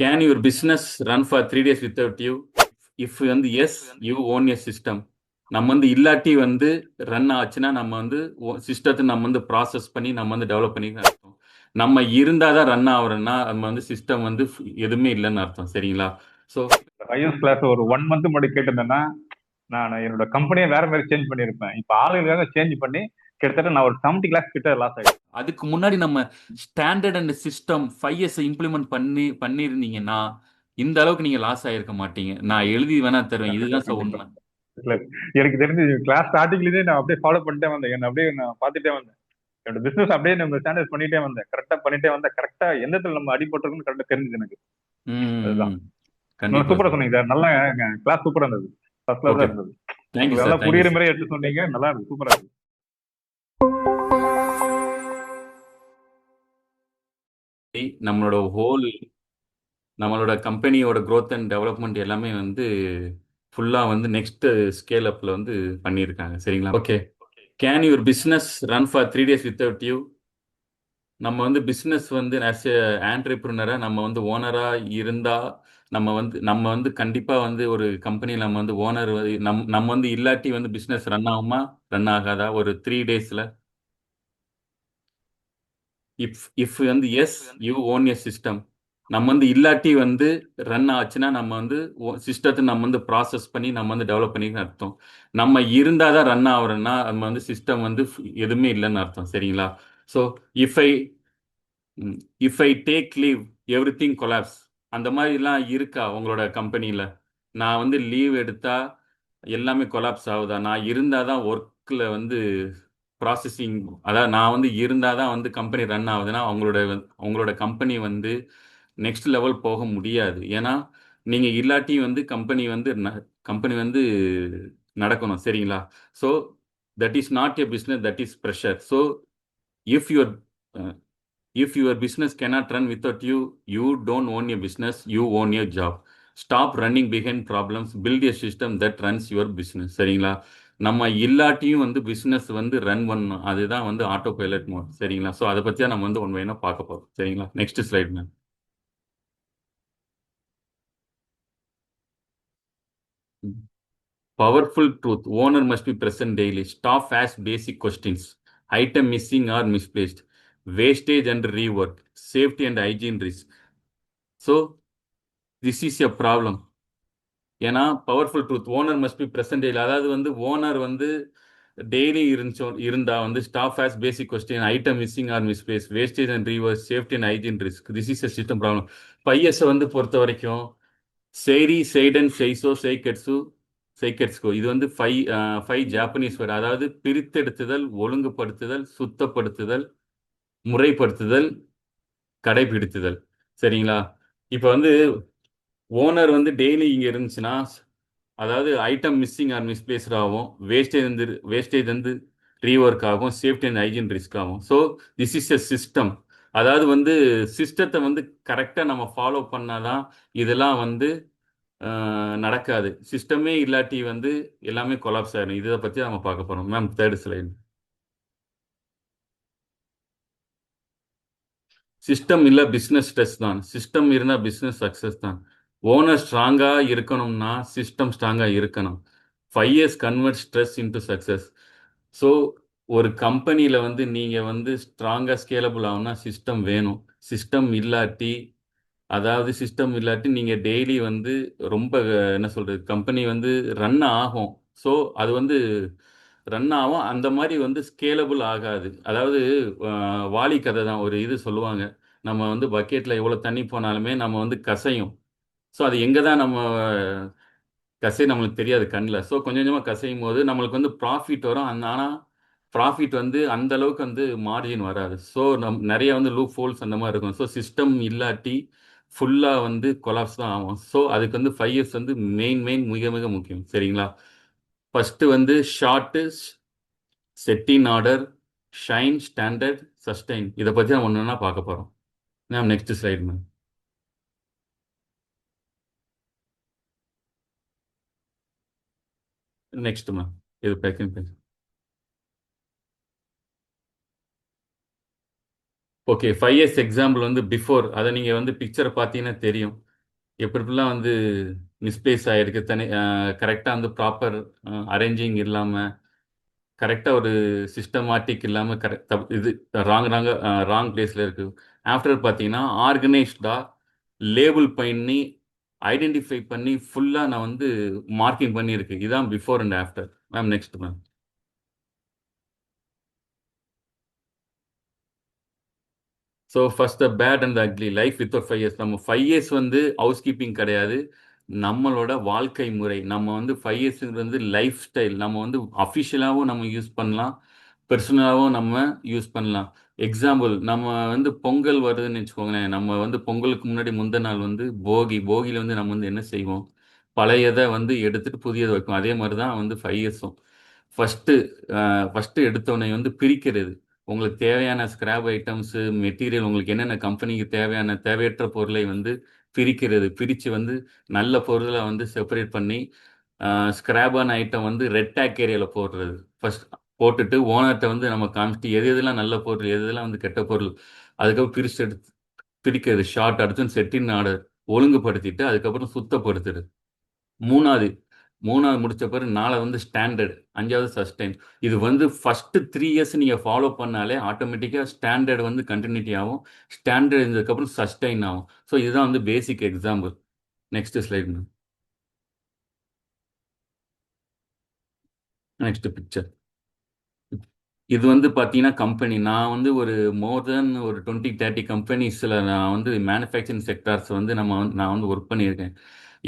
Can your business run for 3 days without you? If வந்து yes, you own your system. நம்ம வந்து இல்லாட்டி வந்து ரன் ஆச்சுன்னா நம்ம வந்து சிஸ்டத்தை நம்ம வந்து ப்ராசஸ் பண்ணி நம்ம வந்து டெவலப் பண்ணி அர்த்தம். நம்ம இருந்தாதான் ரன் ஆகுறோம்னா நம்ம வந்து சிஸ்டம் வந்து எதுவுமே இல்லைன்னு அர்த்தம். சரிங்களா? ஸோ ஐஎஸ் கிளாஸ் ஒரு 1 மந்த் முன்னாடி கேட்டிருந்தேன்னா நான் என்னோட கம்பெனியை வேற மாதிரி சேஞ்ச் பண்ணியிருப்பேன். இப்ப ஆளுகளுக்காக சேஞ்ச் பண்ணி கிட்டத்தட்ட நான் ஒரு 70 lakhs கிட்ட லாஸ் ஆயிடுச்சு. அதுக்கு முன்னாடி நம்ம standard and system 5 years implement பண்ணியிருந்தீங்கன்னா இந்த அளவுக்கு நீங்க லாஸ் ஆயிருக்க மாட்டீங்க. நான் எழுதி வேணா தருவேன். கண்டிப்பா இதுதான் சார் கண்டிப்பா உண்மை. இல்ல, எனக்கு தெரிஞ்சு கிளாஸ் ஸ்டார்டிங்லேயே நான் அப்படியே ஃபாலோ பண்ணிட்டே வந்தேன். என்ன அப்படியே நான் பார்த்துட்டே வந்தேன். என்னோட பிசினஸ் அப்படியே நம்ம ஸ்டாண்டர்ட் பண்ணிட்டே வந்தேன். கரெக்டா பண்ணிட்டே வந்தேன். கரெக்டா எந்த இடத்துல நம்ம அடிபட்டிருக்குன்னு கரெக்டா தெரிஞ்சது எனக்கு. அதுதான். ம். கண்டிப்பா சூப்பரா சார். சொன்னீங்க சார். நல்லா கிளாஸ் சூப்பரா இருந்தது. ஃபர்ஸ்ட் கிளாஸா ஓகே. இருந்தது. தேங்க்யூ உங்களுக்கு சார். நல்லா தேங்க்யூ புரியுற சார். மாதிரி எடுத்து சொன்னீங்க. நல்லா இருக்கு. சூப்பரா இருக்கு. நம்மளோட ஹோல் நம்மளோட கம்பெனியோட growth அண்ட் டெவலப்மெண்ட் எல்லாமே வந்து ஃபுல்லா வந்து நெக்ஸ்ட் ஸ்கேல் அப்ல வந்து பண்ணியிருக்காங்க. சரிங்களா? Okay. Can your business run for 3 days without you? நம்ம வந்து பிஸ்னஸ் வந்து ஆஸ் எ ஆண்டர்பிரினரா நம்ம வந்து ஓனரா இருந்தா நம்ம வந்து கண்டிப்பா வந்து ஒரு கம்பெனியில் நம்ம வந்து ஓனர் நம்ம வந்து இல்லாட்டி வந்து பிஸ்னஸ் ரன் ஆகுமா? ரன் ஆகாதா? ஒரு 3 daysல இஃப் இஃப் வந்து yes, you own a system. நம்ம வந்து இல்லாட்டி வந்து ரன் ஆச்சுன்னா நம்ம வந்து சிஸ்டத்தை நம்ம வந்து ப்ராசஸ் பண்ணி நம்ம வந்து டெவலப் பண்ணி அர்த்தம். நம்ம இருந்தாதான் ரன் ஆகுறோம்னா நம்ம வந்து சிஸ்டம் வந்து எதுவுமே இல்லைன்னு அர்த்தம். சரிங்களா? So if I if I take leave every thing collapse. அந்த மாதிரிலாம் இருக்கா உங்களோட கம்பெனியில்? நான் வந்து லீவ் எடுத்தா எல்லாமே கொலாப்ஸ் ஆகுதா? நான் இருந்தால் தான் ஒர்க்கில் வந்து ப்ராசஸிங், அதாவது நான் வந்து இருந்தால் தான் வந்து கம்பெனி ரன் ஆகுதுன்னா உங்களோட கம்பெனி வந்து நெக்ஸ்ட் லெவல் போக முடியாது. ஏன்னா நீங்கள் இல்லாட்டி வந்து கம்பெனி வந்து நடக்கணும். சரிங்களா? So that is not a business, that is pressure. So if your if your business cannot run without you, you don't own your business, you own your job. Stop running behind problems, build a system that runs your business. சரிங்களா? நம்ம இல்லாட்டியும் வந்து business வந்து run பண்ணணும். அதுதான் வந்து autopilot mode. சரிங்களா? So அதை பற்றியா நம்ம வந்து ஒன் வேணா பார்க்க போகிறோம். சரிங்களா? Next slide ma'am. Powerful truth. Owner must be present daily. Staff asks basic questions. Item missing or misplaced. Wastage and rework. Safety and hygiene risk. So this is a problem. ஏன்னா powerful truth owner must be present daily. அதாவது வந்து owner வந்து daily இருந்தா வந்து staff has basic question, item missing or misplace, wastage and reverse, safety and hygiene risk. This is a system problem. பையஸை வந்து பொறுத்த வரைக்கும் செய்ரி, செய்டன், செய்சோ, செய்கெட்ஸு, செய்கெட்ஸ்கோ, இது வந்து ஃபைவ் ஜாப்பனீஸ் வேர்டு. அதாவது பிரித்தெடுத்துதல், ஒழுங்குபடுத்துதல், சுத்தப்படுத்துதல், முறைப்படுத்துதல், கடைபிடித்துதல். சரிங்களா? இப்போ வந்து ஓனர் வந்து டெய்லி இங்கே இருந்துச்சுன்னா, அதாவது ஐட்டம் மிஸ்ஸிங் ஆர் மிஸ்பிளேஸ்ட் ஆகும், வேஸ்டேஜ் வந்து ரீஒர்க் ஆகும், சேஃப்டி அண்ட் ஹைஜீன் ரிஸ்க் ஆகும். So this is a system. அதாவது வந்து சிஸ்டத்தை வந்து கரெக்டாக நம்ம ஃபாலோ பண்ணாதான் இதெல்லாம் வந்து நடக்காது. சிஸ்டமே இல்லாட்டி வந்து எல்லாமே கொலாப்ஸ் ஆயிடும். இதை பற்றி நம்ம பார்க்க போகிறோம் மேம். Third slide. சிஸ்டம் இல்லை பிஸ்னஸ் ஸ்ட்ரெஸ் தான். சிஸ்டம் இருந்தால் பிஸ்னஸ் சக்ஸஸ் தான். ஓனர் ஸ்ட்ராங்காக இருக்கணும்னா சிஸ்டம் ஸ்ட்ராங்காக இருக்கணும். 5 years convert stress into success. So ஒரு கம்பெனியில் வந்து நீங்கள் வந்து ஸ்ட்ராங்காக ஸ்கேலபிள் ஆகும்னா சிஸ்டம் வேணும். சிஸ்டம் இல்லாட்டி நீங்கள் டெய்லி வந்து ரொம்ப என்ன சொல்கிறது, கம்பெனி வந்து ரன் ஆகும். ஸோ அது வந்து ரன் ஆகும். அந்த மாதிரி வந்து ஸ்கேலபிள் ஆகாது. அதாவது வாலி கதை தான். ஒரு இது சொல்லுவாங்க, நம்ம வந்து பக்கெட்டில் எவ்வளோ தண்ணி போனாலுமே நம்ம வந்து கசையும். ஸோ அது எங்கே தான் நம்ம நம்மளுக்கு தெரியாது கண்ணில். ஸோ கொஞ்சம் கொஞ்சமாக கசையும் போது நம்மளுக்கு வந்து ப்ராஃபிட் வரும். ஆனால் ப்ராஃபிட் வந்து அந்த அளவுக்கு வந்து மார்ஜின் வராது. ஸோ நிறைய வந்து லூப் ஹோல்ஸ் அந்த மாதிரி இருக்கும். ஸோ சிஸ்டம் இல்லாட்டி ஃபுல்லாக வந்து கொலாப்ஸ் தான் ஆகும். ஸோ அதுக்கு வந்து 5 years வந்து மெயின் மிக மிக முக்கியம். சரிங்களா? ஃபஸ்ட்டு வந்து sort, set in order, shine, standard, sustain. இதை பற்றி நம்ம ஒன்று ஒன்றா பார்க்க போகிறோம் ma'am. Next slide ma'am. Next ma'am. இது பேக்கிங். ஓகே, 5 years எக்ஸாம்பிள் வந்து பிஃபோர். அதை நீங்கள் வந்து பிக்சரை பார்த்தீங்கன்னா தெரியும். எப்படிலாம் வந்து மிஸ்பிளேஸ் ஆகிருக்கு தனி கரெக்டாக வந்து ப்ராப்பர் அரேஞ்சிங் இல்லாமல் கரெக்டாக ஒரு சிஸ்டமாட்டிக் இல்லாமல் கரெக்ட் இது ராங் பிளேஸில் இருக்குது. ஆஃப்டர் பார்த்தீங்கன்னா ஆர்கனைஸ்டாக லேபிள் பண்ணி ஐடென்டிஃபை பண்ணி ஃபுல்லாக நான் வந்து மார்க்கிங் பண்ணியிருக்கு. இதுதான் before and after. Ma'am next ma'am. So first the bad and the ugly life without 5 years. நம்ம 5 இயர்ஸ் வந்து ஹவுஸ் கீப்பிங் கிடையாது, நம்மளோட வாழ்க்கை முறை. நம்ம வந்து 5 இயர்ஸ் வந்து லைஃப் ஸ்டைல். நம்ம வந்து அஃபிஷியலாகவும் நம்ம யூஸ் பண்ணலாம், பர்சனலாகவும் நம்ம யூஸ் பண்ணலாம். எக்ஸாம்பிள், நம்ம வந்து பொங்கல் வருதுன்னு வச்சுக்கோங்களேன். நம்ம வந்து பொங்கலுக்கு முன்னாடி முந்தின நாள் வந்து போகி. போகியில் வந்து நம்ம வந்து என்ன செய்வோம், பழையதை வந்து எடுத்துட்டு புதியதை வைப்போம். அதே மாதிரி தான் வந்து 5 இயர்ஸும். ஃபஸ்ட்டு ஃபஸ்ட்டு எடுத்தோடனே வந்து பிரிக்கிறது. உங்களுக்கு தேவையான ஸ்கிராப் ஐட்டம்ஸு மெட்டீரியல், உங்களுக்கு என்னென்ன கம்பெனிக்கு தேவையான தேவையற்ற பொருளை வந்து பிரிக்கிறது. பிரித்து வந்து நல்ல பொருளை வந்து செப்பரேட் பண்ணி ஸ்கிராபான ஐட்டம் வந்து ரெட் டேக் ஏரியாவில் போடுறது. ஃபர்ஸ்ட் போட்டுட்டு ஓனர்கிட்ட வந்து நம்ம காமிச்சிட்டு எது எதெல்லாம் நல்ல பொருள் எது எதெல்லாம் வந்து கெட்ட பொருள் அதுக்கப்புறம் பிரித்து எடுத்து பிரிக்கிறது. ஷார்ட் அடுத்து செட்டின் ஆர்டர் ஒழுங்குபடுத்திட்டு அதுக்கப்புறம் சுத்தப்படுத்துறது. மூணாவது மூணாவது முடிச்ச பிறகு நாலாவது வந்து ஸ்டாண்டர்ட், அஞ்சாவது சஸ்டைன். இது வந்து ஃபர்ஸ்ட் 3 இயர்ஸ் நீங்கள் ஃபாலோ பண்ணாலே ஆட்டோமேட்டிக்காக ஸ்டாண்டர்ட் வந்து கண்டினியூட்டி ஆகும். ஸ்டாண்டர்ட் இருந்ததுக்கப்புறம் சஸ்டைன் ஆகும். ஸோ இதுதான் வந்து basic example. Next slide ma'am. Next picture. இது வந்து பார்த்தீங்கன்னா கம்பெனி. நான் வந்து ஒரு மோர் தென் ஒரு 20-30 கம்பெனிஸில் நான் வந்து மேனுஃபேக்சரிங் செக்டார்ஸ் வந்து நான் வந்து ஒர்க் பண்ணியிருக்கேன்.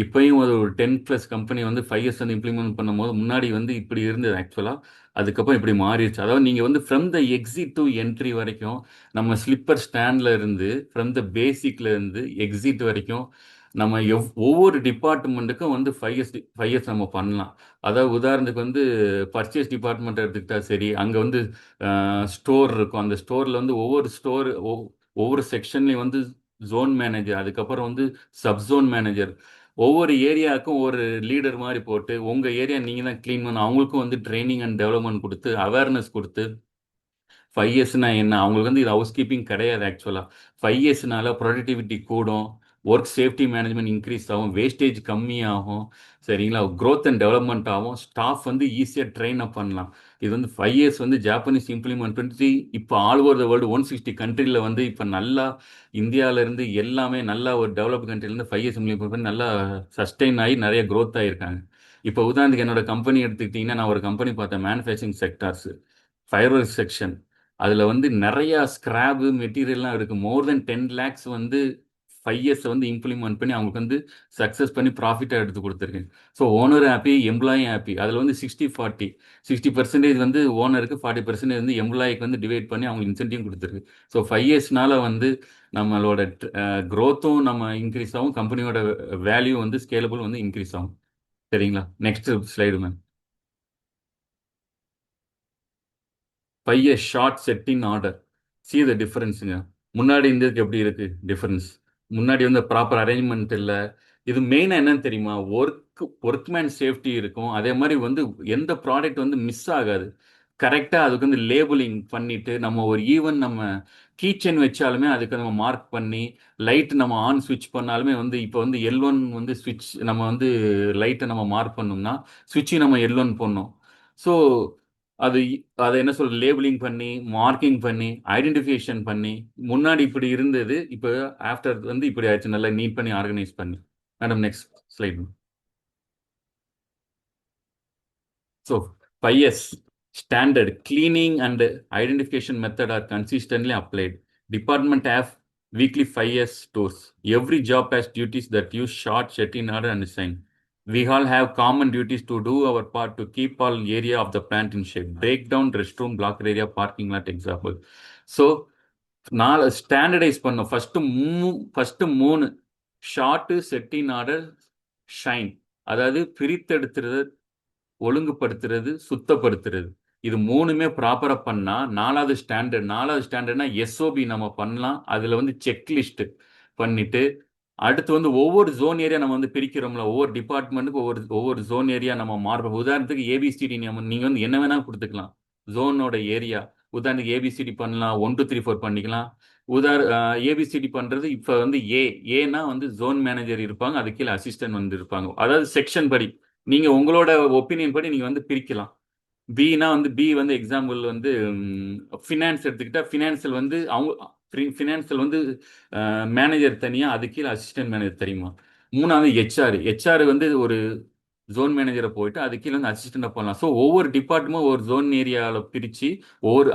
இப்பயும் ஒரு 10+ கம்பெனி வந்து 5 இயர்ஸ் வந்து இம்ப்ளிமெண்ட் பண்ணும்போது முன்னாடி வந்து இப்படி இருந்தது ஆக்சுவலாக. அதுக்கப்புறம் இப்படி மாறிடுச்சு. அதாவது நீங்கள் வந்து from the exit to entry வரைக்கும் நம்ம ஸ்லிப்பர் ஸ்டாண்டில் இருந்து ஃப்ரம் த பேசிக்ல இருந்து எக்ஸிட் வரைக்கும் நம்ம ஒவ்வொரு டிபார்ட்மெண்ட்டுக்கும் வந்து 5 இயர்ஸ் நம்ம பண்ணலாம். அதாவது உதாரணத்துக்கு வந்து பர்ச்சேஸ் டிபார்ட்மெண்ட் எடுத்துக்கிட்டா சரி, அங்கே வந்து ஸ்டோர் இருக்கும். அந்த ஸ்டோரில் வந்து ஒவ்வொரு செக்ஷன்லையும் வந்து ஜோன் மேனேஜர், அதுக்கப்புறம் வந்து சப் ஜோன் மேனேஜர், ஒவ்வொரு ஏரியாவுக்கும் ஒரு லீடர் மாதிரி போட்டு உங்கள் ஏரியா நீங்கள் தான் க்ளீன் பண்ணணும். அவங்களுக்கும் வந்து ட்ரைனிங் அண்ட் டெவலப்மெண்ட் கொடுத்து அவேர்னஸ் கொடுத்து 5 இயர்ஸ்னா என்ன, அவங்களுக்கு வந்து இது ஹவுஸ் கீப்பிங் கிடையாது ஆக்சுவலாக. 5 இயர்ஸ்னால ப்ரொடக்டிவிட்டி கூடும், ஒர்க் சேஃப்டி மேனேஜ்மெண்ட் இன்க்ரீஸ் ஆகும், வேஸ்டேஜ் கம்மியாகும், சரிங்களா, க்ரோத் அண்ட் டெவலப்மெண்ட் ஆகும், ஸ்டாஃப் வந்து ஈஸியாக ட்ரெயின் அப் பண்ணலாம். இது வந்து 5 இயர்ஸ் வந்து ஜாப்பனீஸ் இம்ப்ளிமெண்ட் பண்ணி இப்போ ஆல் ஓவர் த வேர்ல்டு 160 கண்ட்ரியில் வந்து இப்போ நல்லா இந்தியாவிலேருந்து எல்லாமே நல்லா ஒரு டெவலப் கண்ட்ரிலேருந்து 5 இயர்ஸ் இம்ப்ளிமெண்ட் பண்ணி நல்லா சஸ்டெயின் ஆகி நிறைய க்ரோத் ஆகியிருக்காங்க. இப்போ உதாரணத்துக்கு என்னோட கம்பெனி எடுத்துக்கிட்டிங்கன்னா, நான் ஒரு கம்பெனி பார்த்தேன், manufacturing sectors fire work section. அதில் வந்து நிறையா ஸ்கிராப்பு மெட்டீரியல்லாம் இருக்குது. மோர் தென் 10 lakhs வந்து 5 இயர்ஸ் வந்து இம்ப்ளிமெண்ட் பண்ணி அவங்களுக்கு வந்து சக்ஸஸ் பண்ணி ப்ராஃபிட்டாக எடுத்து கொடுத்துருக்கேன். ஸோ ஓனர் ஹாப்பி, எம்ப்ளாயும் ஹாப்பி. அதில் வந்து 60-40, 60% வந்து ஓனருக்கு, 40% வந்து எம்ப்ளாய்க்கு வந்து டிவைட் பண்ணி அவங்களுக்கு இன்சென்டிவ் கொடுத்துருக்கு. ஸோ 5 இயர்ஸ்னால வந்து நம்மளோட க்ரோத்தும் நம்ம இன்க்ரீஸ் ஆகும், கம்பெனியோட வேல்யூ வந்து ஸ்கேலபிள் வந்து இன்க்ரீஸ் ஆகும். சரிங்களா, next slide ma'am. 5 years short setting order. see the டிஃபரன்ஸுங்க. முன்னாடி இருந்ததுக்கு எப்படி இருக்கு டிஃபரன்ஸ். முன்னாடி வந்து ப்ராப்பர் அரேஞ்ச்மெண்ட் இல்லை. இது மெயினாக என்னன்னு தெரியுமா, ஒர்க்மேன் சேஃப்டி இருக்கும். அதே மாதிரி வந்து எந்த ப்ராடக்ட் வந்து மிஸ் ஆகாது. கரெக்டாக அதுக்கு வந்து லேபிளிங் பண்ணிட்டு நம்ம ஒரு ஈவன் நம்ம கீச்சன் வச்சாலுமே அதுக்கு நம்ம மார்க் பண்ணி லைட் நம்ம ஆன் ஸ்விட்ச் பண்ணாலுமே வந்து இப்போ வந்து எல்1 வந்து ஸ்விட்ச் நம்ம வந்து லைட்டை நம்ம மார்க் பண்ணோம்னா ஸ்விட்சை நம்ம எல்1 பண்ணோம். ஸோ அது அதை என்ன சொல்ற லேபிளிங் பண்ணி மார்க்கிங் பண்ணி ஐடென்டிஃபிகேஷன் பண்ணி முன்னாடி இப்படி இருந்தது, இப்போ ஆஃப்டர் வந்து இப்படி ஆயிடுச்சு, நல்லா நீட் பண்ணி ஆர்கனைஸ் பண்ணி. Madam next slide. So 5 years standard cleaning and identification method are consistently applied. Department have weekly 5 years tours. Every job has duties that use short set in order and sign. We all have common duties to do our part to keep all area of the plant in shape. Break down restroom, block area, parking lot example. So நாலு standardise பண்ணோம். First 3 short, செட்டின் order, shine. அதாவது பிரித்தெடுத்துறது, ஒழுங்குபடுத்துறது, சுத்தப்படுத்துறது. இது 3மே ப்ராப்பரா பண்ணா நாலாவது ஸ்டாண்டர்ட்னா SOP நம்ம பண்ணலாம். அதுல வந்து செக்லிஸ்ட் பண்ணிட்டு அடுத்து வந்து ஒவ்வொரு ஜோன் ஏரியா நம்ம வந்து பிரிக்கிறோம்ல, ஒவ்வொரு டிபார்ட்மெண்ட்டுக்கு ஒவ்வொரு ஜோன் ஏரியா நம்ம மாறுறோம். உதாரணத்துக்கு ஏபிசிடி நீங்க வந்து என்ன வேணா கொடுத்துக்கலாம் ஜோனோட ஏரியா. உதாரணத்துக்கு ஏபிசிடி பண்ணலாம், 1 2 3 4 பண்ணிக்கலாம். ஏபிசிடி பண்றது இப்ப வந்து ஏனா வந்து ஜோன் மேனேஜர் இருப்பாங்க, அது கீழே அசிஸ்டன்ட் வந்து இருப்பாங்க. அதாவது செக்ஷன் படி நீங்க உங்களோட ஒப்பீனியன் படி நீங்க வந்து பிரிக்கலாம். பினா வந்து பி வந்து எக்ஸாம்பிள் வந்து ஃபினான்ஸ் எடுத்துக்கிட்டா ஃபினான்சியல் வந்து அவங்க ஃபினான்சியல் வந்து மேனேஜர் தனியா, அது கீழே அசிஸ்டன்ட் மேனேஜர் தெரியுமா. மூணாவது ஹெச்ஆர் வந்து ஒரு ஜோன் மேனேஜரை போயிட்டு அது கீழே வந்து அசிஸ்டண்டாக போகலாம். ஸோ ஒவ்வொரு டிபார்ட்மெண்ட்டும் ஒரு ஜோன் ஏரியாவில் பிரித்து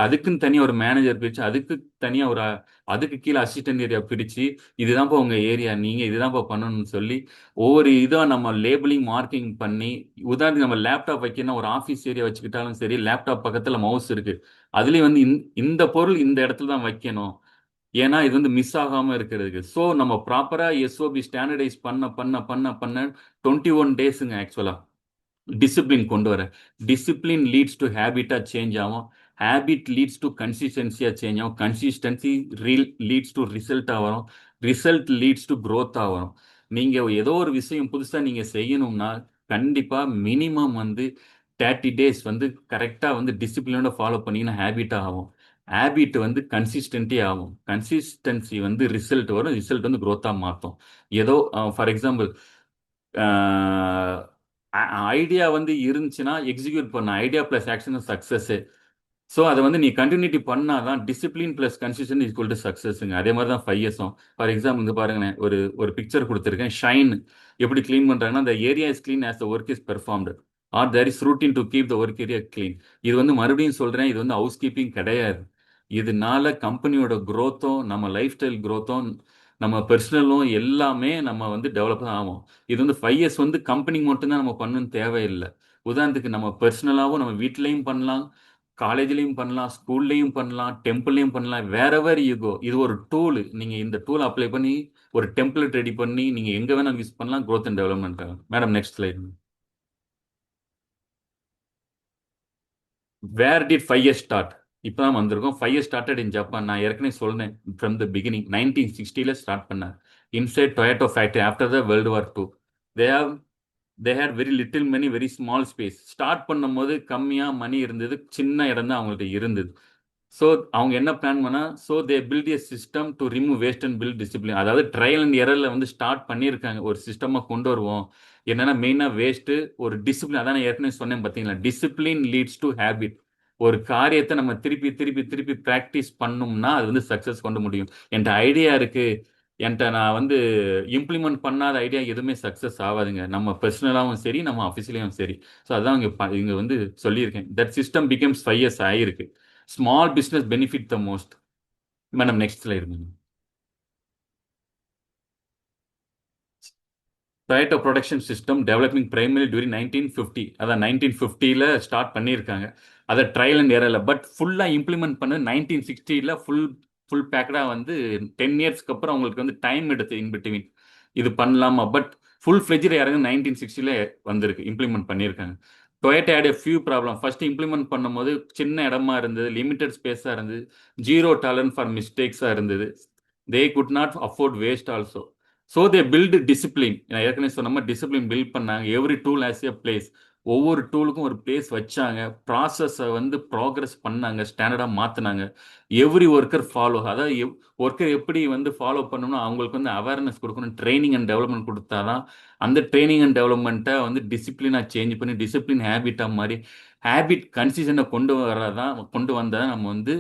அதுக்குன்னு தனியாக ஒரு மேனேஜர் பிரித்து அதுக்கு தனியாக அதுக்கு கீழே அசிஸ்டன்ட் ஏரியா பிரித்து இதுதான்ப்பா உங்கள் ஏரியா, நீங்கள் இதுதான்ப்பா பண்ணணும்னு சொல்லி ஒவ்வொரு இதாக நம்ம லேபிளிங் மார்க்கிங் பண்ணி, உதாரணத்துக்கு நம்ம லேப்டாப் வைக்கணும் ஒரு ஆஃபீஸ் ஏரியா வச்சுக்கிட்டாலும் சரி, லேப்டாப் பக்கத்தில் மவுஸ் இருக்குது, அதுலேயும் வந்து இந்த பொருள் இந்த இடத்துல தான் வைக்கணும், ஏன்னா இது வந்து மிஸ் ஆகாமல் இருக்கிறதுக்கு. ஸோ நம்ம ப்ராப்பராக எஸ்ஓபி ஸ்டாண்டர்டைஸ் பண்ண பண்ண பண்ண பண்ண 21 டேஸுங்க ஆக்சுவலாக டிசிப்ளின் கொண்டு வர. டிசிப்ளின் லீட்ஸ் டு ஹேபிட்டா சேஞ்ச் ஆகும், ஹேபிட் லீட்ஸ் டு கன்சிஸ்டன்சியா சேஞ்ச் ஆகும், கன்சிஸ்டன்சி லீட்ஸ் டு ரிசல்ட்டாக வரும், ரிசல்ட் லீட்ஸ் டு க்ரோத்தாக வரும். நீங்கள் ஏதோ ஒரு விஷயம் புதுசாக நீங்கள் செய்யணும்னா கண்டிப்பாக மினிமம் வந்து 30 டேஸ் வந்து கரெக்டாக வந்து டிசிப்ளினோட ஃபாலோ பண்ணிங்கன்னா ஹேபிட்டாக ஆகும். ஹேபிட் வந்து கன்சிஸ்டன்ட்டே ஆகும், கன்சிஸ்டன்சி வந்து ரிசல்ட் வரும், ரிசல்ட் வந்து க்ரோத்தாக மாற்றும். ஏதோ ஃபார் எக்ஸாம்பிள் ஐடியா வந்து இருந்துச்சுன்னா எக்ஸிக்யூட் பண்ண, idea plus action success. So அதை வந்து நீ கண்டினியூட்டி பண்ணாதான் discipline plus consistent equal to சக்ஸஸுங்க. அதே மாதிரி தான் 5 இயர்ஸும். ஃபார் எக்ஸாம்பிள் வந்து பாருங்களேன், ஒரு பிக்சர் கொடுத்துருக்கேன். ஷைன் எப்படி க்ளீன் பண்ணுறாங்கன்னா, the area is clean as the work is performed or there is routine to keep the work area clean. இது வந்து மறுபடியும் சொல்கிறேன், இது வந்து ஹவுஸ் கீப்பிங் கிடையாது. இதனால கம்பெனியோட க்ரோத்தும் நம்ம லைஃப் ஸ்டைல் க்ரோத்தும் நம்ம பர்சனலும் எல்லாமே நம்ம வந்து டெவலப் தான் ஆகும். இது வந்து 5 இயர்ஸ் வந்து கம்பெனிக்கு மட்டும்தான் நம்ம பண்ணணும்னு தேவையில்லை. உதாரணத்துக்கு நம்ம பர்சனலாகவும் நம்ம வீட்லேயும் பண்ணலாம், காலேஜ்லேயும் பண்ணலாம், ஸ்கூல்லையும் பண்ணலாம், டெம்பிள்லையும் பண்ணலாம், வேறெவர் யூ கோ. இது ஒரு டூல். நீங்கள் இந்த டூல் அப்ளை பண்ணி ஒரு டெம்ப்ளேட் ரெடி பண்ணி நீங்கள் எங்கே வேணாலும் யூஸ் பண்ணலாம் க்ரோத் அண்ட் டெவலப்மெண்ட்காக. Madam next slide. Where did 5 years start? இப்போ தான் வந்திருக்கோம். 5 இயர்ஸ் ஸ்டார்டட் இன் ஜப்பான். நான் ஏற்கனவே சொன்னேன் ஃப்ரம் த பிகினிங் 1960 ஸ்டார்ட் பண்ணேன் inside Toyota factory after the world war 2. They have they had very little money, very small space. Start பண்ணும்போது கம்மியாக மணி இருந்தது, சின்ன இடம் தான் அவங்கள்ட்ட இருந்தது. ஸோ அவங்க என்ன பிளான் பண்ணா, so they build a system to remove waste and build discipline. அதாவது ட்ரையல் அண்ட் எரரில் வந்து ஸ்டார்ட் பண்ணியிருக்காங்க, ஒரு சிஸ்டமாக கொண்டு வருவோம். என்னன்னா மெயினாக வேஸ்ட்டு ஒரு டிசிப்ளின். அதான் நான் ஏற்கனவே சொன்னேன் பார்த்தீங்களா, டிசிப்ளின் லீட்ஸ் டு ஹேபிட். ஒரு காரியத்தை நம்ம திருப்பி திருப்பி திருப்பி ப்ராக்டிஸ் பண்ணோம்னா அது வந்து சக்ஸஸ் கொண்டு முடியும். என்கிட்ட ஐடியா இருக்குது, என்கிட்ட நான் வந்து இம்ப்ளிமெண்ட் பண்ணாத ஐடியா எதுவுமே சக்ஸஸ் ஆகாதுங்க, நம்ம பர்சனலாகவும் சரி நம்ம அஃபிஷியலையும் சரி. ஸோ அதான் இங்கே வந்து சொல்லியிருக்கேன். தட் சிஸ்டம் பிகம்ஸ் 5 இயர்ஸ் ஆகிருக்கு. Small business benefit the most. Madam next slide madam. Toyota production system developing primary during 1950. அதான் 1950ல் ஸ்டார்ட் பண்ணியிருக்காங்க. அதை ட்ரையல் அண்ட் எரரில், பட் ஃபுல்லாக இம்ப்ளிமெண்ட் பண்ணது 1960ல் ஃபுல் பேக்கடாக வந்து 10 இயர்ஸ்க்கு அப்புறம் அவங்களுக்கு வந்து டைம் எடுத்து இன் பிட்வீன் இது பண்ணலாமா. பட் ஃபுல் ஃப்ளெஜ்டு இறங்க 1960ல் வந்திருக்கு, இம்ப்ளிமெண்ட் பண்ணியிருக்காங்க. Toyota had a few problem. ஃபர்ஸ்ட் இம்ப்ளிமெண்ட் பண்ணும்போது சின்ன இடமா இருந்தது, லிமிடெட் ஸ்பேஸாக இருந்தது, ஜீரோ டாலரன்ஸ் ஃபார் மிஸ்டேக்ஸாக இருந்தது. They could not afford waste also. So they build discipline. நான் ஏற்கனவே சொன்ன மாதிரி டிசிப்ளின் பில்ட் பண்ணாங்க. Every tool has a place. ஒவ்வொரு டூலுக்கும் ஒரு பிளேஸ் வச்சாங்க. ப்ராசஸை வந்து ப்ராக்ரஸ் பண்ணாங்க, ஸ்டாண்டர்டாக மாற்றினாங்க. எவ்ரி ஒர்க்கர் ஃபாலோ, அதாவது ஒர்க்கர் எப்படி வந்து ஃபாலோ பண்ணணும், அவங்களுக்கு வந்து அவேர்னஸ் கொடுக்கணும், ட்ரைனிங் அண்ட் டெவலப்மெண்ட் கொடுத்தாதான் அந்த ட்ரைனிங் அண்ட் டெவலப்மெண்ட்டை வந்து டிசிப்ளினாக சேஞ்ச் பண்ணி டிசிப்ளின் ஹேபிட்டாக மாதிரி ஹேபிட் கன்சிஸ்டன்ட்டை கொண்டு வந்தால் நம்ம வந்து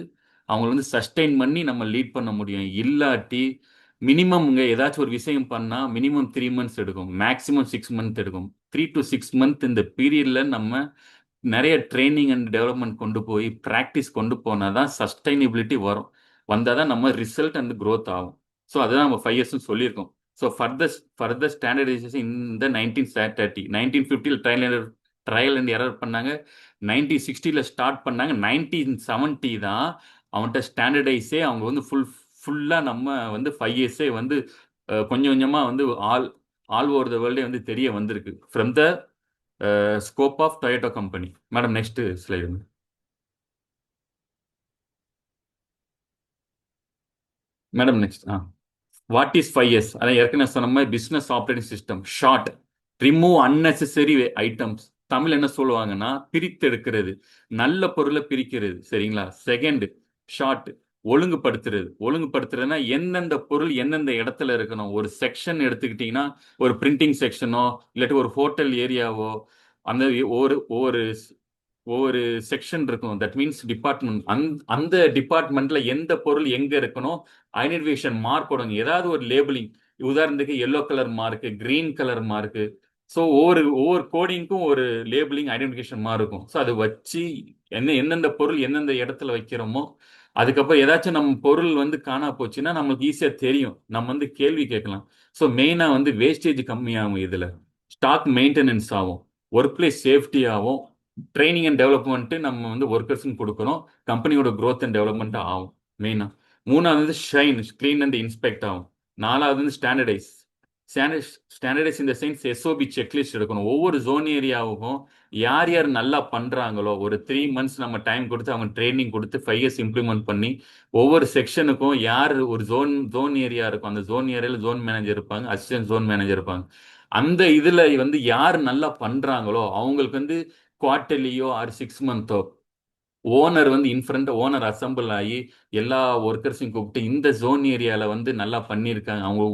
அவங்களை வந்து சஸ்டெயின் பண்ணி நம்ம லீட் பண்ண முடியும். இல்லாட்டி மினிமம் ஏதாச்சும் ஒரு விஷயம் பண்ணால் மினிமம் 3 months எடுக்கும், மேக்ஸிமம் 6 months எடுக்கும். 3 to 6 months இந்த பீரியடில் நம்ம நிறைய ட்ரைனிங் அண்ட் டெவலப்மெண்ட் கொண்டு போய் ப்ராக்டிஸ் கொண்டு போனால் தான் சஸ்டைனபிலிட்டி வரும். வந்தால் தான் நம்ம ரிசல்ட் அண்ட் க்ரோத் ஆகும். ஸோ அதுதான் நம்ம 5 years சொல்லியிருக்கோம். ஸோ ஃபர்தர் ஸ்டாண்டர்டைசேஷன் இந்த 1930 1950 ட்ரையல் அண்ட் எரர் பண்ணாங்க. 1960 ஸ்டார்ட் பண்ணாங்க. 1970 தான் அவன்கிட்ட ஸ்டாண்டர்டைஸே அவங்க வந்து ஃபுல்லாக நம்ம வந்து 5 years வந்து கொஞ்சம் கொஞ்சமாக வந்து ஆல் ஓவர் த வேர்ல்டே வந்து தெரிய வந்திருக்கு from the scope of Toyota company. Madam next slide. Madam next. What is 5 years? அதான் ஏற்கனவே சொன்ன மாதிரி business operating system. Sort, remove unnecessary items. Tamil என்ன சொல்லுவாங்கன்னா பிரித்து எடுக்கிறது, நல்ல பொருளை பிரிக்கிறது. சரிங்களா? செகண்ட் ஷார்ட், ஒழுங்குபடுத்துறதுன்னா எந்தெந்த பொருள் எந்தெந்த இடத்துல இருக்கணும். ஒரு செக்ஷன் எடுத்துக்கிட்டீங்கன்னா ஒரு பிரிண்டிங் செக்ஷனோ இல்லாட்டி ஒரு ஹோட்டல் ஏரியாவோ அந்த ஒவ்வொரு ஒவ்வொரு செக்ஷன் இருக்கும். That means department. அந்த டிபார்ட்மெண்ட்ல எந்த பொருள் எங்க இருக்கணும், ஐடென்டிஃபிகேஷன் மார்க் போடுங்க. ஏதாவது ஒரு லேபிளிங், உதாரணத்துக்கு yellow colour mark, green colour mark. So ஒவ்வொரு ஒவ்வொரு கோடிங்க்கும் ஒரு லேபிளிங் ஐடென்டிஃபிகேஷன் மார்க் இருக்கும். ஸோ அதை வச்சு எந்தெந்த பொருள் எந்தெந்த இடத்துல வைக்கிறோமோ, அதுக்கப்புறம் ஏதாச்சும் நம்ம பொருள் வந்து காணா போச்சுன்னா நம்மளுக்கு ஈஸியா தெரியும். நம்ம வந்து கேள்வி கேட்கலாம். ஸோ மெயினா வந்து வேஸ்டேஜ் கம்மியாகும். இதுல ஸ்டாக் மெயின்டெனன்ஸ் ஆகும், ஒர்க் பிளேஸ் சேஃப்டி ஆகும், ட்ரைனிங் அண்ட் டெவலப்மெண்ட் நம்ம வந்து ஒர்க்கர்ஸ்க்கு கொடுக்கணும், கம்பெனியோட growth அண்ட் டெவலப்மெண்ட் ஆகும் மெயினா. மூணாவது வந்து ஷைன் க்ளீன் அண்ட் இன்ஸ்பெக்ட் ஆகும். நாலாவது வந்து ஸ்டாண்டர்டைஸ் இந்த சென்ஸ் எஸ்ஓபி செக்லிஸ்ட் எடுக்கணும். ஒவ்வொரு ஜோன் ஏரியாவுக்கும் யார் யார் நல்லா பண்றாங்களோ ஒரு 3 months நம்ம டைம் கொடுத்து அவங்க ட்ரைனிங் கொடுத்து 5 years இம்ப்ளிமெண்ட் பண்ணி ஒவ்வொரு செக்ஷனுக்கும் யார் ஒரு ஜோன் ஏரியா இருக்கும், அந்த ஜோன் ஏரியால ஜோன் மேனேஜர் இருப்பாங்க, அசிஸ்டன்ட் ஜோன் மேனேஜர் இருப்பாங்க. அந்த இதுல வந்து யார் நல்லா பண்றாங்களோ அவங்களுக்கு வந்து குவார்டர்லியோ ஆர் 6 monthோ ஓனர் வந்து இன்ஃப்ரண்ட் ஓனர் அசம்பிள் ஆகி எல்லா ஒர்க்கர்ஸையும் கூப்பிட்டு இந்த ஜோன் ஏரியால வந்து நல்லா பண்ணியிருக்காங்க அவங்க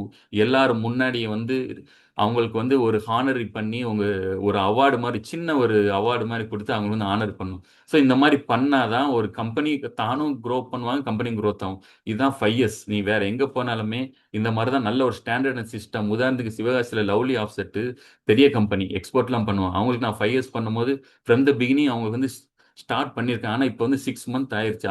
எல்லாரும் முன்னாடி வந்து அவங்களுக்கு வந்து ஒரு ஹானரி பண்ணி உங்க ஒரு அவார்டு மாதிரி சின்ன ஒரு அவார்டு மாதிரி கொடுத்து அவங்க வந்து ஆனர் பண்ணணும். ஸோ இந்த மாதிரி பண்ணாதான் ஒரு கம்பெனி தானும் க்ரோ பண்ணுவாங்க, கம்பெனி growth ஆகும். இதுதான் 5 years. நீ வேற எங்க போனாலுமே இந்த மாதிரி தான் நல்ல ஒரு ஸ்டாண்டர்ட் சிஸ்டம். உதாரணத்துக்கு சிவகாசியில் லவ்லி ஆஃப்செட் பெரிய கம்பெனி எக்ஸ்போர்ட்லாம் பண்ணுவாங்க. அவங்களுக்கு நான் 5 years பண்ணும்போது ஃப்ரம் த பிகினிங் அவங்க வந்து ஸ்டார்ட் பண்ணியிருக்காங்க. ஆனால் இப்போ வந்து 6 month ஆயிருச்சு.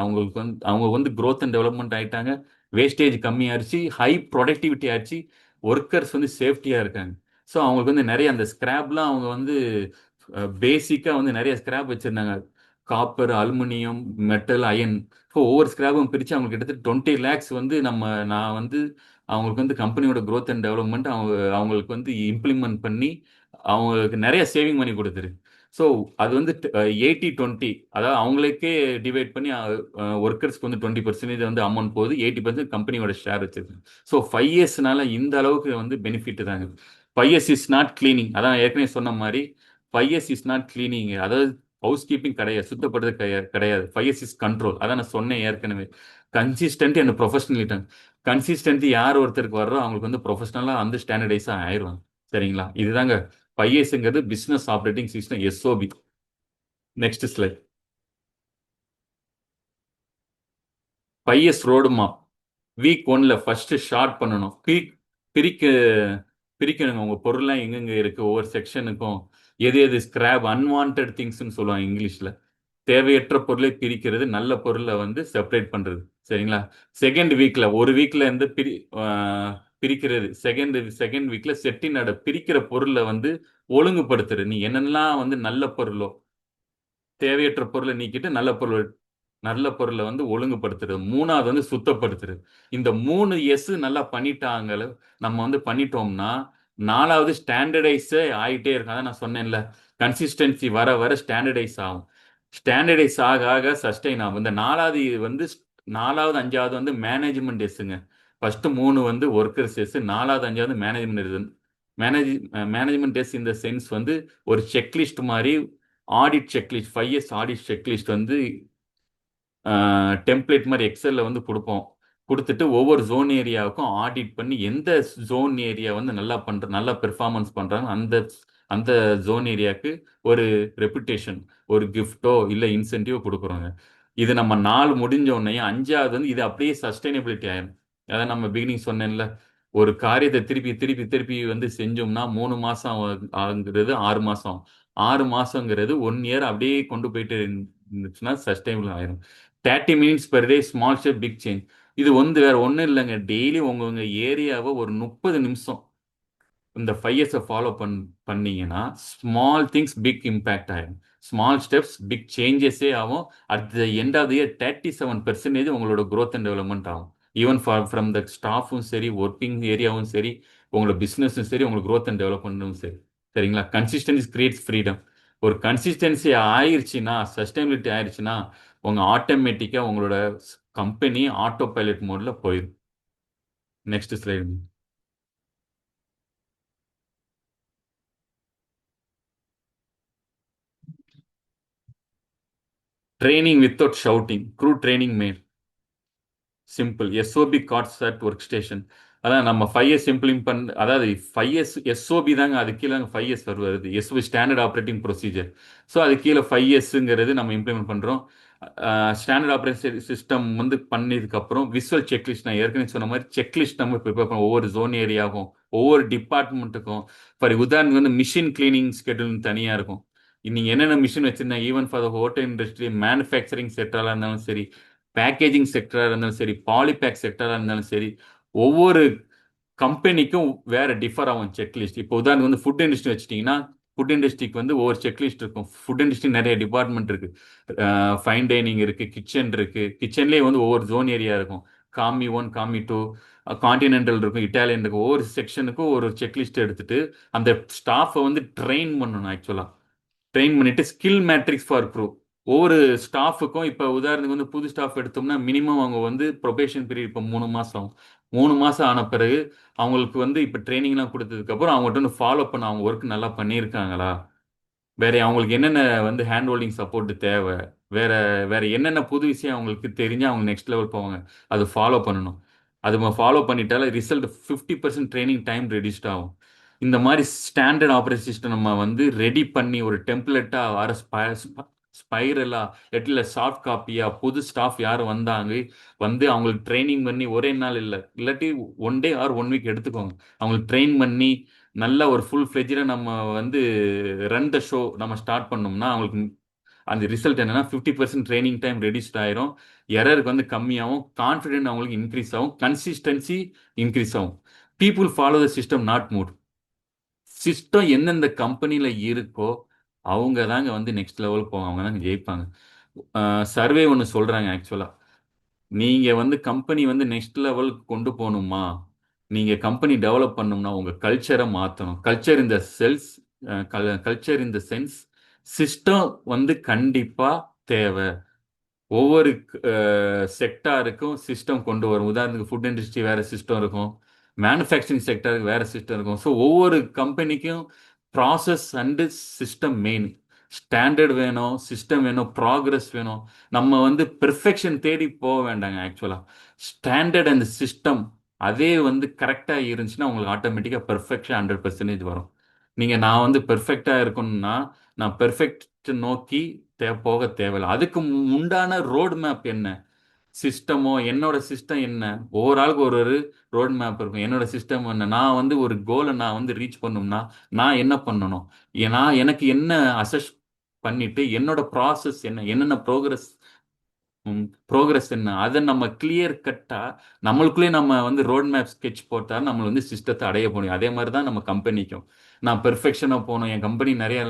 அவங்க வந்து growth அண்ட் டெவலப்மெண்ட் ஆயிட்டாங்க, வேஸ்டேஜ் கம்மியாயிருச்சு, ஹை ப்ரொடக்டிவிட்டி ஆச்சு, ஒர்க்கர்ஸ் வந்து சேஃப்டியாக இருக்காங்க. ஸோ அவங்களுக்கு வந்து நிறைய அந்த ஸ்கிராப்லாம் அவங்க வந்து பேசிக்காக வந்து நிறைய ஸ்கிராப் வச்சுருந்தாங்க. Copper, aluminium, metal, iron. So ஒவ்வொரு ஸ்கிராப்பும் பிரித்து அவங்களுக்கு கிட்டத்தட்ட 20 lakhs வந்து நான் வந்து அவங்களுக்கு வந்து கம்பெனியோட growth அண்ட் டெவலப்மெண்ட் அவங்களுக்கு வந்து இம்ப்ளிமெண்ட் பண்ணி அவங்களுக்கு நிறைய சேவிங் பண்ணி கொடுத்துருக்கு. ஸோ அது வந்து 80-20, அதாவது அவங்களுக்கே டிவைட் பண்ணி ஒர்க்கர்ஸ்க்கு வந்து 20% வந்து அமௌண்ட் போகுது, 80% கம்பெனியோட ஷேர் வச்சிருக்கு. ஸோ 5 yearsனால இந்த அளவுக்கு வந்து பெனிஃபிட் தாங்க. 5 years இஸ் நாட் கிளீனிங். அதான் ஏற்கனவே சொன்ன மாதிரி 5 years இஸ் நாட் கிளீனிங். அதாவது ஹவுஸ் கீப்பிங் கிடையாது, சுத்தப்படுறது கிடையாது. 5 years இஸ் கண்ட்ரோல். அதான் நான் சொன்னேன் ஏற்கனவே. Consistent and ப்ரொஃபஷனலிட்டி. கன்சிஸ்டன்சி யார் ஒருத்தருக்கு வர்றோ அவங்களுக்கு வந்து ப்ரொஃபஷனலாக வந்து ஸ்டாண்டர்டைஸாக ஆயிடுவாங்க. சரிங்களா? இதுதாங்க 5 yearsங்கிறது business operating system, SOP. Next slide. 5 years road map. Week 1ல ஃபர்ஸ்ட் ஷார்ட் பண்ணணும். பிரிக்க பிரிக்கணுங்க உங்க பொருள்லாம் எங்கெங்க இருக்கு, ஒவ்வொரு செக்ஷனுக்கும் எது எது ஸ்கிராப் அன்வான்ட் திங்ஸ்ன்னு சொல்லுவாங்க இங்கிலீஷ்ல. தேவையற்ற பொருளை பிரிக்கிறது, நல்ல பொருளை வந்து செப்பரேட் பண்றது. சரிங்களா? செகண்ட் வீக்ல ஒரு வீக்ல இருந்து பிரிக்கிறது. செகண்ட் வீக்ல செட்டினோட பிரிக்கிற பொருளை வந்து ஒழுங்குபடுத்துறது. நீ என்னென்னலாம் வந்து நல்ல பொருளோ தேவையற்ற பொருளை நீக்கிட்டு நல்ல பொருளை வந்து ஒழுங்குபடுத்துறது. மூணாவது வந்து சுத்தப்படுத்துறது. இந்த 3 S நல்லா பண்ணிட்டாங்கள நம்ம வந்து பண்ணிட்டோம்னா நாலாவது ஸ்டாண்டர்டைஸ் ஆகிட்டே இருக்கும். அதான் நான் சொன்னேன்ல, கன்சிஸ்டன்சி வர வர ஸ்டாண்டர்டைஸ் ஆகும். ஸ்டாண்டர்டைஸ் ஆக ஆக சஸ்டைன் ஆகும். இந்த நாலாவது அஞ்சாவது வந்து மேனேஜ்மெண்ட் எஸ்ஸுங்க. ஃபர்ஸ்ட் 3 வந்து ஒர்க்கர்ஸ் எஸ், நாலாவது அஞ்சாவது மேனேஜ்மெண்ட் எஸ். மேனேஜ்மெண்ட் எஸ் இந்த சென்ஸ் வந்து ஒரு செக்லிஸ்ட் மாதிரி, audit checklist, 5 years audit checklist வந்து டெம்ப்ளேட் மாதிரி எக்ஸல்ல வந்து கொடுப்போம். கொடுத்துட்டு ஒவ்வொரு ஜோன் ஏரியாவுக்கும் ஆடிட் பண்ணி எந்த ஜோன் ஏரியா வந்து நல்லா பெர்ஃபார்மன்ஸ் பண்றாங்க அந்த அந்த ஜோன் ஏரியாவுக்கு ஒரு ரெப்புடேஷன், ஒரு கிஃப்டோ இல்லை இன்சென்டிவோ கொடுக்குறோங்க. இது நம்ம 4 முடிஞ்ச உடனே 5வது வந்து இது அப்படியே சஸ்டைனபிலிட்டி ஆயிரும். அதான் நம்ம பிகினிங் சொன்னேன்ல, ஒரு காரியத்தை திருப்பி திருப்பி திருப்பி வந்து செஞ்சோம்னா 3 மாசம் ஆகுங்கிறது 6 மாசம், 6 மாசங்கிறது 1 year அப்படியே கொண்டு போயிட்டு இருந்துச்சுன்னா சஸ்டைனபிள் ஆயிரும். 30 minutes per day, small step big change. இது வந்து வேற ஒன்றும் இல்லைங்க. டெய்லி உங்க ஏரியாவை ஒரு 30 நிமிஷம் இந்த 5 years ஃபாலோ பண்ணீங்கன்னா ஸ்மால் திங்ஸ் பிக் இம்பேக்ட் ஆகும். ஸ்மால் ஸ்டெப்ஸ் பிக் சேஞ்சஸே ஆகும். At the end of the year 37% உங்களோட growth அண்ட் டெவலப்மெண்ட் ஆகும். ஈவன் ஃப்ரம் த ஸ்டாஃபும் சரி, ஒர்க்கிங் ஏரியாவும் சரி, உங்களோட பிஸ்னஸும் சரி, உங்களுக்கு growth அண்ட் டெவலப்மெண்ட்டும் சரி. சரிங்களா? Consistency creates freedom. ஒரு கன்சிஸ்டன்சி ஆயிருச்சுன்னா, சஸ்டைனபிலிட்டி ஆயிருச்சுன்னா உங்க ஆட்டோமேட்டிக்கா உங்களோட கம்பெனி ஆட்டோ பைலட் மோட்ல போயிடும். Next slide. Training without shouting, crew training made. Simple SOP cards at work station. அதான் நம்ம 5S இம்ப்ளிமெண்ட் அதாவது 5S எஸ்ஓபி தாங்க, அது கீழே 5S வருது. SOP standard operating procedure. So அது கீழே 5Sங்கிறது நம்ம இம்ப்ளிமெண்ட் பண்ணுறோம். ஸ்டாண்டர்ட் ஆப்ரேட்டிங் சிஸ்டம் வந்து பண்ணதுக்கப்புறம் விஷுவல் செக்லிஸ்ட், நான் ஏற்கனவே சொன்ன மாதிரி செக்லிஸ்ட் நம்ம ப்ரிப்பேர் பண்ணோம் ஒவ்வொரு ஜோன் ஏரியாவும் ஒவ்வொரு டிபார்ட்மெண்ட்டுக்கும். ஃபார் உதாரணத்துக்கு வந்து மிஷின் கிளீனிங் ஸ்கெடியூல்னு தனியாக இருக்கும். நீங்கள் என்னென்ன மிஷின் வச்சுருந்தா even for the hotel industry, manufacturing செக்டராக இருந்தாலும் சரி, பேக்கேஜிங் செக்டராக இருந்தாலும் சரி, பாலிபேக் செக்டராக இருந்தாலும் சரி, ஒவ்வொரு கம்பெனிக்கும் வேற டிஃபர் ஆகும் செக்லிஸ்ட். இப்போ உதாரணம் வந்து ஃபுட் இண்டஸ்ட்ரி வச்சுட்டிங்கன்னா ஃபுட் இண்டஸ்ட்ரிக்கு வந்து ஒவ்வொரு செக்லிஸ்ட் இருக்கும். ஃபுட் இண்டஸ்ட்ரி நிறைய டிபார்ட்மெண்ட் இருக்கு. ஃபைன் டைனிங் இருக்கு, கிச்சன் இருக்கு. கிச்சன்லேயே வந்து ஒவ்வொரு ஜோன் ஏரியா இருக்கும். காமி 1, காமி 2, கான்டினென்டல் இருக்கும், இட்டாலியன் இருக்கும். ஒவ்வொரு செக்ஷனுக்கும் ஒரு செக்லிஸ்ட் எடுத்துட்டு அந்த ஸ்டாஃபை வந்து ட்ரெயின் பண்ணணும். ஆக்சுவலாக ட்ரெயின் பண்ணிட்டு ஸ்கில் மேட்ரிக்ஸ் ஃபார் ப்ரூ ஒவ்வொரு ஸ்டாஃபுக்கும். இப்போ உதாரணத்துக்கு வந்து புது ஸ்டாஃப் எடுத்தோம்னா மினிமம் அவங்க வந்து ப்ரொபேஷன் பீரியட் இப்போ 3 மாதம். 3 மாதம் ஆன பிறகு அவங்களுக்கு வந்து இப்போ ட்ரைனிங்லாம் கொடுத்ததுக்கப்புறம் அவங்கள்ட்ட வந்து ஃபாலோ பண்ண அவங்க ஒர்க் நல்லா பண்ணியிருக்காங்களா, வேற அவங்களுக்கு என்னென்ன வந்து ஹேண்ட் ஹோல்டிங் சப்போர்ட் தேவை, வேற வேற என்னென்ன புது விஷயம் அவங்களுக்கு தெரிஞ்சு அவங்க நெக்ஸ்ட் லெவல் போவாங்க, அது ஃபாலோ பண்ணணும். அது ஃபாலோ பண்ணிட்டாலே ரிசல்ட் 50% ட்ரைனிங் டைம் ரெடியூஸ்ட் ஆகும். இந்த மாதிரி ஸ்டாண்டர்ட் ஆப்ரேட்டிங் சிஸ்டம் நம்ம வந்து ரெடி பண்ணி ஒரு டெம்ப்ளெட்டா வர ஸ்பைரலா இல்லை சாஃப்ட் காப்பியா புது ஸ்டாஃப் யார் வந்தாங்க வந்து அவங்களுக்கு ட்ரைனிங் பண்ணி ஒரே நாள் இல்லை இல்லாட்டி 1 டே ஆர் 1 வீக் எடுத்துக்கோங்க. அவங்களுக்கு ட்ரெயின் பண்ணி நல்ல ஒரு ஃபுல் ஃப்ளெஜ்டாக நம்ம வந்து ரன் த ஷோ நம்ம ஸ்டார்ட் பண்ணோம்னா அவங்களுக்கு அந்த ரிசல்ட் என்னன்னா 50% ட்ரைனிங் டைம் ரெடியூஸ்ட் ஆயிரும். எரருக்கு வந்து கம்மியாகும், கான்ஃபிடென்ட் அவங்களுக்கு இன்க்ரீஸ் ஆகும், கன்சிஸ்டன்சி இன்க்ரீஸ் ஆகும். People follow the system not mood. System எந்தெந்த கம்பெனியில் இருக்கோ அவங்க தாங்க வந்து நெக்ஸ்ட் லெவல் போவாங்க, அவங்க தாங்க ஜெயிப்பாங்க. சர்வே ஒன்று சொல்கிறாங்க ஆக்சுவலாக, நீங்கள் வந்து கம்பெனி வந்து நெக்ஸ்ட் லெவலுக்கு கொண்டு போகணுமா, நீங்கள் கம்பெனி டெவலப் பண்ணணும்னா உங்கள் கல்ச்சரை மாற்றணும். கல்ச்சர் இந்த செல்ஸ் கல்ச்சர் இந்த சென்ஸ் சிஸ்டம் வந்து கண்டிப்பாக தேவை. ஒவ்வொரு செக்டாருக்கும் சிஸ்டம் கொண்டு வரும். உதாரணத்துக்கு ஃபுட் இண்டஸ்ட்ரி வேற சிஸ்டம் இருக்கும், மேனுஃபேக்சரிங் செக்டருக்கு வேற சிஸ்டம் இருக்கும். ஸோ ஒவ்வொரு கம்பெனிக்கும் process and system main. Standard வேணும், சிஸ்டம் வேணும், ப்ராக்ரஸ் வேணும். நம்ம வந்து பெர்ஃபெக்ஷன் தேடி போக வேண்டாங்க. ஆக்சுவலாக ஸ்டாண்டர்ட் அண்ட் சிஸ்டம் அதே வந்து கரெக்டாக இருந்துச்சுன்னா உங்களுக்கு ஆட்டோமேட்டிக்காக பெர்ஃபெக்ஷன் 100% வரும். நீங்கள் நான் வந்து பெர்ஃபெக்டாக இருக்கணும்னா நான் பெர்ஃபெக்ட் நோக்கி போக தேவையில்லை. அதுக்கு உண்டான ரோட் மேப் என்ன, சிஸ்டமோ என்னோட சிஸ்டம் என்ன, ஒவ்வொரு ஆளுக்கு ஒரு ஒரு ரோட் மேப் இருக்கும். என்னோட சிஸ்டம் என்ன, நான் வந்து ஒரு கோலை நான் வந்து ரீச் பண்ணணும்னா நான் என்ன பண்ணணும், நான் எனக்கு என்ன அசஸ் பண்ணிட்டு என்னோட ப்ராசஸ் என்ன, என்னென்ன ப்ரோக்ரஸ் என்ன, அதை நம்ம கிளியர் கட்டா நம்மளுக்குள்ளே நம்ம வந்து ரோட் மேப் ஸ்கெட்ச் போட்டால் நம்ம வந்து சிஸ்டத்தை அடைய முடியும். அதே மாதிரி தான் நம்ம கம்பெனிக்கும். நான் பெர்ஃபெக்ஷனாக போகணும், என் கம்பெனி நிறைய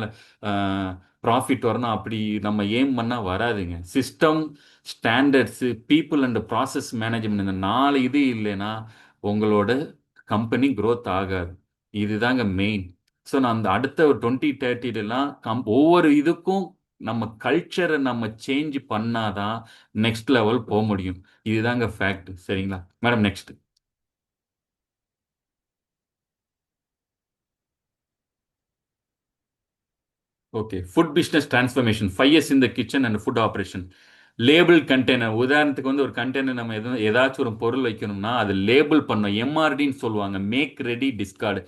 ப்ராஃபிட் வரணும், அப்படி நம்ம ஏம் பண்ணால் வராதுங்க. System, standards, people and process management, இந்த 4 இது இல்லைன்னா உங்களோட கம்பெனி க்ரோத் ஆகாது. இதுதாங்க மெயின். ஸோ நான் அந்த அடுத்த ஒரு 2030லாம் ஒவ்வொரு இதுக்கும் நம்ம கல்ச்சரை நம்ம சேஞ்ச் பண்ணாதான் நெக்ஸ்ட் லெவல் போக முடியும். இதுதாங்க ஃபேக்ட். சரிங்களா madam? Next. Okay, food business transformation 5S இந்த kitchen and food operation. Label container, உதாரணத்துக்கு வந்து ஒரு கண்டெய்னர் நம்ம ஏதாச்சும் ஒரு பொருள் வைக்கணும்னா அது லேபிள் பண்ணோம். எம்ஆர்டின்னு சொல்லுவாங்க, மேக் ரெடி டிஸ்கார்டு.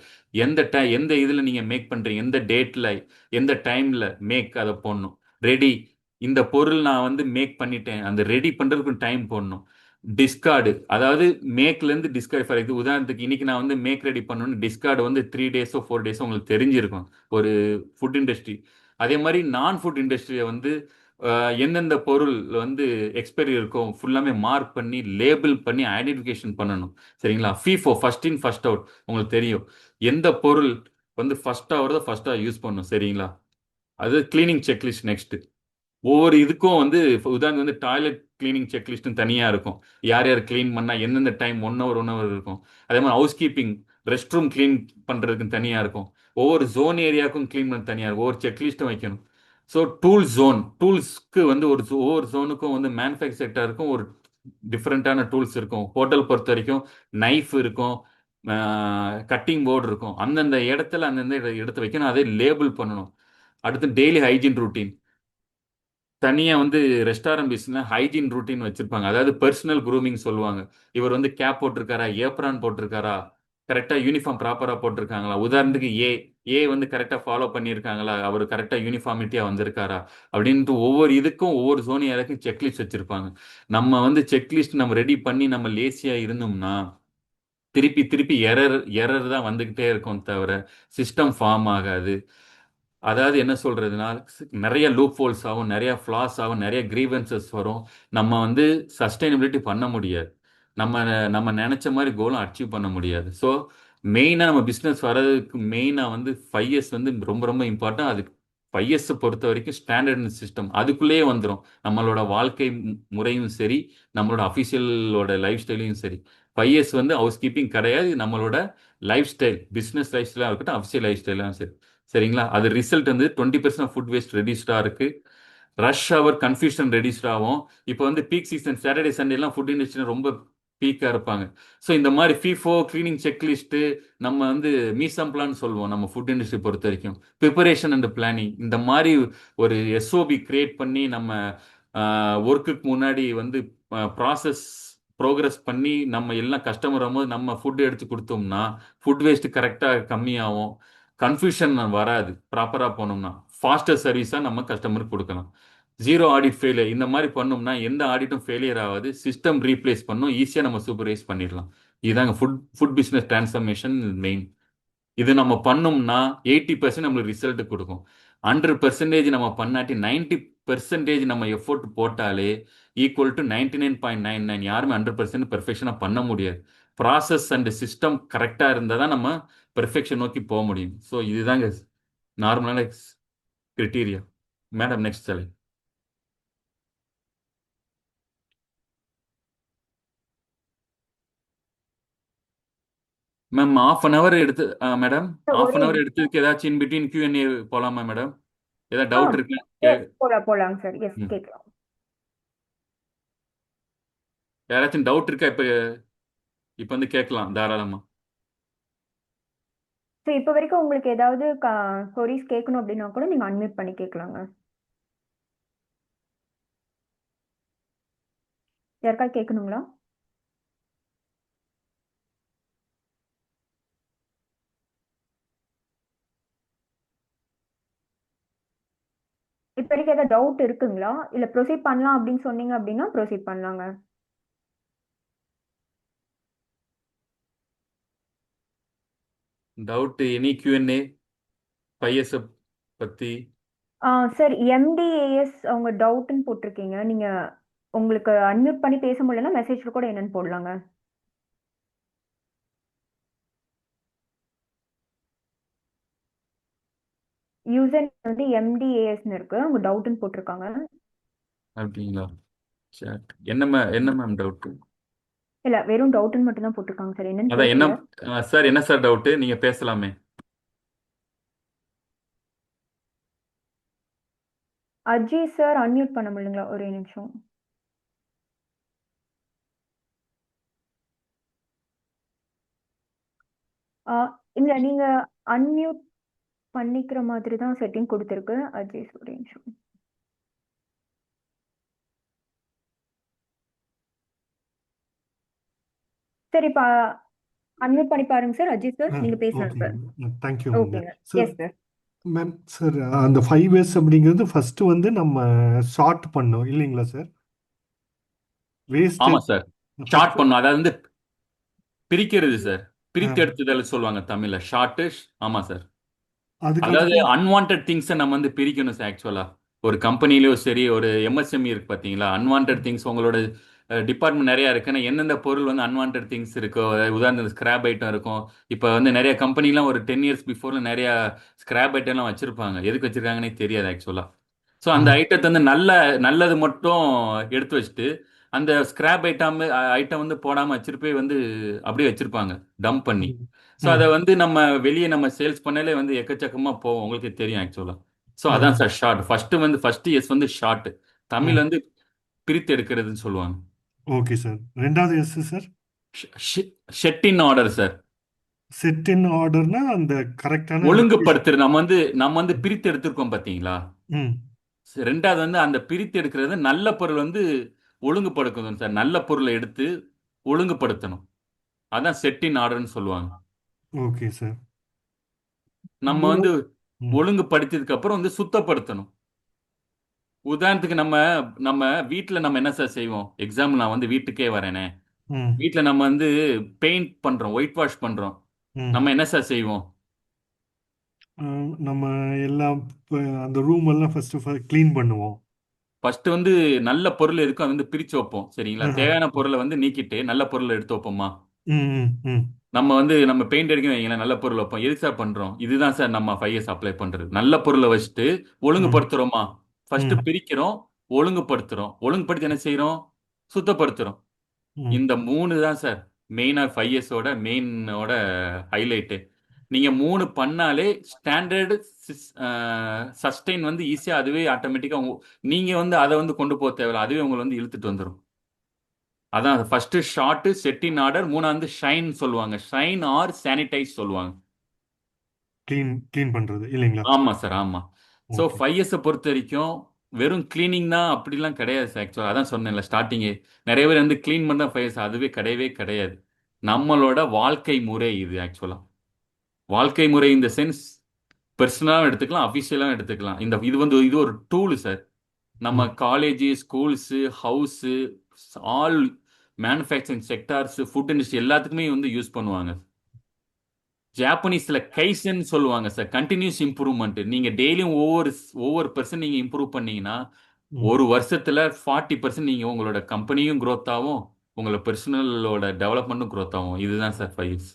எந்த இதில் நீங்கள் மேக் பண்ணுறீங்க, எந்த டேட்டில் எந்த டைமில் மேக் அதை போடணும். ரெடி, இந்த பொருள் நான் வந்து மேக் பண்ணிட்டேன், அந்த ரெடி பண்ணுறதுக்கு டைம் போடணும். டிஸ்கார்டு, அதாவது மேக்லேருந்து டிஸ்கார்டு. ஃபார் இது உதாரணத்துக்கு இன்னைக்கு நான் வந்து மேக் ரெடி பண்ணணும்னு டிஸ்கார்டு வந்து 3 டேஸோ 4 டேஸோ உங்களுக்கு தெரிஞ்சிருக்கும் ஒரு ஃபுட் இண்டஸ்ட்ரி. அதே மாதிரி நான் ஃபுட் இண்டஸ்ட்ரியை வந்து எந்தெந்த பொருள் வந்து எக்ஸ்பைரி இருக்கும் ஃபுல்லாமே மார்க் பண்ணி லேபிள் பண்ணி ஐடென்டிஃபிகேஷன் பண்ணணும். சரிங்களா? ஃபீஃபோ, ஃபர்ஸ்ட் இன் ஃபர்ஸ்ட் அவுட், உங்களுக்கு தெரியும் எந்த பொருள் வந்து ஃபர்ஸ்ட் ஆகிறத ஃபர்ஸ்ட்டாக யூஸ் பண்ணணும். சரிங்களா? அது கிளீனிங் செக்லிஸ்ட். நெக்ஸ்ட், ஒவ்வொரு இதுக்கும் வந்து உதாரணம் வந்து டாய்லெட் கிளீனிங் செக்லிஸ்ட்னு தனியாக இருக்கும். யார் யார் க்ளீன் பண்ணால் எந்தெந்த டைம் 1 ஹவர் இருக்கும். அதே மாதிரி house keeping, rest room clean பண்ணுறதுக்கு தனியாக இருக்கும். ஒவ்வொரு ஜோன் ஏரியாவுக்கும் க்ளீன் பண்ண தனியாக இருக்கும். ஒவ்வொரு செக்லிஸ்ட்டும் வைக்கணும். ஸோ டூல்ஸ்க்கு வந்து ஒவ்வொரு ஜோனுக்கும் வந்து மேனுஃபேக்சர் செக்டருக்கும் ஒரு டிஃப்ரெண்ட்டான டூல்ஸ் இருக்கும். ஹோட்டல் பொறுத்த வரைக்கும் நைஃப் இருக்கும், கட்டிங் போர்டு இருக்கும். அந்தந்த இடத்துல அந்தந்த இடத்த வைக்கணும், அதே லேபிள் பண்ணணும். அடுத்து டெய்லி ஹைஜீன் ரூட்டீன். தனியா வந்து ரெஸ்டாரண்ட் பிஸ்னஸ் ஹைஜீன் ரூட்டின் வச்சிருப்பாங்க. அதாவது பர்சனல் க்ரூமிங் சொல்லுவாங்க. இவர் வந்து கேப் போட்டிருக்காரா, ஏப்ரான் போட்டிருக்காரா, கரெக்டா யூனிஃபார்ம் ப்ராப்பரா போட்டிருக்காங்களா, உதாரணத்துக்கு ஏ வந்து கரெக்டா ஃபாலோ பண்ணியிருக்காங்களா, அவர் கரெக்டா யூனிஃபார்மிட்டியா வந்திருக்காரா அப்படின்ட்டு ஒவ்வொரு இதுக்கும் ஒவ்வொரு ஜோனியருக்கும் செக்லிஸ்ட் வச்சிருப்பாங்க. நம்ம வந்து செக்லிஸ்ட் நம்ம ரெடி பண்ணி நம்ம லேசியா இருந்தோம்னா திருப்பி திருப்பி எரர் எரர் தான் வந்துகிட்டே இருக்கும் தவிர சிஸ்டம் ஃபார்ம் ஆகாது. அதாவது என்ன சொல்றதுன்னா நிறைய லூப் ஹோல்ஸ் ஆகும், நிறைய ஃப்ளாஸ் ஆகும், நிறைய கிரீவன்சஸ் வரும். நம்ம வந்து சஸ்டைனபிலிட்டி பண்ண முடியாது. நம்ம நம்ம நினைச்ச மாதிரி கோலும் அச்சீவ் பண்ண முடியாது. ஸோ மெயினாக நம்ம பிஸ்னஸ் வர்றதுக்கு மெயினாக வந்து 5 இயர்ஸ் வந்து ரொம்ப ரொம்ப இம்பார்ட்டன்ட். அதுக்கு 5 இயர்ஸ் பொறுத்த வரைக்கும் ஸ்டாண்டர்ட் சிஸ்டம் அதுக்குள்ளேயே வந்துடும். நம்மளோட வாழ்க்கை முறையும் சரி, நம்மளோட அஃபிஷியலோட லைஃப் ஸ்டைலையும் சரி. 5 இயர்ஸ் வந்து ஹவுஸ் கீப்பிங் கிடையாது, நம்மளோட லைஃப் ஸ்டைல், பிஸ்னஸ் லைஃப் ஸ்டைலாக இருக்கட்டும், அஃபிஷியல் லைஃப் ஸ்டைலாகவும் சரி. சரிங்களா? அது ரிசல்ட் வந்து 20% ஃபுட் வேஸ்ட் ரெடியூஸ்டா இருக்கு. ரஷ் அவர் கன்ஃபியூஷன் ரெடியூஸ்ட் ஆகும். இப்போ வந்து பீக் சீசன் சாட்டர்டே சண்டே எல்லாம் ஃபுட் இண்டஸ்ட்ரி ரொம்ப பீக்கா இருப்பாங்க. ஸோ இந்த மாதிரி ஃபீஃபோ கிளீனிங் செக்லிஸ்ட் நம்ம வந்து மீசம்பிளான்னு சொல்லுவோம் நம்ம ஃபுட் இண்டஸ்ட்ரி பொறுத்த வரைக்கும். ப்ரிப்பரேஷன் அண்ட் பிளானிங் இந்த மாதிரி ஒரு எஸ்ஓபி கிரியேட் பண்ணி நம்ம ஒர்க்குக்கு முன்னாடி வந்து ப்ராசஸ் ப்ரோக்ரஸ் பண்ணி நம்ம எல்லாம் கஸ்டமர் வரும்போது நம்ம ஃபுட் எடுத்து கொடுத்தோம்னா ஃபுட் வேஸ்ட் கரெக்டாக கம்மியாகும். கன்ஃபியூஷன் வராது. ப்ராப்பராக போனோம்னா ஃபாஸ்டர் சர்வீஸாக நம்ம கஸ்டமருக்கு கொடுக்கலாம். ஜீரோ ஆடிட் ஃபெயிலியர் இந்த மாதிரி பண்ணோம்னா எந்த ஆடிட்டும் ஃபெயிலியர் ஆகாது. சிஸ்டம் ரீப்ளேஸ் பண்ணும், ஈஸியாக நம்ம சூப்பர்வைஸ் பண்ணிடலாம். இதுதாங்க food food business transformation main. இது நம்ம பண்ணோம்னா 80% நம்மளுக்கு ரிசல்ட் கொடுக்கும். 100% நம்ம பண்ணாட்டி 90% நம்ம எஃபோர்ட் போட்டாலே ஈக்குவல் டு 99.99. யாருமே 100% பெர்ஃபெக்ஷனாக பண்ண முடியாது. ப்ராசஸ் அண்ட் சிஸ்டம் கரெக்டாக இருந்தால் தான் நம்ம பெர்ஃபெக்ஷன் நோக்கி போக முடியும். ஸோ இதுதாங்க நார்மலான கிரிட்டீரியா. மேடம் நெக்ஸ்ட் சாலை. மேம் ½ எடுத்து மேடம் ஒரே ½ எடுத்ததுக்கு ஏதாச்சும் இன் பிட்வீன் Q&A போலாமா மேடம்? ஏதாவது ஆ டவுட் இருக்கு? போலாங்க சார். எஸ், ம். கேட்கலாம். யாராச்சும் டவுட் இருக்கா? இப்போ வந்து கேட்கலாம் தாராளமா. ஸோ இப்போ வரைக்கும் உங்களுக்கு ஏதாவது கொரிஸ் கேட்கணும் அப்படின்னா கூட நீங்க அன்மியூட் பண்ணி கேட்கலாங்க. யாருக்காவது கேட்கணுங்களா? இப்போ வரைக்கும் ஏதாவது டவுட் இருக்குங்களா? இல்ல ப்ரொசீட் பண்ணலாம் அப்படின்னு சொன்னீங்க அப்படின்னா ப்ரொசீட் பண்ணலாங்க. டவுட் எனி Q&A 5 இயர்ஸ் பத்தி? சார், எம்டிஏஎஸ் அவங்க டவுட்னு போட்டிருக்கீங்க. நீங்க உங்களுக்கு அன்மியூட் பண்ணி பேச முடியலன்னா மெசேஜ்ல கூட என்னன்னு போடலாங்க. யூசர் வந்து எம்டிஏஎஸ்னு இருக்கு, அவங்க டவுட்னு போட்டிருக்காங்க. அப்படிங்களா? சரி. என்ன மேம் டவுட்? இல்ல, வெறும் டவுட்னு மட்டும் தான் போட்டிருக்காங்க சார், என்னன்னு அதான் என்ன கேட்கல. சார், என்ன சார் டவுட்? நீங்க பேசலாமே. அஜய் சார் அன்மியூட் பண்ண முடியுங்களா? ஒரே நிமிஷம். இல்ல, நீங்க அன்மியூட் பண்ணிக்கிற மாதிரி தான் செட்டிங் கொடுத்துருக்கு. அஜய், ஒரே நிமிஷம். சரி, இப்ப அன்மியூட் பண்ணி பாருங்க சார். அஜய் சார், நீங்க பேசலாம் சார். ஓகேங்க. தேங்க்யூ ஓகேங்க. Sir. Yes sir. Ma'am sir, அந்த 5 இயர்ஸ் அப்படிங்கிறது ஃபர்ஸ்ட் வந்து நம்ம ஷார்ட் பண்ணோம் இல்லைங்களா சார்? வேஸ்ட் ஆமா சார், ஷார்ட் பண்ணும். அதாவது வந்து பிரிக்கிறது சார். பிரித்தெடுத்துதல் சொல்லுவாங்க தமிழ்ல, ஷார்ட். ஆமா சார். அதாவது அதுக்கப்புறம் அன்வான்ட் திங்ஸை நம்ம வந்து பிரிக்கணும் சார். ஆக்சுவலா ஒரு கம்பெனிலயும் சரி, ஒரு எம்எஸ்எம்இ இருக்கு பாத்தீங்களா, அன்வான்ட் திங்ஸ் உங்களோட டிபார்ட்மெண்ட் நிறைய இருக்குன்னா எந்தெந்த பொருள் வந்து அன்வான்ட் திங்ஸ் இருக்கோ, உதாரணத்துக்கு ஸ்கிராப் ஐட்டம் இருக்கும். இப்போ வந்து நிறைய கம்பெனிலாம் ஒரு 10 இயர்ஸ் பிஃபோர்ல நிறைய ஸ்கிராப் ஐட்டம்லாம் வச்சிருப்பாங்க. எதுக்கு வச்சிருக்காங்கன்னே தெரியாது ஆக்சுவலா. ஸோ அந்த ஐட்டத்தை வந்து நல்லது மட்டும் எடுத்து வச்சுட்டு அந்த ஸ்கிராப் ஐட்டம் வந்து போடாம வச்சிருப்பே வந்து அப்படியே வச்சிருப்பாங்க டம்ப் பண்ணி. ஸோ அதை வந்து நம்ம வெளியே நம்ம சேல்ஸ் பண்ணாலே வந்து எக்கச்சக்கமா போவோம், உங்களுக்கு தெரியும் ஆக்சுவலா. ஸோ அதான் சார் ஷார்ட். ஃபர்ஸ்ட் எஸ் வந்து ஷார்ட். தமிழ் வந்து பிரித்து எடுக்கிறதுன்னு சொல்லுவாங்க. Okay sir. ரெண்டாவது S sir? Set in order sir. Set in ஆர்டர்னா அந்த கரெக்டான ஒழுங்குபடுத்துறது. நம்ம வந்து பிரித்து எடுத்திருக்கோம் பாத்தீங்களா, ம் ரெண்டாவது வந்து அந்த பிரித்து எடுக்கிறது நல்ல பொருள் வந்து ஒழுங்குபடுத்தணும் சார். நல்ல பொருளை எடுத்து ஒழுங்குபடுத்தணும். அதான் செட் இன் ஆர்டர்னு சொல்லுவாங்க. Okay sir. நம்ம வந்து ஒழுங்குபடுத்தியதுக்கு அப்புறம் வந்து சுத்தப்படுத்தணும். உதாரணத்துக்கு நம்ம நம்ம வீட்டில் நம்ம என்ன சார் செய்வோம்? எக்ஸாம்பிள் நான் வந்து வீட்டுக்கே வரேனே, வீட்டில் நம்ம வந்து பெயிண்ட் பண்றோம், ஒயிட் வாஷ் பண்றோம். நம்ம என்ன சார் செய்வோம்? நம்ம எல்லாம் அந்த ரூம் எல்லாம் ஃபர்ஸ்ட் க்ளீன் பண்ணுவோம். ஃபர்ஸ்ட் வந்து நல்ல பொருள் இருக்கும், அது வந்து பிரிச்சு வைப்போம். சரிங்களா? தேவையான பொருளை வந்து நீக்கிட்டு நல்ல பொருளை எடுத்து வைப்போமா? நம்ம வந்து நம்ம பெயிண்ட் அடிக்க வைங்களேன், நல்ல பொருள் வைப்போம். எதுக்கு சார் பண்றோம்? இதுதான் சார் நம்ம 5S அப்ளை பண்றது. நல்ல பொருளை வச்சுட்டு ஒழுங்குபடுத்துறோமா? ஃபர்ஸ்ட் பிரிக்கிறோம், ஒழுங்குபடுத்துறோம். ஒழுங்குபடுத்தி என்ன செய்யறோம்? சுத்தப்படுத்துறோம். இந்த 3 தான் சார் மெயினா 5Sஓட மெயினோட ஹைலைட்டு. நீங்க 3 பண்ணாலே ஸ்டாண்டர்டு சஸ்டெயின் வந்து ஈஸியா அதுவே ஆட்டோமேட்டிக்கா நீங்க வந்து அதை வந்து கொண்டு போக தேவையில்ல, அதுவே உங்களை வந்து இழுத்துட்டு வந்துடும். அதான் first short set in order, மூணாவது ஷைன் சொல்லுவாங்க. ஷைன் ஆர் சானிடைஸ் சொல்லுவாங்க. க்ளீன் பண்றது இல்லைங்களா? ஆமா சார், ஆமா. ஸோ 5S பொறுத்த வரைக்கும் வெறும் கிளீனிங் தான் அப்படிலாம் கிடையாது சார். ஆக்சுவலாக அதான் சொன்னேன்ல ஸ்டார்டிங்கே, நிறைய பேர் வந்து கிளீன் பண்ண 5S, அதுவே கிடையவே கிடையாது. நம்மளோட வாழ்க்கை முறை இது. ஆக்சுவலா வாழ்க்கை முறை இந்த சென்ஸ் பர்சனலாகவும் எடுத்துக்கலாம், அஃபிஷியலாகவும் எடுத்துக்கலாம். இது ஒரு டூல் சார். நம்ம college, schools, house, all manufacturing sectors, food industry எல்லாத்துக்குமே வந்து யூஸ் பண்ணுவாங்க. ஜாப்பனீஸ்ல கைசன் சொல்லுவாங்க சார், கண்டினியூஸ் இம்ப்ரூவ்மெண்ட். நீங்க டெய்லியும் ஒவ்வொரு பர்சன்ட் நீங்க இம்ப்ரூவ் பண்ணீங்கன்னா ஒரு வருஷத்துல 40% நீங்க உங்களோட கம்பெனியும் growth ஆகும், உங்களோட பர்சனலோட டெவலப்மெண்ட்டும் growth ஆகும். இதுதான் sir 5S.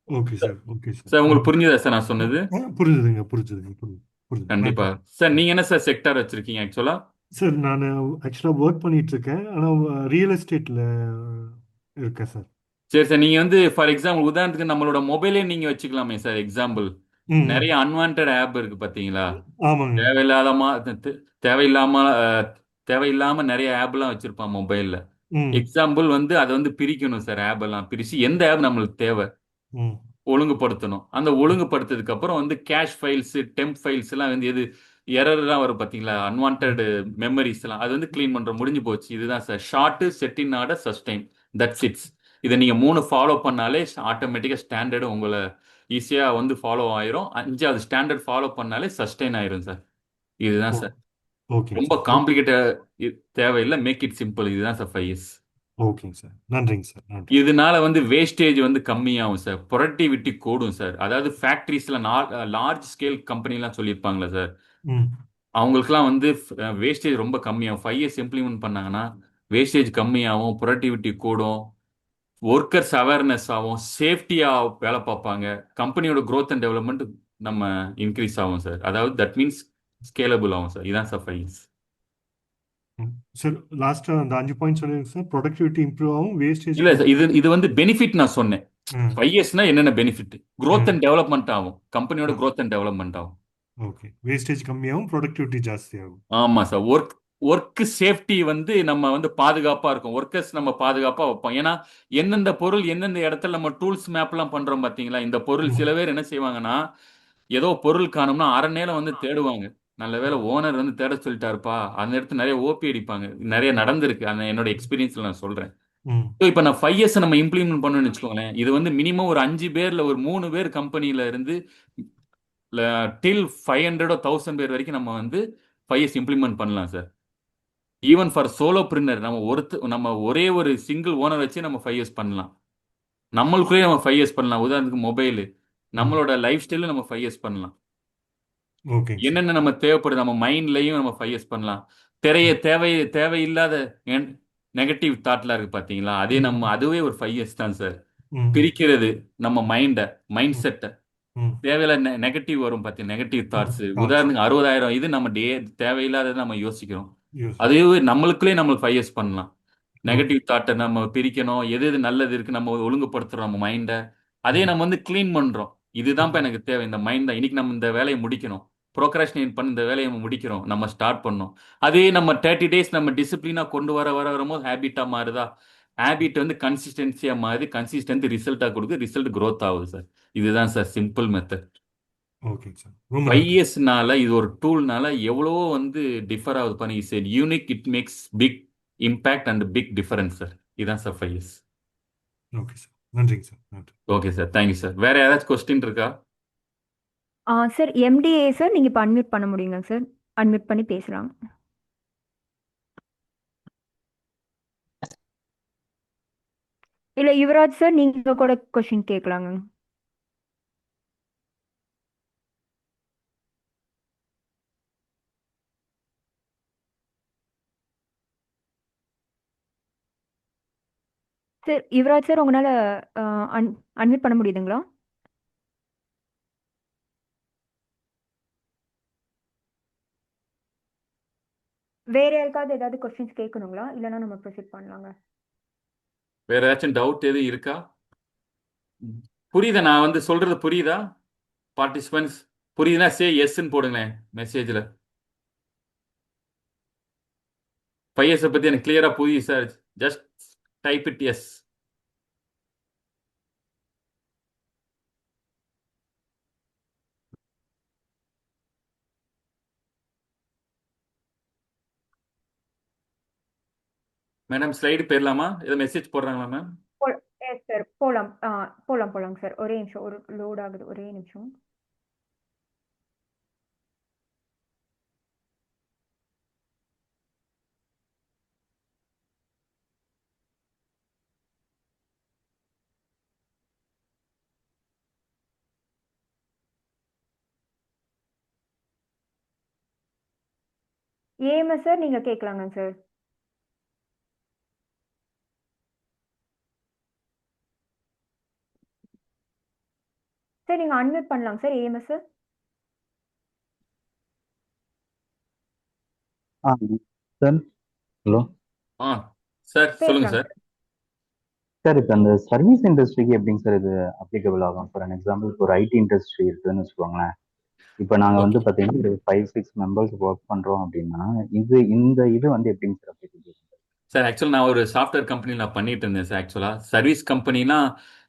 Okay sir. Okay sir. Sir உங்களுக்கு புரிஞ்சுதா சார் நான் சொன்னது? புரிஞ்சுதுங்க, புரிஞ்சுதுங்க, புரிஞ்சுது. கண்டிப்பா சார். நீங்க என்ன சார் செக்டார் வச்சிருக்கீங்க ஆக்சுவலா? சார் நான் ஆக்சுவலாக ஒர்க் பண்ணிட்டு இருக்கேன், ஆனால் ரியல் எஸ்டேட்ல இருக்கேன் சார். சரி சார். நீங்க வந்து ஃபார் எக்ஸாம்பிள் உதாரணத்துக்கு நம்மளோட மொபைலே நீங்க வச்சுக்கலாமே சார். எக்ஸாம்பிள் நிறைய அன்வான்ட் ஆப் இருக்கு பாத்தீங்களா? ஆமாங்க. தேவையில்லாம தேவையில்லாம நிறைய ஆப்லாம் வச்சிருப்பான் மொபைல்ல. எக்ஸாம்பிள் வந்து அதை வந்து பிரிக்கணும் சார். ஆப் எல்லாம் பிரிச்சு எந்த ஆப் நம்மளுக்கு தேவை ஒழுங்குபடுத்தணும். அந்த ஒழுங்குபடுத்ததுக்கு அப்புறம் வந்து கேஷ் ஃபைல்ஸ், டெம்ப் ஃபைல்ஸ் எல்லாம் வந்து எது எரர்லாம் வரும் பாத்தீங்களா, அன்வான்ட் மெமரிஸ் எல்லாம், அது வந்து கிளீன் பண்ற முடிஞ்சு போச்சு. இதுதான் sir short set in order sustain. That's it's. இதை நீங்க 3 ஃபாலோ பண்ணாலே ஆட்டோமேட்டிக்கா ஸ்டாண்டர்டு உங்களை ஈஸியா வந்து ஃபாலோ ஆயிரும். 5வது ஸ்டாண்டர்ட் ஃபாலோ பண்ணாலே சஸ்டைன் ஆயிரும் சார். இதுதான் சார். ரொம்ப காம்ப்ளிகேட்டட் தேவையில்லை, மேக் இட் சிம்பிள். இதுதான் சார் 5S. ஓகேங்க சார். நன்றிங்க சார். நன்றி. இதனால வந்து வேஸ்டேஜ் வந்து கம்மியாகும் சார், ப்ரொடக்டிவிட்டி கூடும் சார். அதாவது ஃபேக்டரிஸ்ல லார்ஜ் ஸ்கேல் கம்பெனிலாம் சொல்லியிருப்பாங்களா சார், அவங்களுக்குலாம் வந்து வேஸ்டேஜ் ரொம்ப கம்மியாகும். 5S இம்ப்ளிமெண்ட் பண்ணாங்கன்னா வேஸ்டேஜ் கம்மியாகும், ப்ரொடக்டிவிட்டி கூடும், ஒர்க்கர்ஸ் அவேர்னஸ் ஆகும், சேஃப்டியா வேலை பார்ப்பாங்க, கம்பெனியோட growth அண்ட் டெவலப்மெண்ட் நம்ம இன்க்ரீஸ் ஆகும் சார். அதாவது தட் மீன்ஸ் ஸ்கேலபிள் ஆகும் சார். இதான் சார் 5S. சார் லாஸ்டா அந்த 5 பாயிண்ட் சொல்லுங்க சார். ப்ரொடக்டிவிட்டி இம்ப்ரூவ் ஆகும், வேஸ்டேஜ் இல்ல சார், இது வந்து பெனிஃபிட் நான் சொன்னேன். 5Sனா என்னென்ன பெனிஃபிட்? growth அண்ட் டெவலப்மெண்ட் ஆகும், கம்பெனியோட growth அண்ட் டெவலப்மெண்ட் ஆகும். ஓகே. வேஸ்டேஜ் கம்மியாகும், ப்ரொடக்டிவிட்டி ஜாஸ்தி ஆகும். ஆமா சார். ஒர்க் சேஃப்டி வந்து நம்ம வந்து பாதுகாப்பா இருக்கும், ஒர்க்கர்ஸ் நம்ம பாதுகாப்பா வைப்போம். ஏன்னா எந்தெந்த பொருள் எந்தெந்த இடத்துல நம்ம டூல்ஸ் மேப்லாம் பண்றோம் பாத்தீங்களா, இந்த பொருள் சில பேர் என்ன செய்வாங்கன்னா, ஏதோ பொருள் காணும்னா அரை நேரம் வந்து தேடுவாங்க. நல்ல வேளை ஓனர் வந்து தேட சொல்லிட்டாருப்பா, அந்த இடத்துல நிறைய ஓபி அடிப்பாங்க. நிறைய நடந்திருக்கு, அந்த என்னோட எக்ஸ்பீரியன்ஸ்ல நான் சொல்றேன். இப்ப நான் 5S நம்ம இம்ப்ளிமெண்ட் பண்ணணும்னு வச்சுக்கோங்களேன், இது வந்து மினிமம் ஒரு 5 பேர்ல ஒரு 3 பேர் கம்பெனில இருந்து டில் 500 1000 பேர் வரைக்கும் நம்ம வந்து 5S இம்ப்ளிமெண்ட் பண்ணலாம் sir. Even for solo printer நம்ம ஒரே ஒரு சிங்கிள் ஓனர் வச்சு நம்ம 5S பண்ணலாம். நம்மளுக்குள்ளே நம்ம 5S பண்ணலாம். உதாரணத்துக்கு மொபைலு, நம்மளோட லைஃப் ஸ்டைல நம்ம 5S பண்ணலாம். என்னென்ன நம்ம தேவைப்படுது, நம்ம மைண்ட்லயும் நம்ம 5S பண்ணலாம். தேவையில்லாத நெகட்டிவ் தாட்லாம் இருக்கு பாத்தீங்களா, அதுவே ஒரு 5S தான் சார். பிரிக்கிறது நம்ம மைண்ட் செட்டை. தேவையில்ல நெகட்டிவ் வரும் பாத்தீங்க, நெகட்டிவ் தாட்ஸ். உதாரணத்துக்கு 60,000 இது நம்ம தேவையில்லாத நம்ம யோசிக்கிறோம். அதுவே நம்மளுக்குள்ளே 5S பண்ணலாம். நெகட்டிவ் தாட்டை நம்ம பிரிக்கணும், எது எது நல்லது இருக்கு நம்ம ஒழுங்குபடுத்துறோம் நம்ம மைண்டை. அதே நம்ம வந்து கிளீன் பண்றோம். இதுதான் எனக்கு தேவை, இந்த மைண்ட் தான். இன்னைக்கு நம்ம இந்த வேலையை முடிக்கணும், ப்ரோக்ராஸ்டினேட் பண்ணி இந்த வேலையை முடிக்கிறோம், நம்ம ஸ்டார்ட் பண்ணோம். அதே நம்ம 30 days நம்ம டிசிப்ளினா கொண்டு வரும்போது ஹேபிட்டா மாறுதா, ஹேபிட் வந்து கன்சிஸ்டன்சியா மாறி, கன்சிஸ்டன்சி ரிசல்ட்டா கொடுக்கு, ரிசல்ட் growth ஆகுது சார். இதுதான் சார் சிம்பிள் மெத்தட். ஓகேங்க சார், ரொம்ப ஃபைவ் நன்றி. இயர்ஸ்னால இது ஒரு டூல்னால எவ்வளவோ வந்து டிஃபர் ஆகுது பண்ணி is unique, it makes big impact and big difference sir. இதுதான் சார் 5 இயர்ஸ். ஓகே சார், நன்றிங்க சார், நன்றி. Okay sir, thank you sir. வேற ஏதாச்சும் கொஸ்டின் இருக்கா? சார் எம்டிஏ சார் நீங்கள் இப்போ அன்மியூட் பண்ண முடியுங்க சார், அன்மியூட் பண்ணி பேசலாம். இல்லை யுவராஜ் சார் நீங்கள் கூட கொஷின் கேட்கலாங்க. சார் யுவராஜ் சார் உங்களால் அன் அன்மியூட் பண்ண முடியுதுங்களா? வேற யாருக்காவது ஏதாவது கொஸ்டின்ஸ் கேட்கணுங்களா, இல்லைன்னா நம்ம ப்ரொசீட் பண்ணலாங்க? வேற ஏதாச்சும் டவுட் எதுவும் இருக்கா? புரியுதா? நான் வந்து சொல்றது புரியுதா? பார்ட்டிசிபென்ட்ஸ் புரியுதுன்னா சே எஸ்ன்னு போடுங்களேன் மெசேஜில். 5 இயர்ஸை பற்றி எனக்கு கிளியராக புரியுது sir. Just type it yes. Madam slide போயிடலாமா? ஏதோ மெசேஜ் போடுறாங்களா மேம்? எஸ் சார், போகலாம். போகலாங்க சார். ஒரே நிமிஷம், ஒரு லோட் ஆகுது, ஒரே நிமிஷம். ஏஎம்எஸ் சார் நீங்கள் கேட்கலாங்க சார். சார் நீங்கள் அன்மியூட் பண்ணலாங்க sir AMS sir. Sir hello ஆ சார் சொல்லுங்க பேசலாங்க சார். சார். சார், இப்போ அந்த சர்வீஸ் இண்டஸ்ட்ரிக்கு எப்படிங்க சார் இது அப்ளிகபிள் ஆகும்? ஃபார் அன் எக்ஸாம்பிள், இப்போ ஒரு ஐடி இண்டஸ்ட்ரி இருக்குதுன்னு வச்சுக்கோங்களேன். இப்போ நாங்கள் வந்து ஓகே பார்த்தீங்கன்னா ஒரு 5-6 மெம்பர்ஸ் ஒர்க் பண்ணுறோம் அப்படின்னா இந்த இது வந்து எப்படிங்க சார் அப்ளிகபிள்? சார், ஆக்சுவலாக நான் ஒரு சாஃப்ட்வேர் கம்பெனியில் நான் பண்ணிட்டு இருந்தேன் சார். ஆக்சுவலாக சர்வீஸ் கம்பெனினா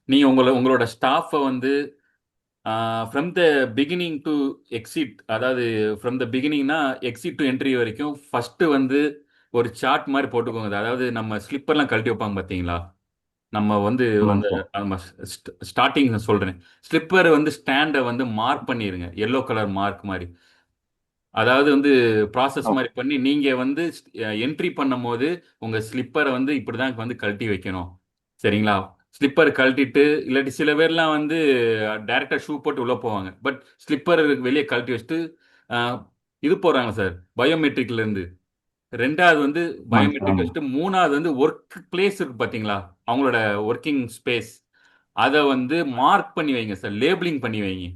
நீங்கள் உங்களோட ஸ்டாஃபை வந்து from the beginning to exit, அதாவது ஃப்ரம் த பிகினிங்னா எக்ஸிட் டு என்ட்ரி வரைக்கும் ஃபஸ்ட்டு வந்து ஒரு சார்ட் மாதிரி போட்டுக்கோங்க. அதாவது நம்ம ஸ்லிப்பர்லாம் கழட்டி வைப்பாங்க பார்த்தீங்களா? நம்ம வந்து ஆமாங்க வந்து சார். நம்ம ஸ்டார்டிங் சொல்கிறேன். ஸ்லிப்பர் வந்து ஸ்டாண்டை வந்து மார்க் பண்ணிடுங்க, எல்லோ கலர் மார்க் மாதிரி. அதாவது வந்து ப்ராசஸ் ஓகே. மாதிரி பண்ணி நீங்கள் வந்து என்ட்ரி பண்ணும்போது உங்கள் ஸ்லிப்பரை வந்து இப்படி தான் வந்து கழட்டி வைக்கணும். சரிங்களா? ஸ்லிப்பர் கழட்டிட்டு, இல்லாட்டி சில பேர்லாம் வந்து டைரெக்டாக ஷூ போட்டு உள்ளே போவாங்க. பட் ஸ்லிப்பர் வெளியே கழட்டி வச்சுட்டு இது போடுறாங்க சார், பயோமெட்ரிக்லேருந்து. ரெண்டாவது வந்து ஆமாங்க சார். பயோமெட்ரிக் ஆமாம். வச்சுட்டு, மூணாவது வந்து ஒர்க் பிளேஸ் இருக்கு பார்த்தீங்களா, அவங்களோட ஒர்க்கிங் ஸ்பேஸ், அதை வந்து மார்க் பண்ணி வைங்க சார், லேபிளிங் பண்ணி வைங்க.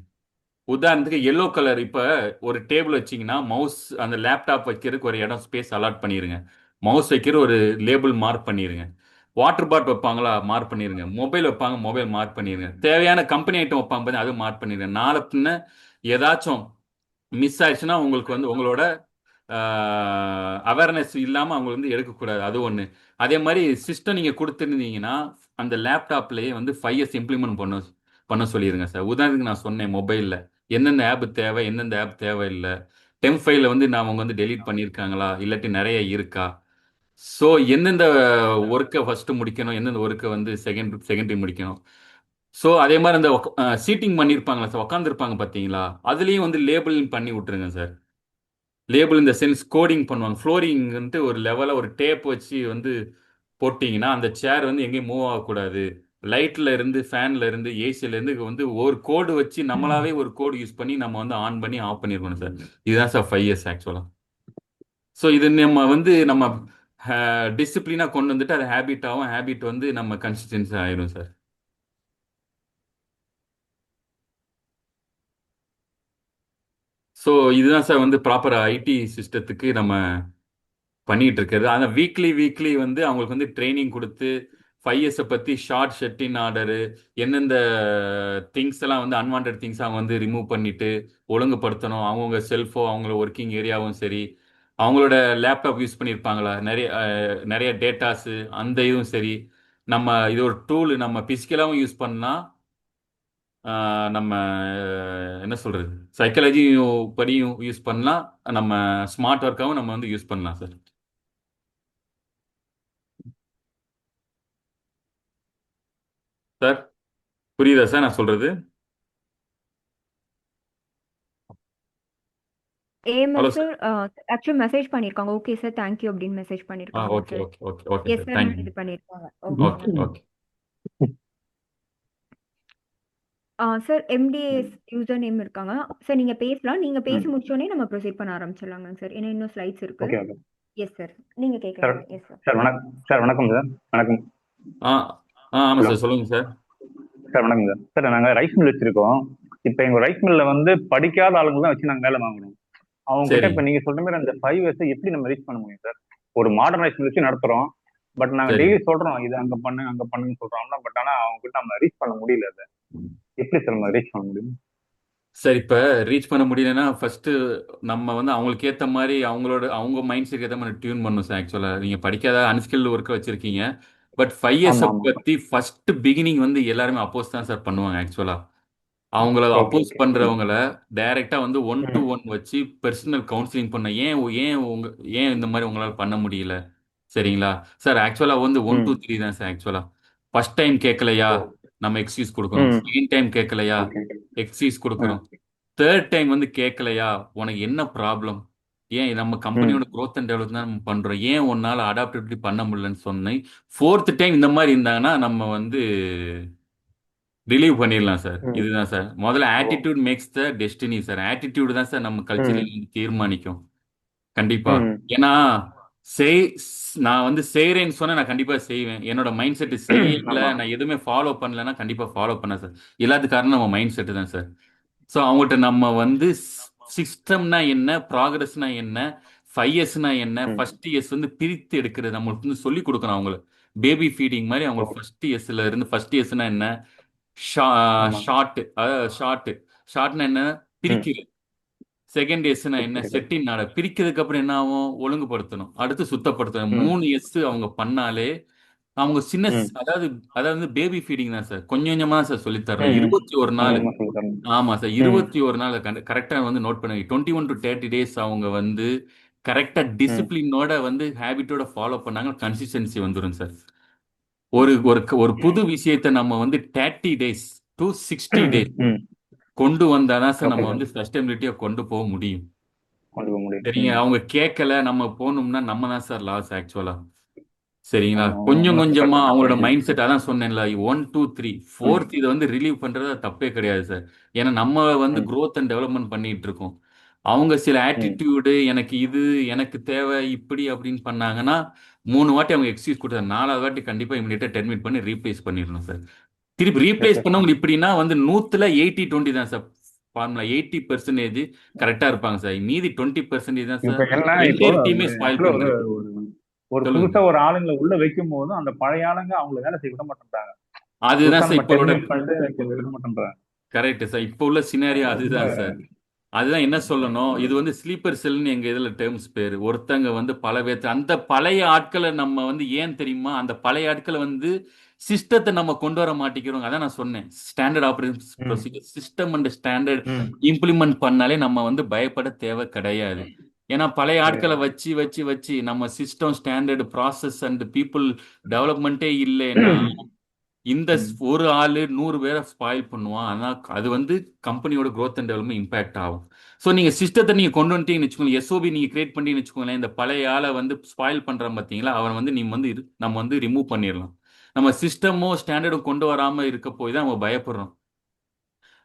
உதாரணத்துக்கு எல்லோ கலர், இப்போ ஒரு டேபிள் வச்சிங்கன்னா மவுஸ், அந்த லேப்டாப் வைக்கிறதுக்கு ஒரு இடம் ஸ்பேஸ் அலாட் பண்ணிடுங்க. மவுஸ் வைக்கிற ஒரு லேபிள் மார்க் பண்ணிடுங்க. வாட்டர் பாட்டில் வைப்பாங்களா, மார்க் பண்ணிடுங்க. மொபைல் வைப்பாங்க, மொபைல் மார்க் பண்ணிடுங்க. தேவையான கம்பெனி ஐட்டம் வைப்பாங்க பாருங்க, அது மார்க் பண்ணிடுங்க. நாளை பின்ன ஏதாச்சும் மிஸ் ஆயிடுச்சுன்னா உங்களுக்கு வந்து உங்களோட அவேர்னஸ் இல்லாமல் அவங்க வந்து எடுக்கக்கூடாது. அது ஒன்று. அதே மாதிரி சிஸ்டம் நீங்கள் கொடுத்துருந்தீங்கன்னா அந்த லேப்டாப்லேயே வந்து 5 இயர்ஸ் இம்ப்ளிமெண்ட் பண்ண சொல்லிடுங்க சார். உதாரணத்துக்கு நான் சொன்னேன், மொபைலில் எந்தெந்த ஆப் தேவை, எந்தெந்த ஆப் தேவையில்லை, டெம்ப் ஃபைல வந்து நான் அவங்க வந்து டெலீட் பண்ணியிருக்காங்களா, இல்லாட்டி நிறைய இருக்கா, ஸோ எந்தெந்த ஒர்க்கை ஃபஸ்ட்டு முடிக்கணும், எந்தெந்த ஒர்க்கை வந்து செகண்டரி முடிக்கணும். ஸோ அதே மாதிரி அந்த சீட்டிங் பண்ணியிருப்பாங்களா சார், உட்காந்துருப்பாங்க பார்த்தீங்களா, அதுலேயும் வந்து லேபிள் பண்ணி விட்டுருங்க சார். லேபிள் இந்த சென்ஸ் கோடிங் பண்ணுவாங்க. ஃப்ளோரிங்ன்ட்டு ஒரு லெவலில் ஒரு டேப் வச்சு வந்து போட்டிங்கன்னா அந்த சேர் வந்து எங்கேயும் மூவ் ஆகக்கூடாது. லைட்டில் இருந்து, ஃபேனில் இருந்து, ஏசியில் இருந்து வந்து ஒரு கோடு வச்சு நம்மளாவே ஒரு கோடு யூஸ் பண்ணி நம்ம வந்து ஆன் பண்ணி ஆஃப் பண்ணியிருக்கணும் சார். இதுதான் சார் 5 இயர்ஸ் ஆக்சுவலாக. ஸோ இது நம்ம வந்து நம்ம டிசிப்ளினாக கொண்டு வந்துட்டு அது ஹேபிட் ஆகும். ஹேபிட் வந்து நம்ம கன்சிஸ்டன்சி ஆயிரும் சார். ஸோ இதுதான் சார் வந்து ப்ராப்பர் ஐடி சிஸ்டத்துக்கு நம்ம பண்ணிட்டு இருக்கிறது. ஆனால் வீக்லி வீக்லி வந்து அவங்களுக்கு வந்து ட்ரைனிங் கொடுத்து 5 இயர்ஸை பற்றி ஷார்ட் ஷெட்டின் ஆர்டரு, எந்தெந்த திங்ஸ் எல்லாம் வந்து அன்வான்ட் திங்ஸ் அவங்க வந்து ரிமூவ் பண்ணிட்டு ஒழுங்குபடுத்தணும். அவங்கவுங்க செல்ஃபோ, அவங்கள ஒர்க்கிங் ஏரியாவும் சரி, அவங்களோட லேப்டாப் யூஸ் பண்ணியிருப்பாங்களா, நிறைய நிறைய டேட்டாஸு, அந்த இதுவும் சரி. நம்ம இது ஒரு டூல், நம்ம பிசிக்கலாகவும் யூஸ் பண்ணலாம், நம்ம என்ன சொல்றது, சைக்காலஜியும் படியும் யூஸ் பண்ணலாம், நம்ம ஸ்மார்ட் ஒர்க்காகவும் நம்ம வந்து யூஸ் பண்ணலாம் சார். சார் புரியுதா சார் நான் சொல்றது? Hello AMS sir. Sir actually message பண்ணியிருக்காங்க. ஓகே சார், தேங்க்யூ அப்படின்னு மெசேஜ் பண்ணியிருக்காங்க okay sir. Okay okay okay yes sir, sir thank you. இது பண்ணியிருக்காங்க. ஓகே ஓகேங்க. ஓகே. சார் எம்டிஏஎஸ் யூசர் நேம் இருக்காங்க சார். நீங்க பேசலாம். நீங்க பேசி ம். முடிச்சோடனே நம்ம ப்ரொசீட் பண்ண ஆரம்பிச்சிடலாங்க சார். ஏன்னா இன்னும் ஸ்லைட்ஸ் இருக்கு. ஓகே ஓகே எஸ் சார், நீங்க சார். கேட்கலாம். Yes sir. சார் வணக்கம் சார். வணக்கம் சார். வணக்கம். ஆ ஆமாம் ஹலோ சார், சொல்லுங்கள் சார். சார். வணக்கம் சார். சார் நாங்கள் ரைஸ் மில் வச்சிருக்கோம். இப்போ எங்கள் ரைஸ் மில்லில் வந்து படிக்காத ஆளுங்க தான் வச்சு நாங்கள் வேலை வாங்குறோம். அவங்க கிட்ட சரி இப்போ நீங்கள் சொல்ற மாதிரி அந்த 5 இயர்ஸை எப்படி நம்ம ரீச் பண்ண முடியும் சார்? ஒரு மாடர்ன் ரைஸ் மில் வச்சு நடத்துறோம். பட் நாங்கள் சரி டெய்லி சொல்றோம் இது அங்கே பண்ணு அங்கே பண்ணுன்னு சொல்றோம்னா, பட் ஆனால் அவங்க கிட்ட நம்ம ரீச் பண்ண முடியல. அதை எப்படி சார் நம்ம ரீச் பண்ண முடியும்? சார், இப்போ ரீச் பண்ண முடியலன்னா ஃபர்ஸ்ட் நம்ம வந்து அவங்களுக்கு ஏற்ற மாதிரி அவங்க மைண்ட் செட் ஏற்ற மாதிரி டியூன் பண்ணணும் சார். ஆக்சுவலாக நீங்கள் படிக்காத அன்ஸ்கில்டு ஒர்க்கை வச்சிருக்கீங்க. பட் 5 இயர்ஸை ஆமா ஆமா. பற்றி ஃபர்ஸ்ட் பிகினிங் வந்து எல்லாருமே அப்போஸ் தான் சார் பண்ணுவாங்க ஆக்சுவலாக. அவங்கள ஓகே அப்போஸ் ஓகே. பண்றவங்கள டைரக்டா வந்து ஒன் டு ம் ஒன் வச்சு பர்சனல் கவுன்சிலிங் பண்ண, ஏன் இந்த மாதிரி உங்களால பண்ண முடியல, சரிங்களா சார்? ஆக்சுவலா வந்து ஒன் ம். டூ த்ரீ தான் சார். ஆக்சுவலா ஃபர்ஸ்ட் டைம் கேட்கலையா, ஓ. நம்ம எக்ஸ்கியூஸ் கொடுக்குறோம். ம். செகண்ட் டைம் கேட்கலையா, ஓகே. எக்ஸ்கியூஸ் ம். கொடுக்குறோம். தேர்ட் டைம் வந்து கேட்கலையா, உனக்கு என்ன ப்ராப்ளம், ஏன் நம்ம ம். கம்பெனியோட growth அண்ட் டெவலப் தான் நம்ம பண்றோம், ஏன் உன்னால அடாப்டபிலிட்டி பண்ண முடியலன்னு சொன்னேன். ஃபோர்த் டைம் இந்த மாதிரி இருந்தாங்கன்னா நம்ம வந்து ரிலீவ் பண்ணிடலாம் சார். ம். இதுதான் சார். முதல்ல ஓ. Attitude makes the destiny sir. Attitude தான் சார் நம்ம ம். கல்ச்சரில் தீர்மானிக்கும். கண்டிப்பா. ம். ஏன்னா செய் நான் வந்து செய்கிறேன்னு சொன்னா நான் கண்டிப்பா செய்வேன். என்னோட மைண்ட் செட் செய்யல, ஆமா. நான் எதுவுமே ஃபாலோ பண்ணலன்னா கண்டிப்பா ஃபாலோ பண்ண சார். எல்லாத்துக்கு காரணம் நம்ம மைண்ட் செட் தான் சார். ஸோ அவங்கள்ட்ட நம்ம வந்து சிஸ்டம்னா என்ன, ப்ராக்ரஸ்னா என்ன, 5 இயர்ஸ்னா என்ன, ம். ஃபர்ஸ்ட் இயர்ஸ் வந்து பிரித்து எடுக்கிறது நம்மளுக்கு வந்து சொல்லி கொடுக்கணும் அவங்களுக்கு. பேபி ஃபீடிங் மாதிரி ஓ. அவங்க ஃபர்ஸ்ட் இயர்ஸ்ல இருந்து, ஃபர்ஸ்ட் இயர்ஸ்னா என்ன, ஆமா. ஷார்ட், அதாவது ஷார்ட்னா என்ன, ம். பிரிக்கிறது. செகண்ட் எஸ்னா என்ன, பிரிக்கிறது. செட்டின் நாட பிரிக்கிறதுக்கு அப்புறம் என்ன ஆகும், ஒழுங்குபடுத்தணும், அடுத்து சுத்தப்படுத்தணும். ம். 3 எஸ் அவங்க பண்ணாலே அவங்க சின்ன ம். அதாவது அதாவது பேபி ஃபீடிங் தான் சார். கொஞ்சம் கொஞ்சமா தான் சார் சொல்லி தர்றேன். ம். 21 கொஞ்சம் நாள். கொஞ்சமா சொல்லி தரணும். ஆமா சார், ம். 21 நாள் கரெக்டா வந்து நோட் பண்ணுங்க. 21 to 30 days அவங்க வந்து கரெக்டா ம். டிசிப்ளினோட வந்து ஹேபிட்டோட ஃபாலோ பண்ணாங்க, கன்சிஸ்டன்சி வந்துடும் சார். ஒரு ஒரு ஒரு புது விஷயத்தை நம்ம வந்து 30 days to 60 days ம். கொண்டு வந்தாதான் சார் ஓகே நம்ம சார். வந்து சஸ்டைனபிலிட்டியா கொண்டு போக முடியும். கொண்டு போக முடியும். சரிங்க, ம். அவங்க கேட்கல நம்ம போகணும்னா நம்ம தான் சார் லாஸ் ஆக்சுவலா. சரிங்களா, ஆமா. கொஞ்சம் உண்மை கொஞ்சமா சார். அவங்களோட ம். மைண்ட் செட், அதான் சொன்னேன்ல, 1 2 3 ம். ஃபோர்த் இதை வந்து ரிலீவ் பண்றது தப்பே கிடையாது சார். ஏன்னா நம்ம வந்து ம். growth அண்ட் டெவலப்மெண்ட் பண்ணிட்டு இருக்கோம். அவங்க சில ம். ஆட்டிடியூடு, எனக்கு இது எனக்கு தேவை இப்படி அப்படின்னு பண்ணாங்கன்னா 3 வாட்டி அவங்க எக்ஸ்கியூஸ் கொடுத்தாங்க. 4வது வாட்டி கண்டிப்பா இமீடியட்டா டெர்மினேட் பண்ணி ரீப்ளேஸ் பண்ணிடணும் சார். திருப்பி ரீப்ளேஸ் Replace பண்ணவங்க பண்ணணும். இப்படின்னா வந்து 100ல 80 20 தான் சார். ஃபார்முலா 80% கரெக்டா இருப்பாங்க சார். மீதி 20% தான் இப்ப சார் என்ன இப்போ என்டையர் டீமே ஸ்பாயில் ஆக்சுவலா ஒரு பண்றது. ஒரு ஒரு சொல்லுங்க புதுசா சார். ஒரு ஆளுங்களை உள்ள வைக்கும் போதும் அந்த பழைய ஆளுங்க அவங்கள வேலை செய்ய விட மாட்டேன்றாங்க. அதுதான் புதுசா சார் நம்ம இப்போட டெர்மினேட் பண்ணிட்டு விட மாட்டேன்றாங்க. Correct sir. இப்போ உள்ள சினாரியோ ரொம்ப. அதுதான் சார். அதுதான் என்ன சொல்லணும், இது வந்து ஸ்லீப்பர் செல்னு எங்க இதுல டேர்ம்ஸ் பேரு. ஒருத்தங்க வந்து பல பேர்த்து அந்த பழைய ஆட்களை நம்ம வந்து ஏன் தெரியுமா, அந்த பழைய ஆட்களை வந்து சிஸ்டத்தை நம்ம கொண்டு வர மாட்டேங்கிறோம். அதான் நான் சொன்னேன், ஸ்டாண்டர்ட் ஆப்ரேட்டிங் ம். ப்ரொசீஜர் சிஸ்டம் அண்ட் ஸ்டாண்டர்ட் ம். இம்ப்ளிமெண்ட் பண்ணாலே நம்ம வந்து பயப்பட தேவை கிடையாது. ஏன்னா பழைய ஆட்களை கிடையாது. வச்சு வச்சு வச்சு நம்ம system standard process and people டெவலப்மெண்ட்டே இல்லைன்னா இந்த ம். ஒரு ஆளு 100 பேரை ஸ்பாயில் பண்ணுவான். ஆனா அது வந்து கம்பெனியோட growth அண்ட் டெவலப்மெண்ட் இம்பாக்ட் ஆகும். ஸோ நீங்க சிஸ்டத்தை நீங்க கொண்டு வந்துட்டீங்கன்னு வச்சுக்கோங்க, எஸ்ஓபி நீங்க கிரியேட் பண்ணீங்கன்னு வச்சுக்கோங்களேன், இந்த பழைய ஆளை வந்து ஸ்பாயில் பண்றான் பார்த்தீங்களா, அவன் வந்து நீங்க வந்து நம்ம வந்து ரிமூவ் பண்ணிடலாம். நம்ம சிஸ்டமும் ஸ்டாண்டர்டும் கொண்டு வராம இருக்க போய் தான் நம்ம பயப்படுறோம்.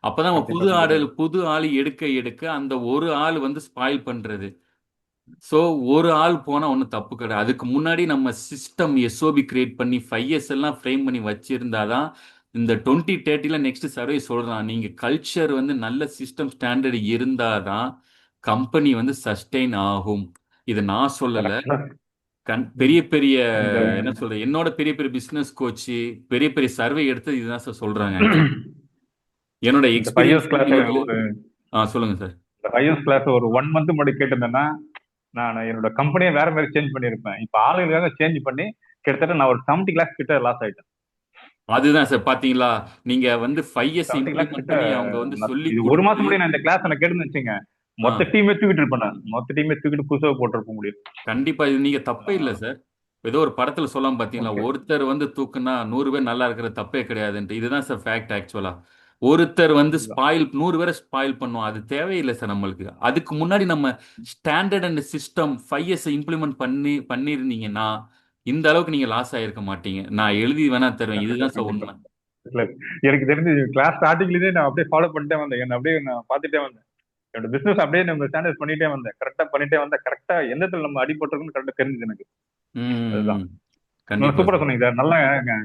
அப்பதான் நம்ம கண்டிப்பா கண்டிப்பா. புது ஆள் எடுக்க எடுக்க அந்த ஒரு ஆள் வந்து ஸ்பாயில் பண்றது. ஸோ ஒரு ஆள் போனா ஒன்றும் தப்பு கிடையாது. அதுக்கு முன்னாடி நம்ம சிஸ்டம் எஸ்ஓபி கிரியேட் பண்ணி 5 இயர்ஸ் எல்லாம் ஃப்ரேம் பண்ணி வச்சிருந்தாதான் இந்த 2030ல நெக்ஸ்ட் சர்வே சொல்றான், நீங்க கல்ச்சர் வந்து நல்ல சிஸ்டம் ஸ்டாண்டர்ட் இருந்தாதான் கம்பெனி வந்து சஸ்டெயின் ஆகும். இது நான் சொல்லல. கரெக்டா. பெரிய பெரிய இந்த என்ன சொல்றது, என்னோட பெரிய பெரிய பிசினஸ் கோச்சு பெரிய பெரிய சர்வே எடுத்து இதுதான் சார் சொல்றாங்க ஆக்சுவலி. என்னோட இந்த 5 இயர்ஸ் எக்ஸ்பீரியன்ஸ் கிளாஸ் ஒரு சொல்லுங்க சார். இந்த 5 இயர்ஸ் கிளாஸ் ஒரு 1 மந்த் முன்னாடி கேட்டிருந்தேன்னா நான் என்னோட கம்பெனியை வேற மாதிரி சேஞ்ச் பண்ணியிருப்பேன். இப்ப ஆளுகளுக்காக சேஞ்ச் பண்ணி கிட்டத்தட்ட நான் ஒரு 70 lakhs கிட்ட லாஸ் ஆயிட்டேன். அதுதான் சார் பாத்தீங்களா, நீங்க வந்து 5 இயர்ஸ் 70 lakhs இம்ப்ளிமெண்ட் கிட்ட பண்ணி அவங்க வந்து சொல்லி இது ஒரு மாசம் கொடுத்து முன்னாடி நான் இந்த கிளாஸ் எனக்கு கேட்டுன்னு வச்சுங்க, ஆ மொத்த டீமே தூக்கிட்டு இருப்பேன் நான். மொத்த டீமே தூக்கிட்டு புதுசாக போட்டிருக்க முடியும். கண்டிப்பா இது நீங்க தப்பே இல்லை சார். ஏதோ ஒரு படத்துல சொல்லாம பாத்தீங்களா, ஓகே. ஒருத்தர் வந்து தூக்குனா 100 பேர் நல்லா இருக்கிற தப்பே கிடையாதுன்ட்டு. இதுதான் சார் ஃபேக்ட் ஆக்சுவலா. ஒருத்தர் வந்து அதுதான். ஸ்பாயில் 100 பேரை ஸ்பாயில் பண்ணும், அது தேவையில்லை சார் நம்மளுக்கு. அதுக்கு முன்னாடி நம்ம standard and system 5 years implement பண்ணியிருந்தீங்கன்னா இந்த அளவுக்கு நீங்க லாஸ் ஆயிருக்க மாட்டீங்க. நான் எழுதி வேணா தருவேன், கண்டிப்பா இதுதான் சார் கண்டிப்பா. உண்மை. இல்ல, எனக்கு தெரிஞ்சு கிளாஸ் ஸ்டார்டிங்லேயே நான் அப்படியே ஃபாலோ பண்ணிட்டே வந்தேன். என்ன அப்படியே நான் பார்த்துட்டே வந்தேன். என்னோட பிசினஸ் அப்படியே நம்ம ஸ்டாண்டர்ட் பண்ணிட்டே வந்தேன். கரெக்டா பண்ணிட்டே வந்தேன். கரெக்டா எந்த இடத்துல நம்ம அடிபட்டிருக்குன்னு கரெக்டா தெரிஞ்சுது எனக்கு. அதுதான். ம் கண்டிப்பா சூப்பரா சார். சொன்னீங்க சார். நல்லா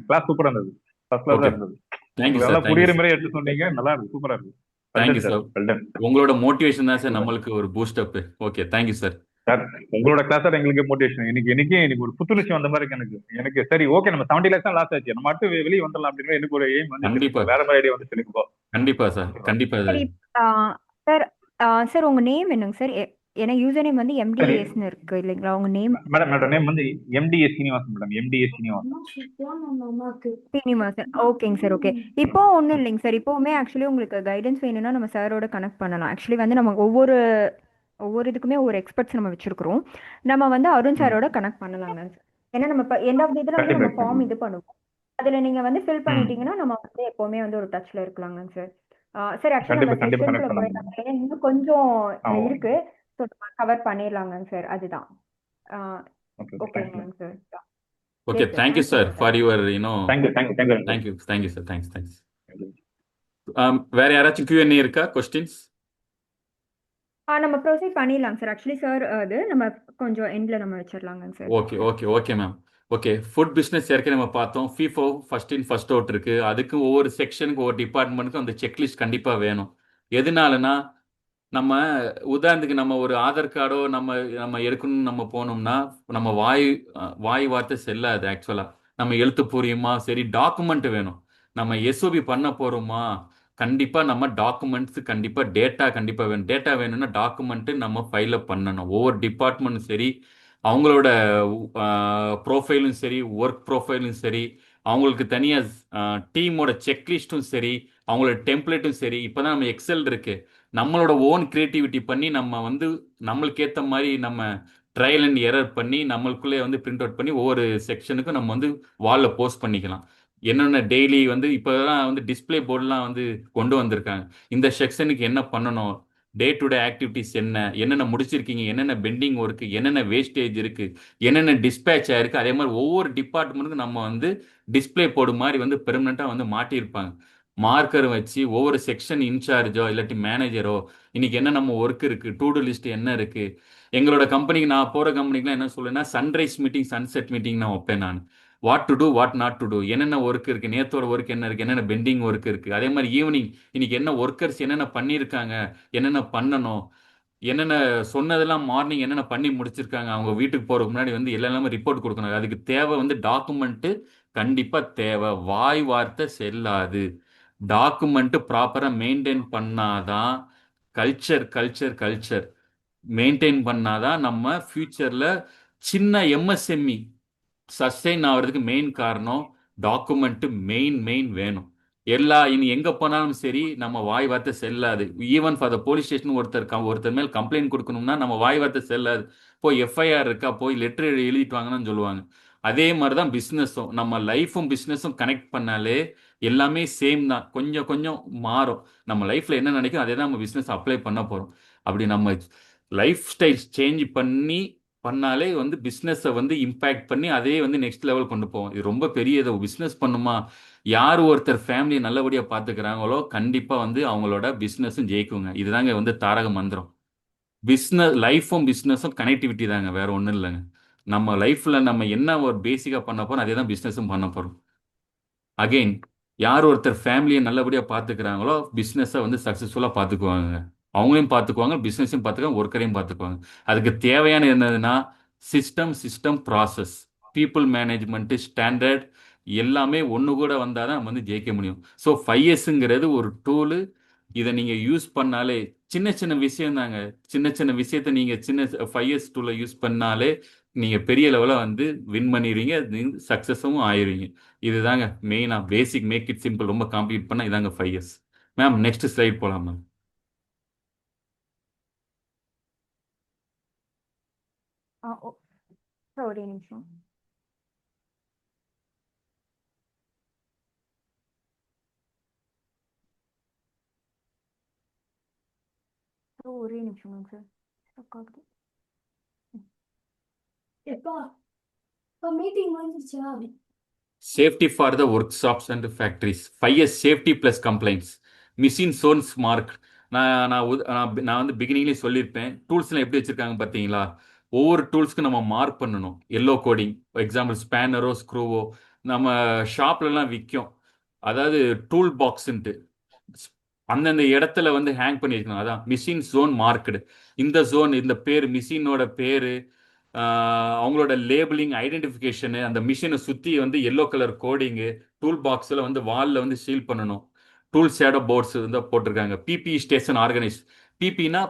கிளாஸ் சூப்பரா இருந்தது. ஃபர்ஸ்ட் கிளாஸா ஓகே, இருந்தது. தேங்க்யூ உங்களுக்கு சார், நல்லா தேங்க்யூ புரியுற சார், மாதிரி எடுத்து சொன்னீங்க. நல்லா இருக்கு, சூப்பரா இருக்கு. Thank you well done sir, sir. Well done. உங்களோட மோட்டிவேஷன் தான் சார் சூப்பர் நம்மளுக்கு ஒரு boost up. Okay, thank you sir. Sir. உங்களோட கிளாஸ் எங்களுக்கு மோட்டிவேஷன். எனக்கு ஒரு புத்துணர்ச்சி வந்த மாதிரி இருக்கு எனக்கு. எனக்கு சரி ஓகே, நம்ம 70 lakhs தான் லாஸ் ஆச்சு, நம்ம மட்டும் வெளியே வந்துடலாம் அப்படின்னு எனக்கு ஒரு எய்ம் வந்துச்சு. எனக்கு கண்டிப்பா, இப்போ வேற மாதிரி ஐடியா வந்துச்சு எனக்கு இப்போ. கண்டிப்பா சார், கண்டிப்பா சரி. சார். சார் சார் உங்க நேம் என்னங்க சார்? ஏன்னா யூசர் நேம் வந்து சரி எம்டிஏஎஸ்னு இருக்கு இல்லைங்களா உங்க நேம்? மேடம், என்னோட நேம் வந்து MTS Srinivasan madam. MTS Srinivasan. Srinivasan. ஓகேங்க சார். ஓகே. இப்போ ஒன்றும் இல்லைங்க சார். இப்போவுமே ஆக்சுவலி உங்களுக்கு கைடன்ஸ் வேணும்னா நம்ம சாரோட கனெக்ட் பண்ணலாம். ஆக்சுவலி வந்து நம்ம ஒவ்வொரு ஒவ்வொரு இதுக்குமே ஒவ்வொரு எக்ஸ்பர்ட்ஸ் நம்ம வச்சிருக்கிறோம். நம்ம வந்து அருண் ம். சாரோட கனெக்ட் பண்ணலாங்க சார். ஏன்னா நம்ம இப்போ எண்ட் ஆஃப் தி இதில் வந்து கண்டிப்பா நம்ம ஃபார்ம் கண்டிப்பா. இது பண்ணுவோம். அதில் நீங்கள் வந்து ஃபில் ம். பண்ணிட்டீங்கன்னா நம்ம வந்து எப்போவுமே வந்து ஒரு டச்சில் இருக்கலாங்க சார். சார் ஆக்சுவலி நம்ம கண்டிப்பா கண்டிப்பா செஷனுக்குள்ள கனெக்ட் பண்ணலாம் மேடம். போயிடலாம். ஏன்னா இன்னும் கொஞ்சம் ஆ இருக்கு. ஸோ நம்ம கவர் பண்ணிடலாங்க சார். அதுதான். Okay okay. தேங்க்ஸ் ஓகேங்க sir. Okay, great sir. Thank you thank you sir sir. For your thank you thank you thank you sir. Thank you sir, thanks. வேற யாராச்சும் Q&A இருக்கா, கொஸ்டின்ஸ்? நம்ம ப்ரொசீட் பண்ணிடலாங்க சார். ஆக்சுவலி சார் அது நம்ம கொஞ்சம் எண்டில் நம்ம வச்சிடலாங்க sir. Okay ma'am. Okay, food business ஏற்கனவே நம்ம பார்த்தோம். FIFO first in first out இருக்கு. அதுக்கு ஒவ்வொரு செக்ஷனுக்கு ஒவ்வொரு டிபார்ட்மெண்ட்டுக்கும் அந்த செக்லிஸ்ட் கண்டிப்பா வேணும். எதனாலனா நம்ம உதாரணத்துக்கு நம்ம ஒரு ஆதார் கார்டோ நம்ம நம்ம எடுக்கணும்னு நம்ம போனோம்னா நம்ம வாய் வார்த்தை செல்லாது ஆக்சுவலா. நம்ம எழுத்து புரியுமா, சரி டாக்குமெண்ட் வேணும். நம்ம எஸ்ஓபி பண்ண போறோமா, கண்டிப்பா நம்ம டாக்குமெண்ட்ஸ் கண்டிப்பா டேட்டா கண்டிப்பா வேணும். டேட்டா வேணும்னா டாக்குமெண்ட் நம்ம ஃபைல பண்ணணும். ஒவ்வொரு டிபார்ட்மெண்ட்டும் சரி, அவங்களோட ப்ரோஃபைலும் சரி, ஒர்க் ப்ரோஃபைலும் சரி, அவங்களுக்கு தனியாக டீமோட செக்லிஸ்ட்டும் சரி, அவங்களோட டெம்ப்ளேட்டும் சரி. இப்போதான் நம்ம எக்ஸல் இருக்கு, நம்மளோட ஓன் கிரியேட்டிவிட்டி பண்ணி நம்ம வந்து நம்மளுக்கு ஏற்ற மாதிரி நம்ம ட்ரையல் அண்ட் எரர் பண்ணி நம்மளுக்குள்ளே வந்து பிரிண்ட் அவுட் பண்ணி ஒவ்வொரு செக்ஷனுக்கும் நம்ம வந்து வாலில் போஸ்ட் பண்ணிக்கலாம். என்னென்ன டெய்லி வந்து இப்போதான் வந்து டிஸ்பிளே போர்டெலாம் வந்து கொண்டு வந்திருக்காங்க. இந்த செக்ஷனுக்கு என்ன பண்ணணும், டே டு டே ஆக்டிவிட்டிஸ் என்னென்ன முடிச்சிருக்கீங்க, என்னென்ன பெண்டிங் ஒர்க்கு, என்னென்ன வேஸ்டேஜ் இருக்கு, என்னென்ன டிஸ்பேச் ஆயிருக்கு. அதே மாதிரி ஒவ்வொரு டிபார்ட்மெண்ட்டுக்கும் நம்ம வந்து டிஸ்பிளே போர்டு மாதிரி வந்து பெர்மனெண்ட்டாக வந்து மாட்டியிருப்பாங்க. மார்க்கர் வச்சு ஒவ்வொரு செக்ஷன் இன்சார்ஜோ இல்லாட்டி மேனேஜரோ இன்னைக்கு என்ன நம்ம ஒர்க் இருக்கு, டு டூ லிஸ்ட் என்ன இருக்கு. எங்களோட கம்பெனிக்கு நான் போகிற கம்பெனிக்குலாம் என்ன சொல்லுன்னா, சன்ரைஸ் மீட்டிங் சன்செட் மீட்டிங் நான் வைப்பேன் நான். What to do what not to do, என்னென்ன ஒர்க் இருக்கு, நேத்தோட ஒர்க் என்ன இருக்கு, என்னென்ன பெண்டிங் ஒர்க் இருக்கு. அதே மாதிரி ஈவினிங் இன்னைக்கு என்ன ஒர்க்கர்ஸ் என்னென்ன பண்ணியிருக்காங்க, என்னென்ன பண்ணணும், என்னென்ன சொன்னதெல்லாம் மார்னிங் என்னென்ன பண்ணி முடிச்சிருக்காங்க, அவங்க வீட்டுக்கு போகிறதுக்கு முன்னாடி வந்து எல்லாமே ரிப்போர்ட் கொடுக்கணும். அதுக்கு தேவை வந்து டாக்குமெண்ட்டு கண்டிப்பாக தேவை. வாய் வார்த்தை செல்லாது. டாக்குமெண்ட்டு ப்ராப்பராக மெயின்டைன் பண்ணாதான் கல்ச்சர் மெயின்டைன் பண்ணாதான் நம்ம ஃபியூச்சரில் சின்ன எம்எஸ்எம்இ சஸ்டெயின் ஆகிறதுக்கு மெயின் காரணம் டாக்குமெண்ட்டு மெயின் வேணும். இனி எங்கே போனாலும் சரி நம்ம வாய் வார்த்தை செல்லாது. Even for the police station ஒருத்தர் மேல் கம்ப்ளைண்ட் கொடுக்கணும்னா நம்ம வாய் வார்த்தை செல்லாது. போய் எஃப்ஐஆர் இருக்கா, போய் லெட்டர் எழுதிட்டு வாங்கன்னு சொல்லுவாங்க. அதே மாதிரி தான் பிஸ்னஸும், நம்ம லைஃப்பும் பிஸ்னஸும் கனெக்ட் பண்ணாலே எல்லாமே சேம் தான். கொஞ்சம் கொஞ்சம் மாறும். நம்ம லைஃப்பில் என்ன நினைக்கும் அதே தான் நம்ம பிஸ்னஸ் அப்ளை பண்ண போகிறோம். அப்படி நம்ம லைஃப் ஸ்டைல் சேஞ்ச் பண்ணாலே வந்து பிஸ்னஸை வந்து இம்பேக்ட் பண்ணி அதே வந்து நெக்ஸ்ட் லெவல் கொண்டு போவோம். இது ரொம்ப பெரிய இதை பிஸ்னஸ் பண்ணுமா, யார் ஒருத்தர் ஃபேமிலியை நல்லபடியாக பார்த்துக்கிறாங்களோ கண்டிப்பாக வந்து அவங்களோட பிஸ்னஸும் ஜெயிக்குங்க. இதுதாங்க வந்து தாரக மந்திரம். லைஃப்பும் பிஸ்னஸும் கனெக்டிவிட்டி தாங்க, வேற ஒன்றும் இல்லைங்க. நம்ம லைஃப்பில் நம்ம என்ன ஒரு பேசிக்காக பண்ண போகிறோம் அதே தான் பிஸ்னஸும் பண்ண போகிறோம். அகெயின் யார் ஒருத்தர் ஃபேமிலியை நல்லபடியாக பார்த்துக்கிறாங்களோ பிஸ்னஸை வந்து சக்ஸஸ்ஃபுல்லாக பார்த்துக்குவாங்க. அவங்களையும் பார்த்துக்குவாங்க, பிஸ்னஸையும் பார்த்துக்குவாங்க, ஒர்க்கரையும் பார்த்துக்குவாங்க. அதுக்கு தேவையான என்னதுன்னா system process, people management, standard எல்லாமே ஒன்று கூட வந்தால் தான் நம்ம வந்து ஜெயிக்க முடியும். ஸோ 5 இயர்ஸுங்கிறது ஒரு டூலு. இதை நீங்கள் யூஸ் பண்ணாலே சின்ன விஷயம் தாங்க. சின்ன விஷயத்தை நீங்கள் 5 இயர்ஸ் டூலை யூஸ் பண்ணாலே நீங்கள் பெரிய லெவலில் வந்து வின் பண்ணிடுவீங்க, சக்ஸஸும் ஆயிடுவீங்க. இதுதாங்க மெயினாக பேசிக், மேக் இட் சிம்பிள். ரொம்ப காம்ப்ளீட் பண்ணால் இதாங்க 5 இயர்ஸ். மேம் நெக்ஸ்ட் ஸ்லைட் போகலாம் மேம். ஒரே நிமிஷம். ஒரே நிமிஷம் சார். ஸ்டக் ஆகுது. மீட்டிங் வந்துச்சா? Safety for the work shops and factories 5 years safety plus complaints. Machine சோன்ஸ் mark. நான் வந்து பிகினிங்லேயே சொல்லியிருப்பேன். டூல்ஸ்லாம் எப்படி வச்சுருக்காங்க பார்த்தீங்களா? ஒவ்வொரு டூல்ஸ்க்கும் நம்ம மார்க் பண்ணணும். எல்லோ கோடிங், எக்ஸாம்பிள் ஸ்பேனரோ ஸ்க்ரூவோ நம்ம ஷாப்லலாம் விற்கும். அதாவது டூல் பாக்ஸுன்ட்டு அந்தந்த இடத்துல வந்து ஹேங் பண்ணி வைக்கணும். அதான் மிஷின் ஜோன் மார்க்கெடு. இந்த ஜோன், இந்த பேர், மிஷினோட பேர், அவங்களோட லேபிளிங், ஐடென்டிஃபிகேஷனு, அந்த மிஷினை சுற்றி வந்து எல்லோ கலர் கோடிங்கு, டூல் பாக்ஸில் வந்து வாலில் வந்து சீல் பண்ணணும். டூல் ஷேடோ போர்ட்ஸ் வந்து போட்டிருக்காங்க. PPE station organise. பிபினா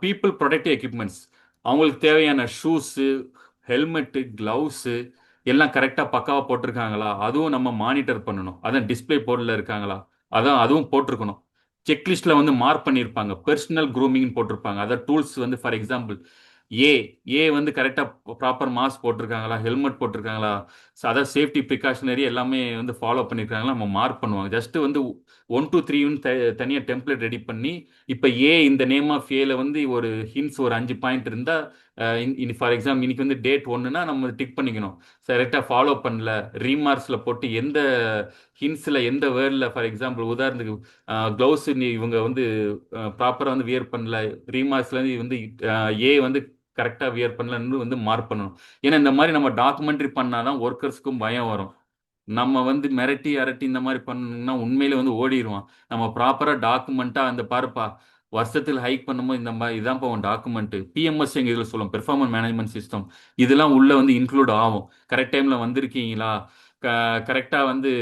பீப்புள் ப்ரொடக்டிவ் எக்யூப்மெண்ட்ஸ். அவங்களுக்கு தேவையான ஷூஸு, ஹெல்மெட்டு, க்ளவுஸு எல்லாம் கரெக்டாக பக்காவாக போட்டிருக்காங்களா, அதுவும் நம்ம மானிட்டர் பண்ணணும். அதான் டிஸ்பிளே போர்டில் இருக்காங்களா, அதான் அதுவும் போட்டிருக்கணும். செக்லிஸ்ட்டில் வந்து மார்க் பண்ணியிருப்பாங்க. பர்சனல் க்ரூமிங்னு போட்டிருப்பாங்க. அதான் டூல்ஸ் வந்து ஃபார் எக்ஸாம்பிள் ஏ வந்து கரெக்டாக ப்ராப்பர் மாஸ்க் போட்டிருக்காங்களா, ஹெல்மெட் போட்டிருக்காங்களா, அதாவது சேஃப்டி ப்ரிகாஷனரி எல்லாமே வந்து ஃபாலோ பண்ணியிருக்காங்களா நம்ம மார்க் பண்ணுவாங்க. ஜஸ்ட்டு வந்து 1 2 3ன்னு தனியாக டெம்ப்ளேட் ரெடி பண்ணி, இப்போ இந்த நேம் ஆஃப் ஏல வந்து ஒரு ஹின்ஸ் ஒரு 5 பாயிண்ட் இருந்தால், ஃபார் எக்ஸாம்பிள் இன்னைக்கு வந்து டேட் 1னா நம்ம டிக் பண்ணிக்கணும். கரெக்டாக ஃபாலோ பண்ணல, ரீமார்க்ஸில் போட்டு எந்த ஹின்ஸில் எந்த வேர்டில், ஃபார் எக்ஸாம்பிள் உதாரணத்துக்கு க்ளவுஸ் இவங்க வந்து ப்ராப்பராக வந்து வியர் பண்ணல, ரீமார்க்ஸ்லேருந்து வந்து ஏ வந்து கரெக்டாக வியர் பண்ணலன்னு வந்து மார்க் பண்ணணும். ஏன்னா இந்த மாதிரி நம்ம டாக்குமெண்ட்ரி பண்ணாதான் ஒர்க்கர்ஸ்க்கும் பயம் வரும். நம்ம வந்து மிரட்டி அரட்டி இந்த மாதிரி பண்ணணும்னா உண்மையில வந்து ஓடிடுவான். நம்ம ப்ராப்பராக டாக்குமெண்ட்டாக அந்த பாருப்பா வருஷத்தில் ஹைக் பண்ணும்போது இந்த மாதிரி இதான் போவோம் டாக்குமெண்ட்டு. பிஎம்எஸ் எங்கள் இதில் சொல்லுவோம், பெர்ஃபார்மன்ஸ் மேனேஜ்மெண்ட் சிஸ்டம். இதெல்லாம் உள்ளே வந்து இன்க்ளூட் ஆகும். கரெக்ட் டைமில் வந்திருக்கீங்களா, கரெக்டாக வந்து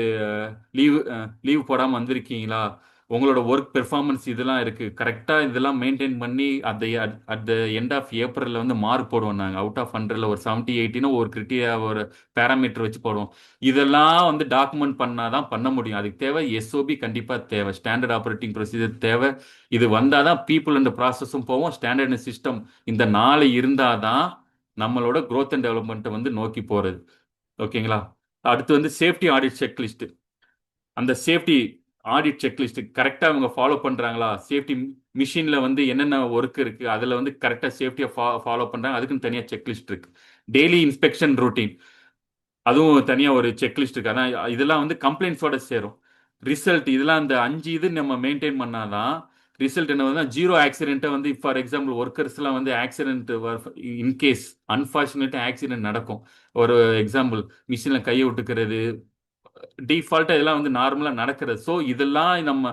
லீவ் போடாமல் வந்திருக்கீங்களா, உங்களோட ஒர்க் பெர்ஃபார்மன்ஸ் இதெல்லாம் இருக்குது. கரெக்டாக இதெல்லாம் மெயின்டைன் பண்ணி அட் த எண்ட் ஆஃப் ஏப்ரலில் வந்து மார்க் போடுவோம். நாங்கள் அவுட் ஆஃப் 100ல் ஒரு 70 80 ஒரு கிரிட்டீரியா, ஒரு பேராமீட்டர் வச்சு போடுவோம். இதெல்லாம் வந்து டாக்குமெண்ட் பண்ணால் தான் பண்ண முடியும். அதுக்கு தேவை எஸ்ஓபி கண்டிப்பாக தேவை, ஸ்டாண்டர்ட் ஆப்ரேட்டிங் ப்ரொசீஜர் தேவை. இது வந்தால் தான் பீப்புள் அண்ட் ப்ராசஸும் போவோம், ஸ்டாண்டர்ட் சிஸ்டம். இந்த 4 இருந்தால் தான் நம்மளோட க்ரோத் அண்ட் டெவலப்மெண்ட்டை வந்து நோக்கி போகிறது. ஓகேங்களா? அடுத்து வந்து சேஃப்டி ஆடிட் செக்லிஸ்ட். அந்த சேஃப்டி ஆடிட் செக்லிஸ்ட் கரெக்டாக அவங்க ஃபாலோ பண்ணுறாங்களா, சேஃப்டி மிஷினில் வந்து என்னென்ன ஒர்க் இருக்குது அதில் வந்து கரெக்டாக சேஃப்டியை ஃபாலோ பண்ணுறாங்க, அதுக்குன்னு தனியாக செக்லிஸ்ட் இருக்குது. டெய்லி இன்ஸ்பெக்ஷன் ரூட்டீன், அதுவும் தனியாக ஒரு செக்லிஸ்ட் இருக்குது. ஆனால் இதெல்லாம் வந்து கம்ப்ளைண்ட்ஸோட சேரும். ரிசல்ட், இதெல்லாம் இந்த 5 இது நம்ம மெயின்டைன் பண்ணாதான் ரிசல்ட் என்ன வந்து 0 ஆக்சிடென்ட்டை வந்து, ஃபார் எக்ஸாம்பிள் ஒர்க்கர்ஸ்லாம் வந்து ஆக்சிடென்ட் இன்கேஸ் அன்ஃபார்ச்சுனேட்டாக ஆக்சிடென்ட் நடக்கும். ஒரு எக்ஸாம்பிள் மிஷினில் கையை விட்டுக்கிறது டிஃபால்ட்டாக இதெல்லாம் வந்து நார்மலாக நடக்கிறது. ஸோ இதெல்லாம் நம்ம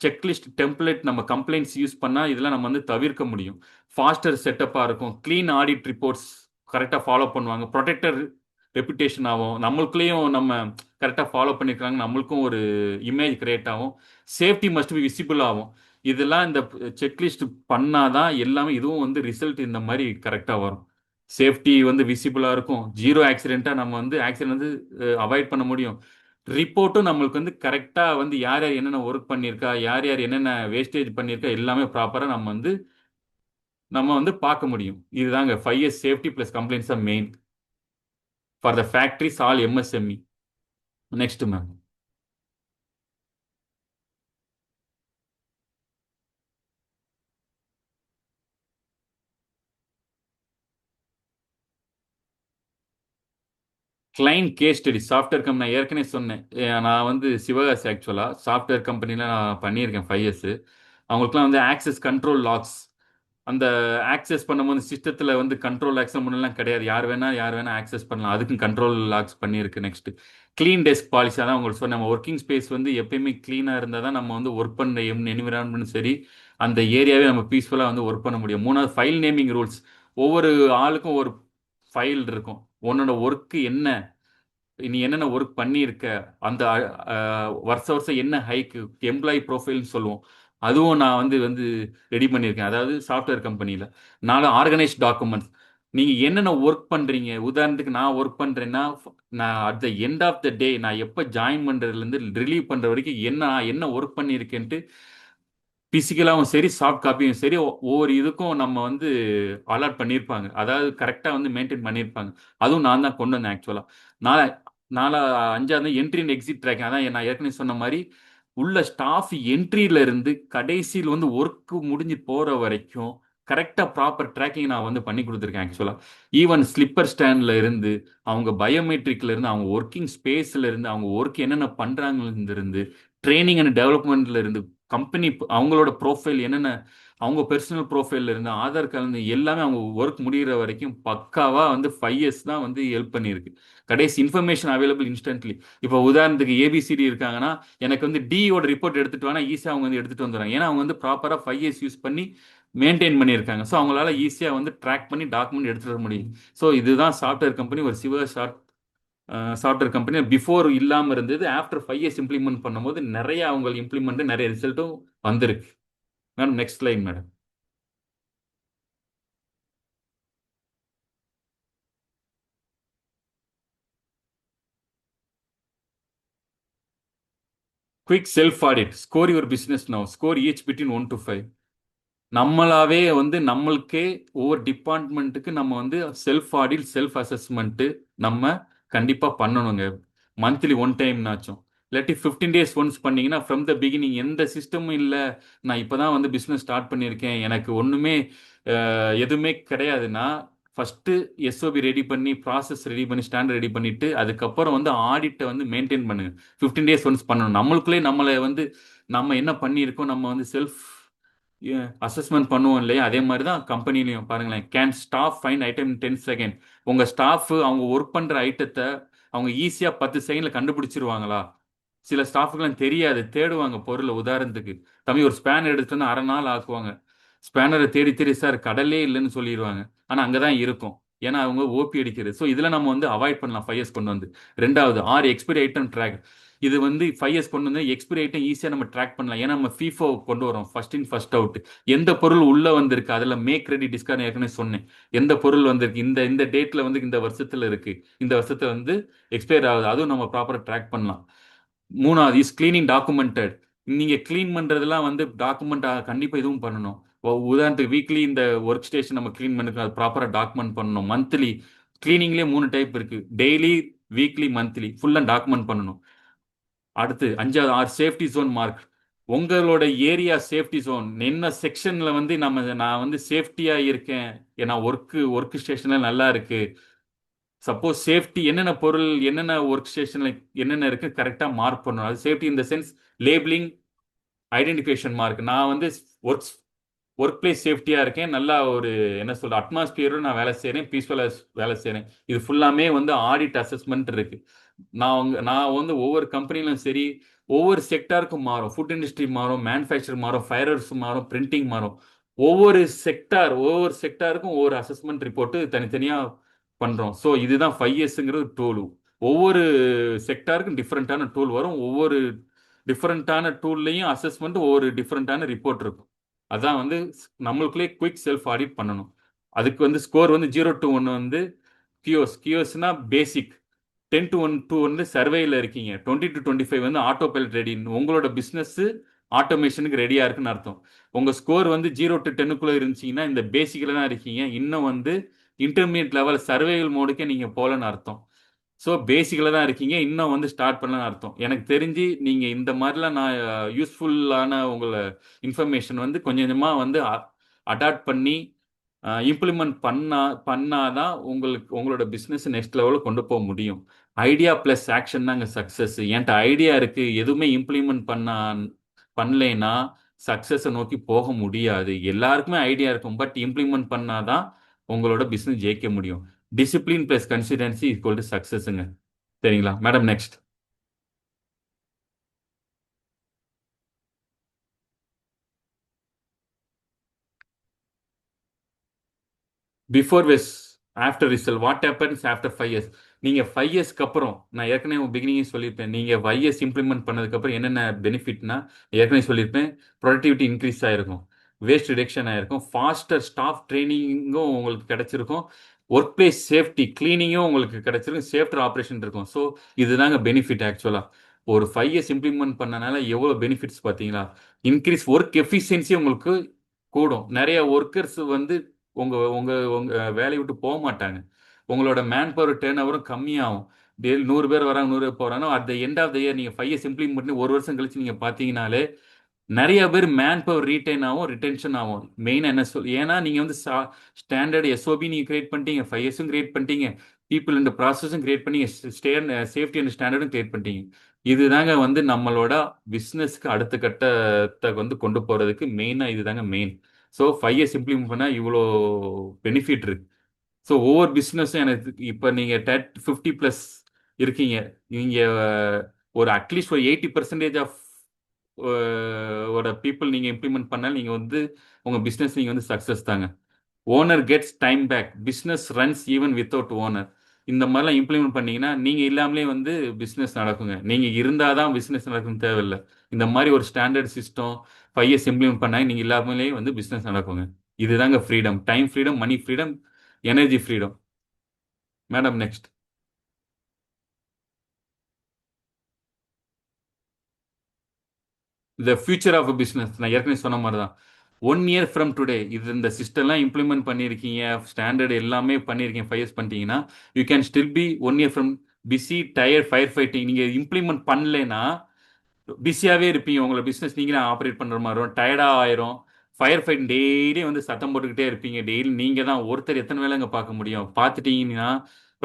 செக்லிஸ்ட் டெம்ப்ளேட் நம்ம கம்ப்ளைண்ட்ஸ் யூஸ் பண்ணால் இதெல்லாம் நம்ம வந்து தவிர்க்க முடியும். ஃபாஸ்டர் செட்டப்பாக இருக்கும். க்ளீன் ஆடிட் ரிப்போர்ட்ஸ் கரெக்டாக ஃபாலோ பண்ணுவாங்க. ப்ரொடெக்டர் ரெப்புடேஷன் ஆகும். நம்மளுக்குள்ளேயும் நம்ம கரெக்டாக ஃபாலோ பண்ணியிருக்காங்க, நம்மளுக்கும் ஒரு இமேஜ் கிரியேட் ஆகும். சேஃப்டி மஸ்ட் பி விசிபிள் ஆகும். இதெல்லாம் இந்த செக்லிஸ்ட் பண்ணாதான் எல்லாமே இதுவும் வந்து ரிசல்ட் இந்த மாதிரி கரெக்டாக வரும். சேஃப்டி வந்து விசிபிளாக இருக்கும். 0 ஆக்சிடென்ட்டாக நம்ம வந்து ஆக்சிடென்ட் வந்து அவாய்ட் பண்ண முடியும். ரிப்போர்ட்டும் நம்மளுக்கு வந்து கரெக்டாக வந்து யார் யார் என்னென்ன ஒர்க் பண்ணியிருக்கா, யார் யார் என்னென்ன வேஸ்டேஜ் பண்ணியிருக்கா எல்லாமே ப்ராப்பராக நம்ம வந்து பார்க்க முடியும். இதுதாங்க 5 years safety plus complaints are main for the factories all MSME. Next ma'am. Client case study. Software company நான் ஏற்கனவே சொன்னேன். நான் வந்து சிவகாசி ஆக்சுவலாக சாஃப்ட்வேர் கம்பெனியில் நான் பண்ணியிருக்கேன் 5 இயர்ஸு. அவங்களுக்குலாம் வந்து ஆக்சஸ் கண்ட்ரோல் லாக்ஸ், அந்த ஆக்சஸ் பண்ணும்போது சிஸ்டத்தில் வந்து கண்ட்ரோல் ஆக்சஸ் பண்ணலாம் கிடையாது. யார் வேணால் ஆக்சஸ் பண்ணலாம். அதுக்கும் கண்ட்ரோல் லாக்ஸ் பண்ணியிருக்கு. Next clean desk policy. அதான் உங்களுக்கு சொன்ன நம்ம ஒர்க்கிங் ஸ்பேஸ் வந்து எப்பயுமே க்ளீனாக இருந்தால் தான் நம்ம வந்து ஒர்க் பண்ண என்விரான்மெண்ட் சரி, அந்த ஏரியாவே நம்ம பீஸ்ஃபுல்லாக வந்து ஒர்க் பண்ண முடியும். 3வது ஃபைல் நேமிங் ரூல்ஸ். ஒவ்வொரு ஆளுக்கும் ஒரு ஃபைல் இருக்கும். உன்னோட ஒர்க்கு என்ன, நீ என்னென்ன ஒர்க் பண்ணியிருக்க, அந்த வருஷம் என்ன ஹைக்கு, எம்ப்ளாயி ப்ரொஃபைல்னு சொல்லுவோம், அதுவும் நான் வந்து ரெடி பண்ணியிருக்கேன். அதாவது சாஃப்ட்வேர் கம்பெனியில். 4 ஆர்கனைஸ் டாக்குமெண்ட்ஸ். நீங்க என்னென்ன ஒர்க் பண்றீங்க, உதாரணத்துக்கு நான் ஒர்க் பண்றேன்னா நான் at the end of the day நான் எப்போ ஜாயின் பண்றதுல இருந்து ரிலீவ் பண்ற வரைக்கும் என்ன ஒர்க் பண்ணியிருக்கேன்ட்டு பிசிக்கலாகவும் சரி சாஃப்ட் காப்பியும் சரி ஒவ்வொரு இதுக்கும் நம்ம வந்து அலாட் பண்ணியிருப்பாங்க. அதாவது கரெக்டாக வந்து மெயின்டைன் பண்ணியிருப்பாங்க. அதுவும் நான் தான் கொண்டு வந்தேன் ஆக்சுவலாக. நாலா நாலா அஞ்சாவது என்ட்ரி அண்ட் எக்ஸிட் ட்ராக்கிங், அதான் நான் ஏற்கனவே சொன்ன மாதிரி உள்ள ஸ்டாஃப் என்ட்ரியில இருந்து கடைசியில் வந்து ஒர்க்கு முடிஞ்சு போகிற வரைக்கும் கரெக்டாக ப்ராப்பர் ட்ராக்கிங் நான் வந்து பண்ணி கொடுத்துருக்கேன் ஆக்சுவலாக. ஈவன் ஸ்லிப்பர் ஸ்டாண்டில் இருந்து அவங்க பயோமெட்ரிக்ல இருந்து அவங்க ஒர்க்கிங் ஸ்பேஸில் இருந்து அவங்க ஒர்க் என்னென்ன பண்ணுறாங்கன்னு இருந்து ட்ரைனிங் அண்ட் டெவலப்மெண்ட்ல இருந்து கம்பெனி அவங்களோட ப்ரோஃபைல் என்னென்ன அவங்க பெர்சனல் ப்ரோஃபைல்ல இருந்து ஆதார் கலந்து எல்லாமே அவங்க ஒர்க் முடிகிற வரைக்கும் பக்காவா வந்து 5 இயர்ஸ் தான் வந்து ஹெல்ப் பண்ணியிருக்கு. கடைசி இன்ஃபர்மேஷன் அவைலபிள் இன்ஸ்டன்ட்லி. இப்போ உதாரணத்துக்கு ஏபிசிடி இருக்காங்கன்னா எனக்கு வந்து டியோட ரிப்போர்ட் எடுத்துட்டு வானா ஈஸியாக அவங்க வந்து எடுத்துட்டு வந்துடுறாங்க. ஏன்னா அவங்க வந்து ப்ராப்பராக 5 இயர்ஸ் யூஸ் பண்ணி மெயின்டைன் பண்ணியிருக்காங்க. ஸோ அவங்களால ஈஸியாக வந்து ட்ராக் பண்ணி டாக்குமெண்ட் எடுத்துட்டு வர முடியும். ஸோ இதுதான் சாஃப்ட்வேர் கம்பெனி. ஒரு சாஃப்ட்வேர் கம்பெனி பிஃபோர் இல்லாமல் இருந்தது. ஆஃப்டர் 5 இயர்ஸ் இம்ப்ளிமெண்ட் பண்ணும்போது நிறைய அவங்க இம்ப்ளிமெண்ட் நிறைய ரிசல்ட்டும் வந்திருக்கு. Madam next line madam. Quick self audit. Score your business now. Score each between 1 to 5. நம்மளாவே வந்து நம்மளுக்கே ஒவ்வொரு டிபார்ட்மெண்ட்டுக்கு நம்ம வந்து செல்ஃப் ஆடிட் செல்ஃப் அசஸ்மெண்ட்டு நம்ம கண்டிப்பாக பண்ணணுங்க. மந்த்லி 1 டைம்னாச்சும். இல்லாட்டி 15 days ஒன்ஸ் பண்ணீங்கன்னா ஃப்ரம் த பிகினிங் எந்த சிஸ்டமும் இல்லை, நான் இப்போ தான் வந்து பிஸ்னஸ் ஸ்டார்ட் பண்ணியிருக்கேன், எனக்கு ஒன்றுமே எதுவுமே கிடையாதுன்னா ஃபஸ்ட்டு எஸ்ஓபி ரெடி பண்ணி ப்ராசஸ் ரெடி பண்ணி ஸ்டாண்டர்ட் ரெடி பண்ணிவிட்டு அதுக்கப்புறம் வந்து ஆடிட்டை வந்து மெயின்டைன் பண்ணுங்க. 15 days ஒன்ஸ் பண்ணணும். நம்மளுக்குள்ளே நம்மளை வந்து நம்ம என்ன பண்ணியிருக்கோம் நம்ம வந்து செல்ஃப் அசஸ்மெண்ட் பண்ணுவோம் இல்லையா, அதே மாதிரி தான் கம்பெனிலையும் பாருங்களேன். Can staff find item in 10 seconds. உங்கள் ஸ்டாஃப் அவங்க ஒர்க் பண்ணுற ஐட்டத்தை அவங்க ஈஸியாக 10 செகண்டில் கண்டுபிடிச்சிருவாங்களா? சில ஸ்டாஃபுக்கெல்லாம் தெரியாது, தேடுவாங்க பொருளை. உதாரணத்துக்கு தம்பி ஒரு ஸ்பேனர் எடுத்துட்டு வந்து அரை நாள் ஆக்குவாங்க. ஸ்பேனரை தேடி தேடி சார் கடலே இல்லைன்னு சொல்லிடுவாங்க. ஆனால் அங்கே தான் இருக்கும், ஏன்னா அவங்க ஓபி அடிக்கிறது. ஸோ இதில் நம்ம வந்து அவாய்ட் பண்ணலாம் 5 years கொண்டு வந்து. ரெண்டாவது எக்ஸ்பைரி ஐட்டம் ட்ராக். இது வந்து 5 years கொண்டு வந்து எக்ஸ்பைரி ஐட்டம் ஈஸியாக நம்ம ட்ராக் பண்ணலாம். ஏன்னா நம்ம ஃபீஃபோ கொண்டு வரோம், ஃபர்ஸ்ட் இன் ஃபர்ஸ்ட் அவுட். எந்த பொருள் உள்ளே வந்திருக்கு அதில் மேக் ரெடி டிஸ்கார்ட் ஏற்கனவே சொன்னேன். எந்த பொருள் வந்திருக்கு இந்த இந்த டேட்டில் வந்து இந்த வருஷத்தில் இருக்கு, இந்த வருஷத்தில் வந்து எக்ஸ்பயர் ஆகுது, அதுவும் நம்ம ப்ராப்பராக ட்ராக் பண்ணலாம். மூணாவது இஸ் கிளீனிங் டாக்குமெண்டட். நீங்கள் க்ளீன் பண்ணுறதுலாம் வந்து டாக்குமெண்ட் கண்டிப்பாக இதுவும் பண்ணணும். உதாரணத்துக்கு வீக்லி இந்த ஒர்க் ஸ்டேஷன் நம்ம க்ளீன் பண்ணிருக்கோம், அது ப்ராப்பராக டாக்குமெண்ட் பண்ணணும். மந்த்லி க்ளீனிங்லேயே 3 டைப் இருக்குது, டெய்லி, வீக்லி, மந்த்லி. ஃபுல்லாக டாக்குமெண்ட் பண்ணணும். அடுத்து 5வது சேஃப்டி ஜோன் மார்க். உங்களோட ஏரியா சேஃப்டி ஜோன் என்ன செக்ஷனில் வந்து நான் வந்து சேஃப்டியாக இருக்கேன், ஏன்னா ஒர்க் ஸ்டேஷனில் நல்லா இருக்குது. சப்போஸ் சேஃப்டி என்னென்ன பொருள் என்னென்ன ஒர்க் ஸ்டேஷனில் என்னென்ன இருக்குது கரெக்டாக மார்க் பண்ணணும். அது சேஃப்டி இந்த சென்ஸ் லேபிளிங், ஐடென்டிஃபிகேஷன் மார்க். நான் வந்து ஒர்க் பிளேஸ் சேஃப்டியாக இருக்கேன், நல்லா ஒரு என்ன சொல்ற அட்மாஸ்பியரும் நான் வேலை செய்கிறேன், பீஸ்ஃபுல்லாக வேலை செய்கிறேன். இது ஃபுல்லாமே வந்து ஆடிட் அசஸ்மெண்ட் இருக்குது. நான் வந்து ஒவ்வொரு கம்பெனிலும் சரி ஒவ்வொரு செக்டாருக்கும் மாறும். ஃபுட் இண்டஸ்ட்ரி மாறும், மேனுஃபேக்சர் மாறும், ஃபயர்ஸ் மாறும், பிரிண்டிங் மாறும். ஒவ்வொரு செக்டாருக்கும் ஒவ்வொரு அசஸ்மெண்ட் ரிப்போர்ட்டு தனித்தனியாக பண்ணுறோம். ஸோ இதுதான் 5 yearsங்கிறது டூலு. ஒவ்வொரு செக்டாருக்கும் டிஃப்ரெண்ட்டான டூல் வரும். ஒவ்வொரு டிஃப்ரெண்ட்டான டூல்லையும் அசஸ்மெண்ட் ஒவ்வொரு டிஃப்ரெண்ட்டான ரிப்போர்ட் இருக்கும். அதான் வந்து நம்மளுக்குள்ளே குயிக் செல்ஃப் ஆடிட் பண்ணணும். அதுக்கு வந்து ஸ்கோர் வந்து 0 to 1 வந்து கியோஸ்னா பேசிக், 10 to 1 வந்து சர்வேயில் இருக்கீங்க, 20 to 25 வந்து ஆட்டோ பைலட் ரெடி. உங்களோட பிஸ்னஸ் ஆட்டோமேஷனுக்கு ரெடியாக இருக்குன்னு அர்த்தம். உங்கள் ஸ்கோர் வந்து 0 to 10க்குள்ளே இருந்துச்சிங்கன்னா இந்த பேசிக்கில் தான் இருக்கீங்க. இன்னும் வந்து இன்டர்மீடியட் லெவல் சர்வேயல் மோடுக்கே நீங்கள் போகலன்னு அர்த்தம். ஸோ பேசிக்கில் தான் இருக்கீங்க, இன்னும் வந்து ஸ்டார்ட் பண்ணலன்னு அர்த்தம். எனக்கு தெரிஞ்சு நீங்கள் இந்த மாதிரிலாம் நான் யூஸ்ஃபுல்லான உங்களை இன்ஃபர்மேஷன் வந்து கொஞ்சம் கொஞ்சமாக வந்து அடாப்ட் பண்ணி இம்ப்ளிமெண்ட் பண்ணாதான் உங்களோட பிஸ்னஸ் நெக்ஸ்ட் லெவலில் கொண்டு போக முடியும். ஐடியா ப்ளஸ் ஆக்ஷன் தாங்க சக்ஸஸ். என்கிட்ட ஐடியா இருக்குது, எதுவுமே இம்ப்ளிமெண்ட் பண்ணலைன்னா சக்ஸஸை நோக்கி போக முடியாது. எல்லாருக்குமே ஐடியா இருக்கும், பட் இம்ப்ளிமெண்ட் பண்ணாதான் உங்களோட பிஸ்னஸ் ஜெயிக்க முடியும். Discipline plus consistency equal to சக்ஸஸுங்க. சரிங்களா madam? Next. Before vs after result, what happens after 5 years. நீங்கள் 5 yearsக்கு அப்புறம், நான் ஏற்கனவே பிகினிங்கே சொல்லியிருப்பேன், நீங்கள் 5 years இம்ப்ளிமெண்ட் பண்ணதுக்கப்புறம் என்னென்ன பெனிஃபிட்னா ஏற்கனவே சொல்லியிருப்பேன். ப்ரொடக்டிவிட்டி இன்க்ரீஸ் ஆகிருக்கும், வேஸ்ட் ரிடக்ஷன் ஆகிருக்கும், ஃபாஸ்டர் ஸ்டாஃப் ட்ரைனிங்கும் உங்களுக்கு கிடச்சிருக்கும், ஒர்க் பிளேஸ் சேஃப்டி கிளீனிங்கும் உங்களுக்கு கிடைச்சிருக்கும், சேஃப்டி ஆப்ரேஷன் இருக்கும். ஸோ இதுதாங்க பெனிஃபிட் ஆக்சுவலாக. ஒரு 5 இயர்ஸ் இம்ப்ளிமெண்ட் பண்ணனால எவ்வளோ பெனிஃபிட்ஸ் பார்த்தீங்களா? இன்க்ரீஸ் ஒர்க் எஃபிஷியன்சி உங்களுக்கு கூடும். நிறைய ஒர்க்கர்ஸ் வந்து உங்கள் உங்கள் உங்கள் வேலையை விட்டு போக மாட்டாங்க. உங்களோட மேன் பவர் டேர்ன் ஓவரும் கம்மியாகும். டெய்லி 100 பேர் வராங்க, 100 பேர் போகிறாங்க. At the end of the year நீங்கள் 5 இயர்ஸ் இம்ப்ளிமெண்ட் பண்ணி ஒரு வருஷம் கழிச்சு நீங்கள் பார்த்தீங்கனாலே நிறைய பேர் மேன் பவர் ரீட்டைன் ஆகும், ரிட்டென்ஷன் ஆகும். மெயினாக என்ன ஏன்னா நீங்கள் வந்து ஸ்டாண்டர்ட் எஸ்ஓபி நீங்கள் கிரியேட் பண்ணிட்டீங்க, 5 இயர்ஸும் கிரியேட் பண்ணிட்டீங்க, பீப்புள் அண்ட் ப்ராசஸும் கிரியேட் பண்ணி சேஃப்டி அண்ட் ஸ்டாண்டர்டும் கிரியேட் பண்ணிட்டீங்க. இதுதாங்க வந்து நம்மளோட பிஸ்னஸ்க்கு அடுத்த கட்டத்தை வந்து கொண்டு போகிறதுக்கு மெயினாக இதுதாங்க மெயின். ஸோ 5 இயர்ஸ் இம்ப்ளிமெண்ட் பண்ணால் இவ்வளோ பெனிஃபிட் இருக்கு. ஸோ ஒவ்வொரு பிஸ்னஸும் எனக்கு இப்போ நீங்கள் 50+ இருக்கீங்க, நீங்கள் ஒரு அட்லீஸ்ட் ஒரு 80% ஆஃப் ஓட பீப்புள் நீங்கள் இம்ப்ளிமெண்ட் பண்ணால் நீங்கள் வந்து உங்கள் பிஸ்னஸ் நீங்கள் வந்து சக்ஸஸ் தாங்க. Owner gets time back, business runs even without owner. இந்த மாதிரிலாம் இம்ப்ளிமெண்ட் பண்ணீங்கன்னா நீங்கள் இல்லாமலே வந்து பிஸ்னஸ் நடக்குங்க. நீங்கள் இருந்தால் தான் பிஸ்னஸ் நடக்குன்னு தேவையில்லை. இந்த மாதிரி ஒரு ஸ்டாண்டர்ட் சிஸ்டம் 5 இயர்ஸ் இம்ப்ளிமெண்ட் பண்ணால் நீங்கள் இல்லாமலே வந்து பிஸ்னஸ் நடக்குங்க. இதுதாங்க freedom, time freedom, money freedom, energy freedom. Madam next. The future of a business நான் ஏற்கனவே சொன்ன மாதிரி தான். 1 இயர் ஃப்ரம் டுடே இது இந்த சிஸ்டம்லாம் இம்ப்ளிமெண்ட் பண்ணியிருக்கீங்க, ஸ்டாண்டர்ட் எல்லாமே பண்ணியிருக்கீங்க, 5 இயர்ஸ் பண்ணிட்டீங்கன்னா you can still be 1 year from busy tired fire fighting. நீங்கள் இம்ப்ளிமெண்ட் பண்ணலைன்னா பிஸியாகவே இருப்பீங்க. உங்களை பிஸ்னஸ் நீங்களே ஆப்ரேட் பண்ணுற மாதிரி வரும், டயர்டாக ஆயிரும். ஃபயர் ஃபைட் டெய்லி வந்து சத்தம் போட்டுக்கிட்டே இருப்பீங்க. டெய்லி நீங்கள் தான் ஒருத்தர் எத்தனை வேலை அங்கே பார்க்க முடியும்? பார்த்துட்டீங்கன்னா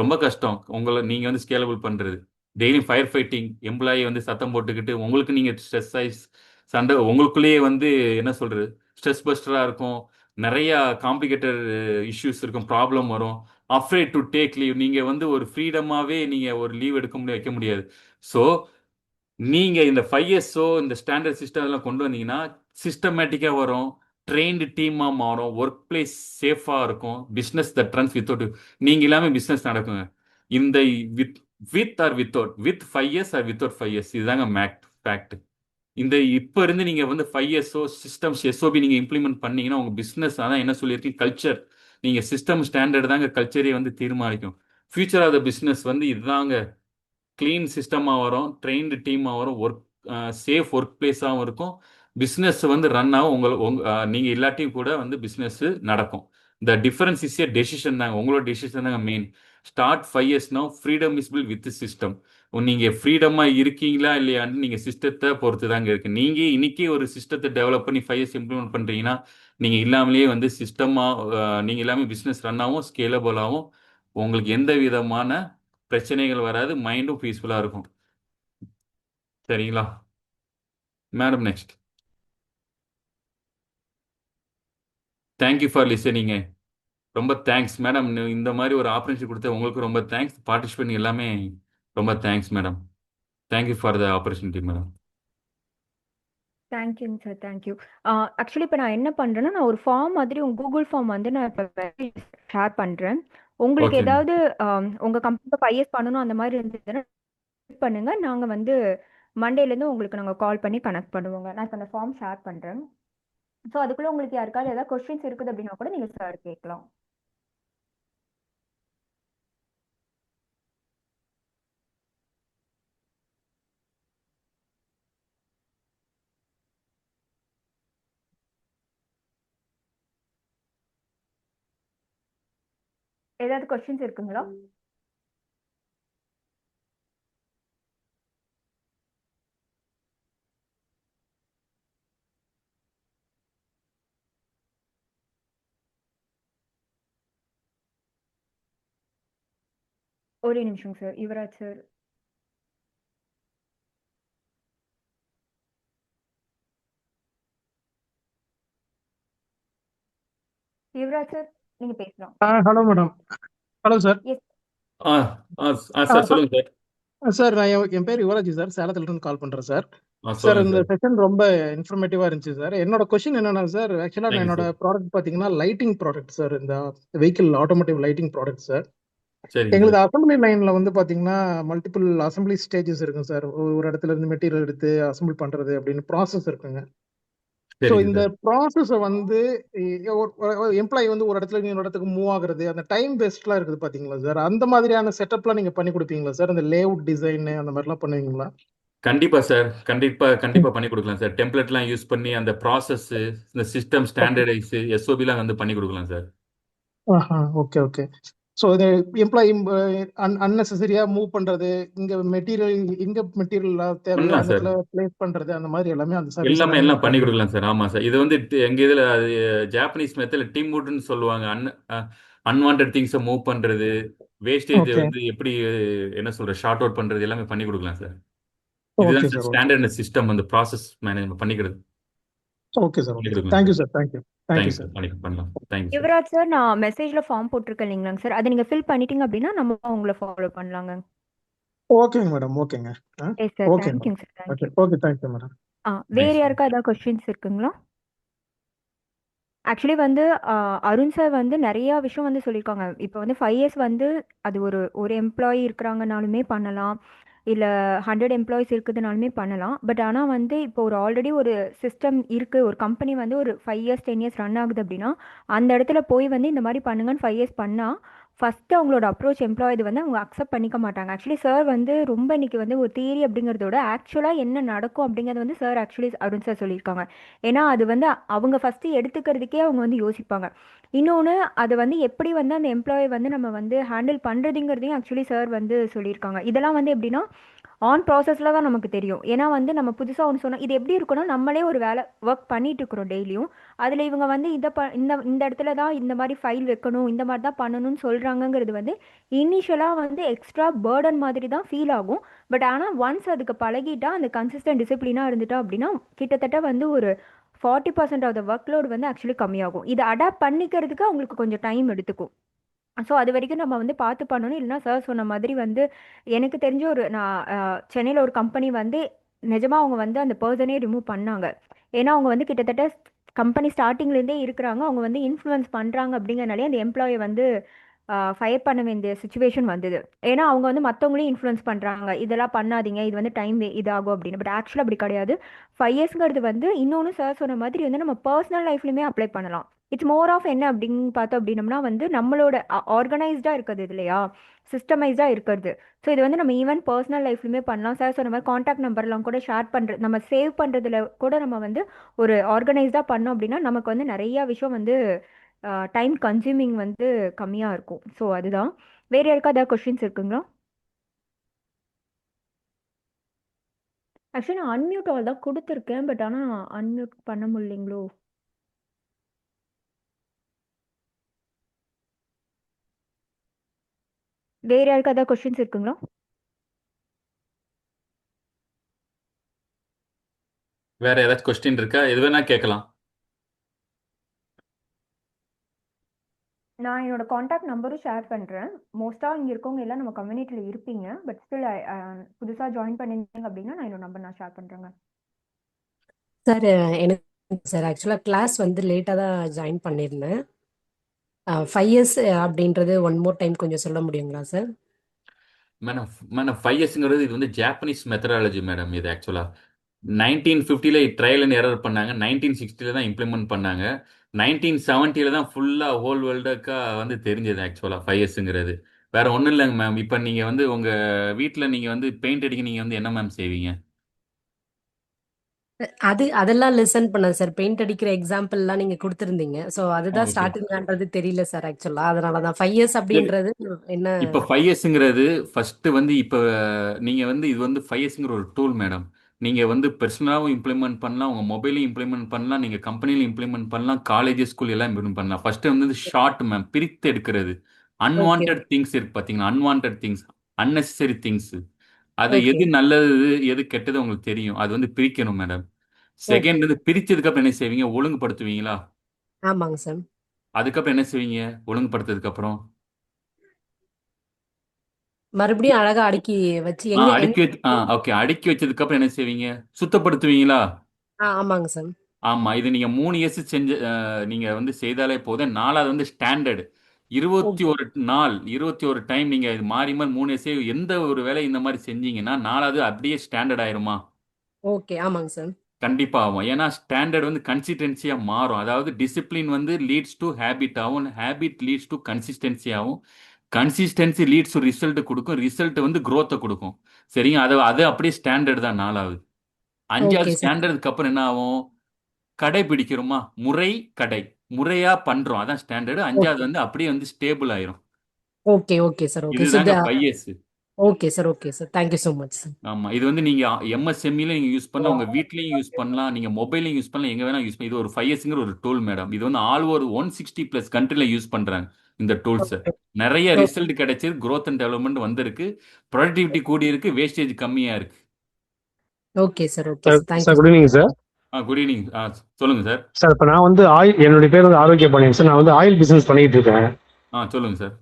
ரொம்ப கஷ்டம் உங்களை நீங்கள் வந்து ஸ்கேலபிள் பண்ணுறது. டெய்லி ஃபயர் ஃபைட்டிங் எம்ப்ளாயி வந்து சத்தம் போட்டுக்கிட்டு உங்களுக்கு நீங்கள் ஸ்ட்ரெஸ் ஆகி சண்டை உங்களுக்குள்ளேயே வந்து என்ன சொல்கிறது ஸ்ட்ரெஸ் பஸ்டராக இருக்கும். நிறையா காம்ப்ளிகேட்டட் இஷ்யூஸ் இருக்கும், ப்ராப்ளம் வரும். அஃப்ரேட் டு டேக் லீவ், நீங்கள் வந்து ஒரு ஃப்ரீடமாகவே நீங்கள் ஒரு லீவ் எடுக்க முடியாது, வைக்க முடியாது. ஸோ நீங்கள் இந்த 5 இயர்ஸோ இந்த ஸ்டாண்டர்ட் சிஸ்டம் எல்லாம் கொண்டு வந்தீங்கன்னா சிஸ்டமேட்டிக்காக வரும், ட்ரெயின்டு டீமாக மாறும், ஒர்க் பிளேஸ் சேஃபாக இருக்கும், பிஸ்னஸ் தட் ரன்ஸ் வித்தவுட் நீங்கள் இல்லாமல் பிஸ்னஸ் நடக்குங்க. இந்த with or without, with 5 years or without 5 years, இதுதாங்க ஃபேக்ட். இந்த இப்போ இருந்து நீங்கள் வந்து 5 இயர்ஸோ சிஸ்டம்ஸ் எஸ்ஓபி நீங்கள் இம்ப்ளிமெண்ட் பண்ணீங்கன்னா உங்கள் பிஸ்னஸ் அதான் என்ன சொல்லியிருக்கீங்க கல்ச்சர். நீங்கள் சிஸ்டம் ஸ்டாண்டர்ட் தாங்க கல்ச்சரே வந்து தீர்மானிக்கும். ஃபியூச்சர் ஆஃப் த பிஸ்னஸ் வந்து இதுதாங்க. க்ளீன் சிஸ்டமாக வரும், ட்ரெயின்டு டீமாக வரும், சேஃப் ஒர்க் பிளேஸாகவும் இருக்கும், பிஸ்னஸ் வந்து ரன் ஆகும். நீங்கள் இல்லாட்டியும் கூட வந்து பிஸ்னஸ் நடக்கும். The difference is a decision தாங்க, உங்களோட டெசிஷன் தாங்க main. Start 5 years now, freedom is bill with system. நீங்கள் ஃப்ரீடமாக இருக்கீங்களா இல்லையான்னு நீங்கள் சிஸ்டத்தை பொறுத்து தாங்க இருக்குது. நீங்கள் இன்னைக்கு ஒரு சிஸ்டத்தை டெவலப் பண்ணி 5 இயர்ஸ் இம்ப்ளிமெண்ட் பண்ணுறீங்கன்னா நீங்கள் இல்லாமலேயே வந்து சிஸ்டமாக நீங்கள் எல்லாமே பிஸ்னஸ் ரன் ஆகும், ஸ்கேலபிள் ஆகும், உங்களுக்கு எந்த விதமான பிரச்சனைகள் வராது, மைண்டும் பீஸ்ஃபுல்லாக இருக்கும். சரிங்களா மேடம்? நெக்ஸ்ட். தேங்க்யூ ஃபார் லிசனிங்க. ரொம்ப தேங்க்ஸ் மேடம். இந்த மாதிரி ஒரு ஆப்பர்ச்சுனிட்டி கொடுத்த உங்களுக்கு ரொம்ப தேங்க்ஸ். பார்ட்டிசிபேட் எல்லாமே ரொம்ப thanks madam. Thank you for the opportunity madam. தேங்க்யூங்க சார், தேங்க்யூ. ஆக்சுவலி இப்போ நான் என்ன பண்ணுறேன்னா, நான் ஒரு ஃபார்ம் மாதிரி உங்கள் கூகுள் ஃபார்ம் வந்து நான் இப்போ ஷேர் பண்ணுறேன். உங்களுக்கு ஓகே ஏதாவது உங்கள் கம்பெனிக்கு 5 இயர்ஸ் பண்ணணும் அந்த மாதிரி இருந்ததுன்னா பண்ணுங்க. நாங்கள் வந்து மண்டேலேருந்து உங்களுக்கு நாங்கள் கால் பண்ணி கனெக்ட் பண்ணுவோங்க. நான் இப்போ அந்த ஃபார்ம் ஷேர் பண்ணுறேன். ஸோ அதுக்குள்ளே உங்களுக்கு யாருக்காவது ஏதாவது கொஸ்டின்ஸ் இருக்குது அப்படின்னா கூட நீங்கள் சார் கேட்கலாம். ஏதாவது கொஸ்டின்ஸ் இருக்குங்களா? ஒரே நிமிஷம் sir. Yuvraj sir. Yuvraj sir நீங்க பேசலாம். Hello madam. Hello sir. Yes sir சொல்லுங்க சார். சார் நான் என் பேர் யுவராஜ் சார், சேலத்துல இருந்து கால் பண்றேன் சார். சார் சொல்லுங்க இந்த சார். செஷன் ரொம்ப இன்ஃபர்மேட்டிவா இருந்துச்சு சார். என்னோட கொஸ்டின் என்னன்னா சார், ஆக்சுவலா தேங்க்யூ என்னோட சார். ப்ராடக்ட் பாத்தீங்கன்னா லைட்டிங் ப்ராடக்ட் சார், இந்த vehicle automotive lighting product sir. சரிங்க எங்களுக்கு சார். அசம்பிளி லைன்ல வந்து பாத்தீங்கன்னா மல்டிபிள் அசம்பிளி ஸ்டேஜஸ் இருக்குங்க சார். ஒரு இடத்துல இருந்து மெட்டீரியல் எடுத்து அசம்பிள் பண்றது அப்படின்னு ப்ராசஸ் இருக்குங்க. ஸோ சரிங்க இந்த சார். ப்ராசஸை வந்து எம்ப்ளாயி வந்து ஒரு இடத்துல இன்னொரு இடத்துக்கு மூவ் ஆகுறது, அந்த டைம் பேஸ்ட்லாம் இருக்குது பாத்தீங்களா சார்? அந்த மாதிரியான செட்டப்லாம் நீங்க பண்ணி கொடுப்பீங்களா சார்? அந்த லேஅவுட் டிசைன் அந்த மாதிரிலாம் பண்ணுவீங்களா? கண்டிப்பா சார். கண்டிப்பா பண்ணி கொடுக்கலாம் சார். டெம்ப்ளேட்லாம் யூஸ் பண்ணி அந்த ப்ராசஸ், இந்த சிஸ்டம் ஓகே. ஸ்டாண்டர்டைஸ், எஸ்ஓபிலாம் வந்து பண்ணி கொடுக்கலாம் சார். ஆஹா, ஓகே ஓகே. ஸோ இது எம்ப்ளாயி அன்னெசரியா மூவ் பண்றது, இங்க மெட்டீரியல் தேவையோ பண்ணலாம் அந்த சார். இடத்துல பிளேஸ் பண்றது, அந்த மாதிரி எல்லாமே அந்த சர்வீஸ் எல்லாமே எல்லாமே எல்லாம் நீங்க பண்ணி பண்றீங்க. கொடுக்கலாம் சார். ஆமா சார். இது வந்து எங்க இதுல அது ஜாப்பனீஸ் மெத்தட்ல டீம் வுட்னு சொல்லுவாங்க. அன்வான்ட் திங்ஸை மூவ் பண்றது, வேஸ்டேஜ் ஓகே வந்து எப்படி என்ன சொல்ற ஷார்ட் அவுட் பண்றது எல்லாமே பண்ணி கொடுக்கலாம் சார். ஓகே இதுதான் sir sir. Okay standard system, அந்த ப்ராசஸ் மேனேஜ் பண்ணிக்கிறது. Okay sir. பண்ணி ஓகே சார். கொடுக்கலாம் thank you sir. Sir. Thank you. Thank you thanks sir. Sir. பண்ணலாம். Thank you sir. யுவராஜ் சார், நான் மெசேஜ்ல ஃபார்ம் போட்டிருக்கேன் இல்லைங்களாங்க சார், அதை நீங்க ஃபில் பண்ணிட்டீங்க அப்படின்னா நம்ம உங்களை ஃபாலோ பண்ணலாங்க. ஓகேங்க மேடம். ஓகேங்க. Yes sir, okay madam. தேங்க்யூங்க sir, okay thank you. Okay. Thank you madam. வேற தேங்க்ஸ். யாருக்கா ஏதாவது கொஸ்டின்ஸ் இருக்குங்களா? ஆக்சுவலி வந்து அருண் சார் வந்து நிறைய விஷயம் வந்து சொல்லியிருக்காங்க. இப்போ வந்து 5 இயர்ஸ் வந்து அது ஒரு ஒரு எம்ப்ளாயி இருக்கிறாங்கனாலுமே பண்ணலாம், இல்லை 100 எம்ப்ளாயிஸ் இருக்குதுனாலுமே பண்ணலாம். பட் ஆனால் வந்து இப்போ ஒரு ஆல்ரெடி ஒரு சிஸ்டம் இருக்குது, ஒரு கம்பெனி வந்து ஒரு 5 இயர்ஸ் 10 இயர்ஸ் ரன் ஆகுது அப்படின்னா அந்த இடத்துல போய் வந்து இந்த மாதிரி பண்ணுங்கன்னு 5 இயர்ஸ் பண்ணால் ஃபஸ்ட்டு அவங்களோட அப்ரோச் எம்ப்ளாய் இது வந்து அவங்க அக்செப்ட் பண்ணிக்க மாட்டாங்க. ஆக்சுவலி சார் வந்து ரொம்ப இன்னைக்கு வந்து ஒரு தியரி அப்படிங்கிறதோட ஆக்சுவலாக என்ன நடக்கும் அப்படிங்கிறது வந்து சார் ஆக்சுவலி அருண் சார் சொல்லியிருக்காங்க. ஏன்னா அது வந்து அவங்க ஃபஸ்ட்டு எடுத்துக்கிறதுக்கே அவங்க வந்து யோசிப்பாங்க. இன்னொன்று, அது வந்து எப்படி வந்து அந்த எம்ப்ளாயை வந்து நம்ம வந்து ஹேண்டில் பண்ணுறதுங்கிறதையும் ஆக்சுவலி சார் வந்து சொல்லியிருக்காங்க. இதெல்லாம் வந்து எப்படின்னா ஆன் ப்ராசஸில் தான் நமக்கு தெரியும். ஏன்னா வந்து நம்ம புதுசாக ஒன்று சொன்னால் இது எப்படி இருக்குன்னா, நம்மளே ஒரு வேலை ஒர்க் பண்ணிட்டு இருக்கிறோம் டெய்லியும். அதில் இவங்க வந்து இந்த இந்த இடத்துல தான் இந்த மாதிரி ஃபைல் வைக்கணும், இந்த மாதிரி தான் பண்ணணும்னு சொல்கிறாங்கங்கிறது வந்து இனிஷியலாக வந்து எக்ஸ்ட்ரா பேர்டன் மாதிரி தான் ஃபீல் ஆகும். பட் ஆனால் ஒன்ஸ் அதுக்கு பழகிட்டா, அந்த கன்சிஸ்டன்ட் டிசிப்ளினாக இருந்துட்டா அப்படின்னா கிட்டத்தட்ட வந்து ஒரு 40% ஆஃப் த ஒர்க் லோடு வந்து ஆக்சுவலி கம்மியாகும். இதை அடாப்ட் பண்ணிக்கிறதுக்கு அவங்களுக்கு கொஞ்சம் டைம் எடுத்துக்கும். ஸோ அது வரைக்கும் நம்ம வந்து பார்த்து பண்ணணும். இல்லைன்னா சார் சொன்ன மாதிரி வந்து எனக்கு தெரிஞ்ச ஒரு நான் சென்னையில் ஒரு கம்பெனி வந்து நிஜமாக அவங்க வந்து அந்த பர்சனே ரிமூவ் பண்ணாங்க. ஏன்னா அவங்க வந்து கிட்டத்தட்ட கம்பெனி ஸ்டார்டிங்லேருந்தே இருக்கிறாங்க, அவங்க வந்து இன்ஃப்ளூயன்ஸ் பண்ணுறாங்க அப்படிங்கிறனாலே அந்த எம்ப்ளாயை வந்து ஃபயர் பண்ண வேண்டிய சுச்சுவேஷன் வந்தது. ஏன்னா அவங்க வந்து மற்றவங்களையும் இன்ஃப்ளூயன்ஸ் பண்ணுறாங்க, இதெல்லாம் பண்ணாதீங்க, இது வந்து டைம் இதாகும் அப்படின்னு. பட் ஆக்சுவலாக அப்படி கிடையாது. 5 இயர்ஸ்ங்கிறது வந்து இன்னொன்று சார் சொன்ன மாதிரி வந்து நம்ம பர்சனல் லைஃப்லையுமே அப்ளை பண்ணலாம். இட்ஸ் மோர் ஆஃப் என்ன அப்படின்னு பார்த்தோம் அப்படின்னம்னா வந்து நம்மளோட ஆர்கனைஸ்டாக இருக்கிறது இல்லையா, சிஸ்டமைஸ்டாக இருக்கிறது. ஸோ இது வந்து நம்ம ஈவன் பர்சனல் லைஃப்லையுமே பண்ணலாம். சார் சொன்ன மாதிரி காண்டாக்ட் நம்பர்லாம் கூட ஷேர் பண்ணுறது, நம்ம சேவ் பண்ணுறதுல கூட நம்ம வந்து ஒரு ஆர்கனைஸ்டாக பண்ணோம் அப்படின்னா நமக்கு வந்து நிறைய விஷயம் வந்து டைம் கன்சியூமிங் வந்து கம்மியாக இருக்கும். ஸோ அதுதான். வேறு யாருக்கா ஏதாவது கொஷின்ஸ் இருக்குங்களா? ஆக்சுவலி நான் அன்மியூட் ஆல் தான் கொடுத்துருக்கேன், பட் ஆனால் அன்மியூட் பண்ண முடியலைங்களோ? வேறு யாருக்கா ஏதாவது கொஷின்ஸ் இருக்குங்களா? வேற ஏதாச்சும் கொஸ்டின் இருக்கா? எது வேணா கேட்கலாம். நான் என்னோட காண்டாக்ட் நம்பரும் ஷேர் பண்ணுறேன். மோஸ்ட்டாக இங்கே இருக்கவங்க எல்லாம் நம்ம கம்யூனிட்டியில் இருப்பீங்க. பட் ஸ்டில் புதுசாக ஜாயின் பண்ணியிருந்தீங்க அப்படின்னா நான் என்னோட நம்பர் நான் ஷேர் பண்ணுறேங்க. சார் எனக்கு சார் ஆக்சுவலாக கிளாஸ் வந்து லேட்டாக தான் ஜாயின் பண்ணியிருந்தேன். 5 இயர்ஸ் அப்படின்றது ஒன் மோர் டைம் கொஞ்சம் சொல்ல முடியுங்களா சார்? மேடம் மேடம் 5 இயர்ஸ்ங்கிறது இது வந்து ஜாப்பனீஸ் மெத்தடாலஜி மேடம். இது ஆக்சுவலாக 1950 ட்ரையல் அண்ட் எரர் பண்ணாங்க, 1960 தான் இம்ப்ளிமெண்ட் பண்ணாங்க, 1970 தான் ஃபுல்லாக ஹோல் வேர்ல்டுக்காக வந்து தெரிஞ்சது ஆக்சுவலாக 5 இயர்ஸுங்கிறது. வேற ஒன்றும் இல்லைங்க மேம். இப்போ நீங்கள் வந்து உங்கள் வீட்டில் நீங்கள் வந்து பெயிண்ட் அடிக்க நீங்கள் வந்து என்ன மேம் செய்வீங்க? அதெல்லாம் லிசன் பண்ணேன் சார். பெயிண்ட் அடிக்கிற எக்ஸாம்பிள்லாம் நீங்க கொடுத்துருந்தீங்க. ஸோ அதுதான் ஓகே. ஸ்டார்டிங்கான்றது தெரியல சார் ஆக்சுவலா. அதனால தான் 5 இயர்ஸ் சரி. அப்படின்றது என்ன? இப்போ 5 இயர்ஸுங்கிறது ஃபர்ஸ்ட் வந்து இப்போ நீங்கள் வந்து இது வந்து 5 இயர்ஸுங்கிற ஒரு டூல் மேடம். நீங்கள் வந்து பர்சனலாகவும் இம்ப்ளிமெண்ட் பண்ணலாம், உங்கள் மொபைலையும் இம்ப்ளிமெண்ட் பண்ணலாம், நீங்கள் கம்பெனிலையும் இம்ப்ளிமெண்ட் பண்ணலாம், காலேஜ் ஸ்கூல் எல்லாம் இம்ப்ளிமெண்ட் பண்ணலாம். ஃபர்ஸ்ட் வந்து ஷார்ட் மேம், பிரித்து எடுக்கிறது. ஓகே அன்வான்ட் திங்ஸ் இருக்கு பார்த்தீங்களா, அன்வான்ட் திங்ஸ், அன்னெசரி திங்ஸ், அது ஓகே. எது நல்லது எது கெட்டது உங்களுக்கு தெரியும். அது வந்து பிரிக்கணும் மேடம். ஓகே. செகண்ட் வந்து பிரிச்சதுக்கு அப்புறம் என்ன செய்வீங்க? ஒழுங்குபடுத்துவீங்களா? ஆமாங்க சார். அதுக்கப்புறம் என்ன செய்வீங்க ஒழுங்குபடுத்ததுக்கு அப்புறம்? மறுபடியும் அழகா அடுக்கி வச்சு அடுக்கி வச்சு ஓகே. அடுக்கி வச்சதுக்கு அப்புறம் என்ன செய்வீங்க? சுத்தப்படுத்துவீங்களா? ஆமாங்க சார். ஆமா. இது நீங்க 3 இயர்ஸ் செஞ்சு நீங்க வந்து செய்தாலே போதும். 4வது வந்து ஸ்டாண்டர்ட். 21 நாள், 21 டைம் நீங்க இது மாறி மாறி 3 எந்த ஒரு வேலை இந்த மாதிரி செஞ்சீங்கன்னா 4வது அப்படியே ஸ்டாண்டர்ட் ஆயிருமா? ஓகே. ஆமாங்க சார். கண்டிப்பா ஆகும். ஏன்னா ஸ்டாண்டர்ட் வந்து கன்சிஸ்டன்சியா மாறும். அதாவது டிசிப்ளின் வந்து லீட்ஸ் டு ஹேபிட் ஆகும், ஹேபிட் லீட்ஸ் டு கன்சிஸ்டன்சி ஆகும், கன்சிஸ்டன்சி லீட்ஸ் டு ரிசல்ட் கொடுக்கும், ரிசல்ட் வந்து growth கொடுக்கும். சரிங்க, அது அது அப்படியே ஸ்டாண்டர்ட் தான் 4வது. 5வது ஓகே சார். ஸ்டாண்டர்டுக்கு அப்புறம் என்ன ஆகும்? கடைபிடிக்கிறோமா, முறை கடை, முறையா பண்றோம், அதான் ஸ்டாண்டர்டு. 5வது வந்து அப்படியே வந்து ஸ்டேபிள் ஆயிரும். Okay okay sir. Okay so இதுதாங்க 5S. Okay sir. Okay sir. Thank you so much sir. ஆமா, இது வந்து நீங்க எம்எஸ்எம்இல நீங்க யூஸ் பண்ணலாம், உங்க வீட்லயும் யூஸ் பண்ணலாம், நீங்க மொபைலையும் யூஸ் பண்ணலாம், எங்க வேணா யூஸ் பண்ணலாம். இது ஒரு 5Sங்கிற ஒரு டூல் மேடம். இது வந்து ஆல் ஓவர் 160+ கண்ட்ரில யூஸ் பண்றாங்க இந்த டூல்ஸை. நிறைய ரிசல்ட் கிடைச்சிருக்கு, growth அண்ட் டெவலப்மெண்ட் வந்திருக்கு, ப்ரொடக்டிவிட்டி கூடி இருக்கு, வேஸ்டேஜ் கம்மியா இருக்கு. Okay sir. Okay sir. Sir thank you good evening sir. Good evening. சொல்லுங்க சார். சார் இப்போ நான் வந்து என்னுடைய பேர் வந்து ஆரோக்கிய பாண்டியன் சார். நான் வந்து ஆயில் பிசினஸ் பண்ணிட்டு இருக்கேன். சொல்லுங்க சார்.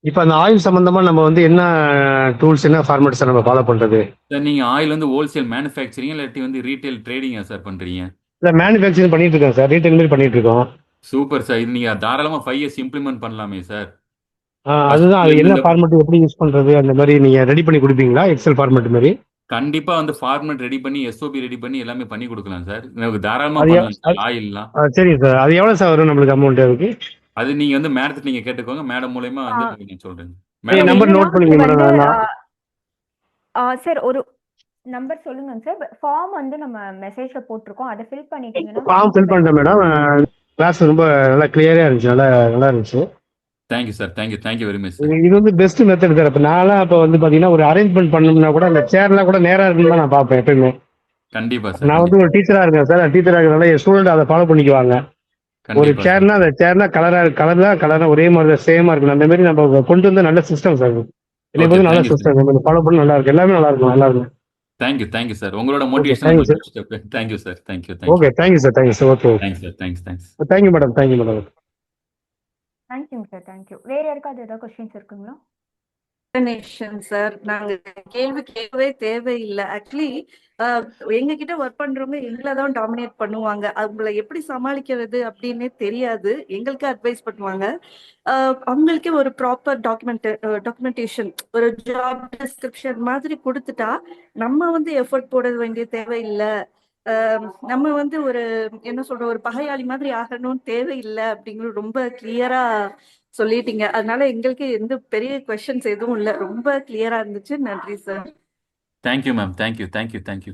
இப்போ அந்த ஆயில் சம்பந்தமா நம்ம வந்து என்ன டூல்ஸ், என்ன ஃபார்மேட்ஸ் நம்ம ஃபாலோ பண்றது? சார் நீங்க ஆயில் வந்து ஹோல்சேல் மேனுஃபேக்சரிங் இல்லாட்டி வந்து ரீட்டைல் ட்ரேடிங்கா சார் பண்றீங்க? இல்லை, மேனுஃபேக்சரிங் பண்ணிட்டு இருக்கேன் சார். ரீட்டைல் மாதிரி பண்ணிட்டு இருக்கோம். Super sir. இது நீங்க தாராளமா 5S இம்ப்ளிமெண்ட் பண்ணலாமே சார். அதுதான், அது என்ன ஃபார்மேட், எப்படி யூஸ் பண்றது, அந்த மாதிரி நீங்க ரெடி பண்ணி கொடுப்பீங்களா? எக்ஸல் ஃபார்மேட் மாதிரி? கண்டிப்பா வந்து ஃபார்மேட் ரெடி பண்ணி, எஸ்ஓபி ரெடி பண்ணி எல்லாமே பண்ணி கொடுக்கலாம் சார். நமக்கு தாராளமா அது பண்ணலாம் சார் ஆயில்லாம். சரி சார். அது எவ்வளவு சார் வரும் நம்மளுக்கு அமௌண்ட் அதுக்கு? அது நீங்க வந்து மேடத்துக்கு நீங்க கேட்டுக்கோங்க, மேடம் மூலயமா வந்து நான் சொல்றேன். சரி, மேடம் நம்பர் நோட் பண்ணிக்க மேடம். சார் ஒரு நம்பர் சொல்லுங்க சார். ஃபார்ம் வந்து நம்ம மெசேஜ்ல போட்டிருக்கோம், அதை ஃபில் பண்ணிட்டீங்கன்னா ஃபார்ம் ஃபில் பண்ணிட்டேன் மேடம். கிளாஸ் ரொம்ப நல்லா கிளியரா இருந்துச்சு, நல்லா இருந்துச்சு. Thank you sir. Thank you very much sir. இது வந்து பெஸ்ட் மெத்தட் சார். இப்போ நான்லாம் இப்போ வந்து பாத்தீங்கன்னா ஒரு அரேஞ்ச்மெண்ட் பண்ணணும்னா கூட அந்த சேர்லாம் கூட நேரா இருக்குன்னு நான் பார்ப்பேன் எப்பயுமே. கண்டிப்பா சார். நான் வந்து ஒரு டீச்சரா இருக்கேன் சார். டீச்சரா இருக்கிறதால என் ஸ்டூடெண்ட் அதை ஃபாலோ பண்ணிக்குவாங்க. ஒரு கண்டிப்பா சார். சேர்னா அந்த சேர்னா கலரா ஒரே மாதிரி தான், சேமா இருக்கணும். அந்த மாதிரி நம்ம கொண்டு வந்து நல்ல சிஸ்டம் சார். என்னை Okay, பொறுத்த நல்ல thank you, சிஸ்டம். நம்ம ஃபாலோ பண்ணி நல்லா இருக்கு. எல்லாமே நல்லா இருக்கும். Thank you sir. உங்களோட motivation thank you, sir. Thank you sir. Thank you. Okay, thank you sir. Okay, thanks sir. Thanks. Thank you madam. தேங்க்யூங்க சார். தேங்க்யூ. வேற யாருக்காவது ஏதாவது கொஸ்டின்ஸ் இருக்குங்களா? சார், நாங்க கேள்வி கேட்கவே தேவையில்லை. ஆக்சுவலி எங்க கிட்ட ஒர்க் பண்றவங்க எங்களை தான் டாமினேட் பண்ணுவாங்க. அவங்கள எப்படி சமாளிக்கிறது அப்படின்னே தெரியாது. எங்களுக்கு அட்வைஸ் பண்ணுவாங்க. அவங்களுக்கே ஒரு ப்ராப்பர் டாக்குமெண்டேஷன், ஒரு ஜாப் டிஸ்கிரிப்ஷன் மாதிரி கொடுத்துட்டா நம்ம வந்து எஃபர்ட் போட வேண்டிய தேவையில்லை. நம்ம வந்து ஒரு என்ன சொல்ற, ஒரு பகையாளி மாதிரி ஆகணும்னு தேவையில்லை அப்படிங்கிறது ரொம்ப கிளியரா சொல்லிட்டீங்க. அதனால எங்களுக்கு எந்த பெரிய கொஸ்டின்ஸ் எதுவும் இல்லை, ரொம்ப கிளியரா இருந்துச்சு. நன்றி சார். Thank you ma'am. தேங்க்யூ.